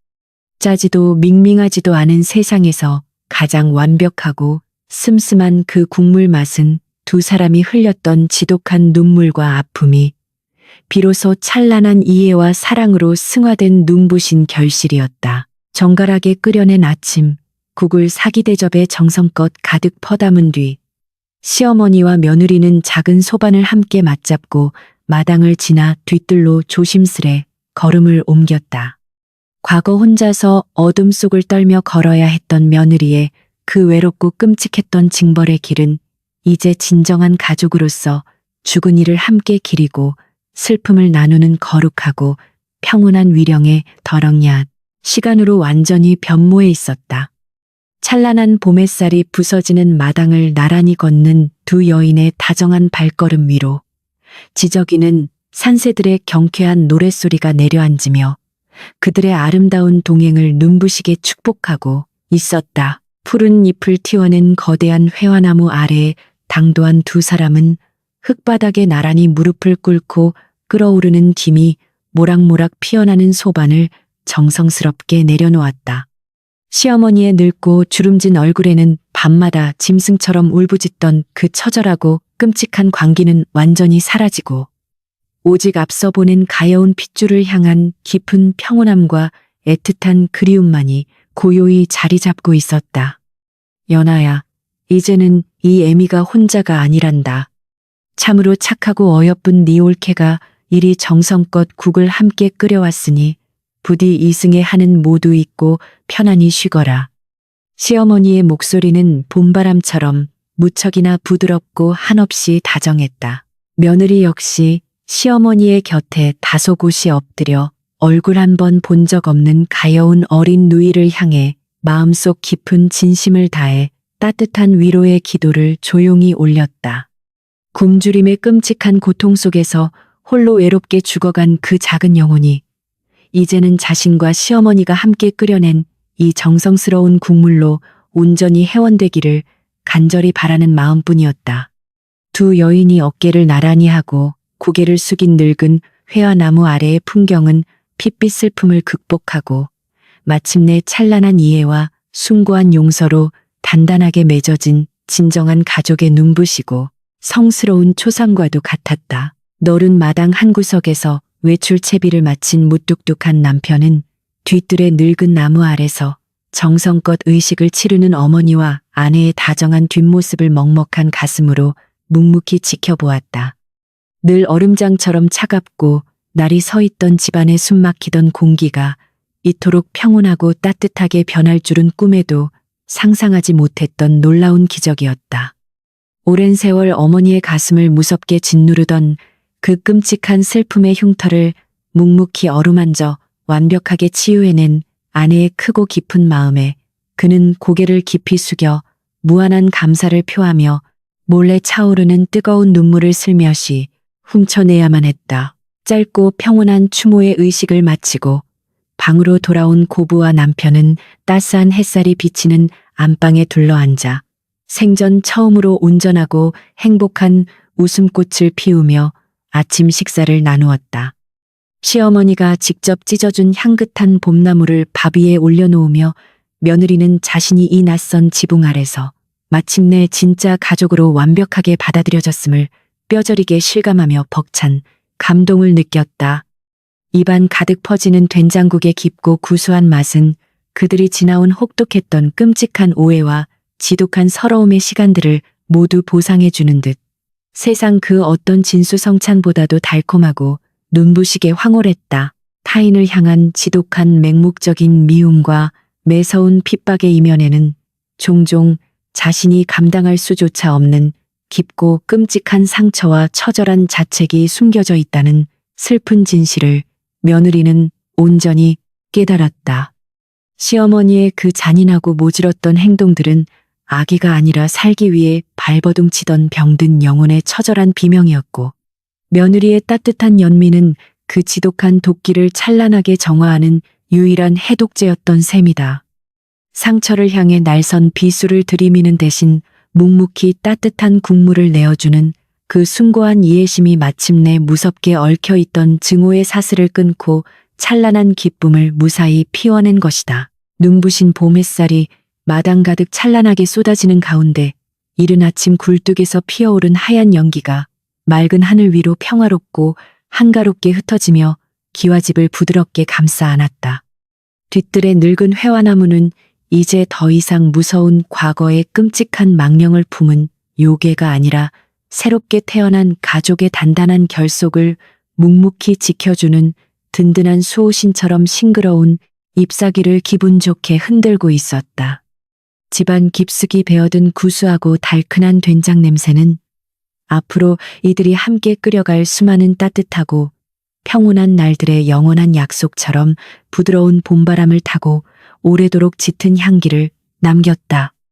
짜지도 밍밍하지도 않은 세상에서 가장 완벽하고 슴슴한 그 국물 맛은 두 사람이 흘렸던 지독한 눈물과 아픔이 비로소 찬란한 이해와 사랑으로 승화된 눈부신 결실이었다. 정갈하게 끓여낸 아침, 국을 사기대접에 정성껏 가득 퍼담은 뒤 시어머니와 며느리는 작은 소반을 함께 맞잡고 마당을 지나 뒤뜰로 조심스레 걸음을 옮겼다. 과거 혼자서 어둠 속을 떨며 걸어야 했던 며느리의 그 외롭고 끔찍했던 징벌의 길은 이제 진정한 가족으로서 죽은 이를 함께 기리고 슬픔을 나누는 거룩하고 평온한 위령의 더렁얏 시간으로 완전히 변모해 있었다. 찬란한 봄 햇살이 부서지는 마당을 나란히 걷는 두 여인의 다정한 발걸음 위로 지저귀는 산새들의 경쾌한 노랫소리가 내려앉으며 그들의 아름다운 동행을 눈부시게 축복하고 있었다. 푸른 잎을 틔워낸 거대한 회화나무 아래에 당도한 두 사람은 흙바닥에 나란히 무릎을 꿇고 끓어오르는 김이 모락모락 피어나는 소반을 정성스럽게 내려놓았다. 시어머니의 늙고 주름진 얼굴에는 밤마다 짐승처럼 울부짖던 그 처절하고 끔찍한 광기는 완전히 사라지고 오직 앞서 보낸 가여운 핏줄을 향한 깊은 평온함과 애틋한 그리움만이 고요히 자리 잡고 있었다. 연아야, 이제는 이 애미가 혼자가 아니란다. 참으로 착하고 어여쁜 네 올케가 이리 정성껏 국을 함께 끓여왔으니 부디 이승에 하는 모두 잊고 편안히 쉬거라. 시어머니의 목소리는 봄바람처럼 무척이나 부드럽고 한없이 다정했다. 며느리 역시 시어머니의 곁에 다소곳이 엎드려 얼굴 한 번 본 적 없는 가여운 어린 누이를 향해 마음속 깊은 진심을 다해 따뜻한 위로의 기도를 조용히 올렸다. 굶주림의 끔찍한 고통 속에서 홀로 외롭게 죽어간 그 작은 영혼이 이제는 자신과 시어머니가 함께 끓여낸 이 정성스러운 국물로 온전히 회원되기를 간절히 바라는 마음뿐이었다. 두 여인이 어깨를 나란히 하고 고개를 숙인 늙은 회화나무 아래의 풍경은 핏빛 슬픔을 극복하고 마침내 찬란한 이해와 숭고한 용서로 단단하게 맺어진 진정한 가족의 눈부시고 성스러운 초상과도 같았다. 너른 마당 한 구석에서 외출 채비를 마친 무뚝뚝한 남편은 뒤뜰의 늙은 나무 아래서 정성껏 의식을 치르는 어머니와 아내의 다정한 뒷모습을 먹먹한 가슴으로 묵묵히 지켜보았다. 늘 얼음장처럼 차갑고 날이 서 있던 집안에 숨막히던 공기가 이토록 평온하고 따뜻하게 변할 줄은 꿈에도 상상하지 못했던 놀라운 기적이었다. 오랜 세월 어머니의 가슴을 무섭게 짓누르던 그 끔찍한 슬픔의 흉터를 묵묵히 어루만져 완벽하게 치유해낸 아내의 크고 깊은 마음에 그는 고개를 깊이 숙여 무한한 감사를 표하며 몰래 차오르는 뜨거운 눈물을 슬며시 훔쳐내야만 했다. 짧고 평온한 추모의 의식을 마치고 방으로 돌아온 고부와 남편은 따스한 햇살이 비치는 안방에 둘러앉아 생전 처음으로 온전하고 행복한 웃음꽃을 피우며 아침 식사를 나누었다. 시어머니가 직접 찢어준 향긋한 봄나물을 밥 위에 올려놓으며 며느리는 자신이 이 낯선 지붕 아래서 마침내 진짜 가족으로 완벽하게 받아들여졌음을 뼈저리게 실감하며 벅찬 감동을 느꼈다. 입안 가득 퍼지는 된장국의 깊고 구수한 맛은 그들이 지나온 혹독했던 끔찍한 오해와 지독한 서러움의 시간들을 모두 보상해주는 듯 세상 그 어떤 진수성찬보다도 달콤하고 눈부시게 황홀했다. 타인을 향한 지독한 맹목적인 미움과 매서운 핍박의 이면에는 종종 자신이 감당할 수조차 없는 깊고 끔찍한 상처와 처절한 자책이 숨겨져 있다는 슬픈 진실을 며느리는 온전히 깨달았다. 시어머니의 그 잔인하고 모질었던 행동들은 아기가 아니라 살기 위해 발버둥치던 병든 영혼의 처절한 비명이었고 며느리의 따뜻한 연민은 그 지독한 도끼를 찬란하게 정화하는 유일한 해독제였던 셈이다. 상처를 향해 날선 비수를 들이미는 대신 묵묵히 따뜻한 국물을 내어주는 그 숭고한 이해심이 마침내 무섭게 얽혀있던 증오의 사슬을 끊고 찬란한 기쁨을 무사히 피워낸 것이다. 눈부신 봄 햇살이 마당 가득 찬란하게 쏟아지는 가운데 이른 아침 굴뚝에서 피어오른 하얀 연기가 맑은 하늘 위로 평화롭고 한가롭게 흩어지며 기와집을 부드럽게 감싸 안았다. 뒤뜰의 늙은 회화나무는 이제 더 이상 무서운 과거의 끔찍한 망령을 품은 요괴가 아니라 새롭게 태어난 가족의 단단한 결속을 묵묵히 지켜주는 든든한 수호신처럼 싱그러운 잎사귀를 기분 좋게 흔들고 있었다. 집안 깊숙이 배어든 구수하고 달큰한 된장 냄새는 앞으로 이들이 함께 끓여갈 수많은 따뜻하고 평온한 날들의 영원한 약속처럼 부드러운 봄바람을 타고 오래도록 짙은 향기를 남겼다.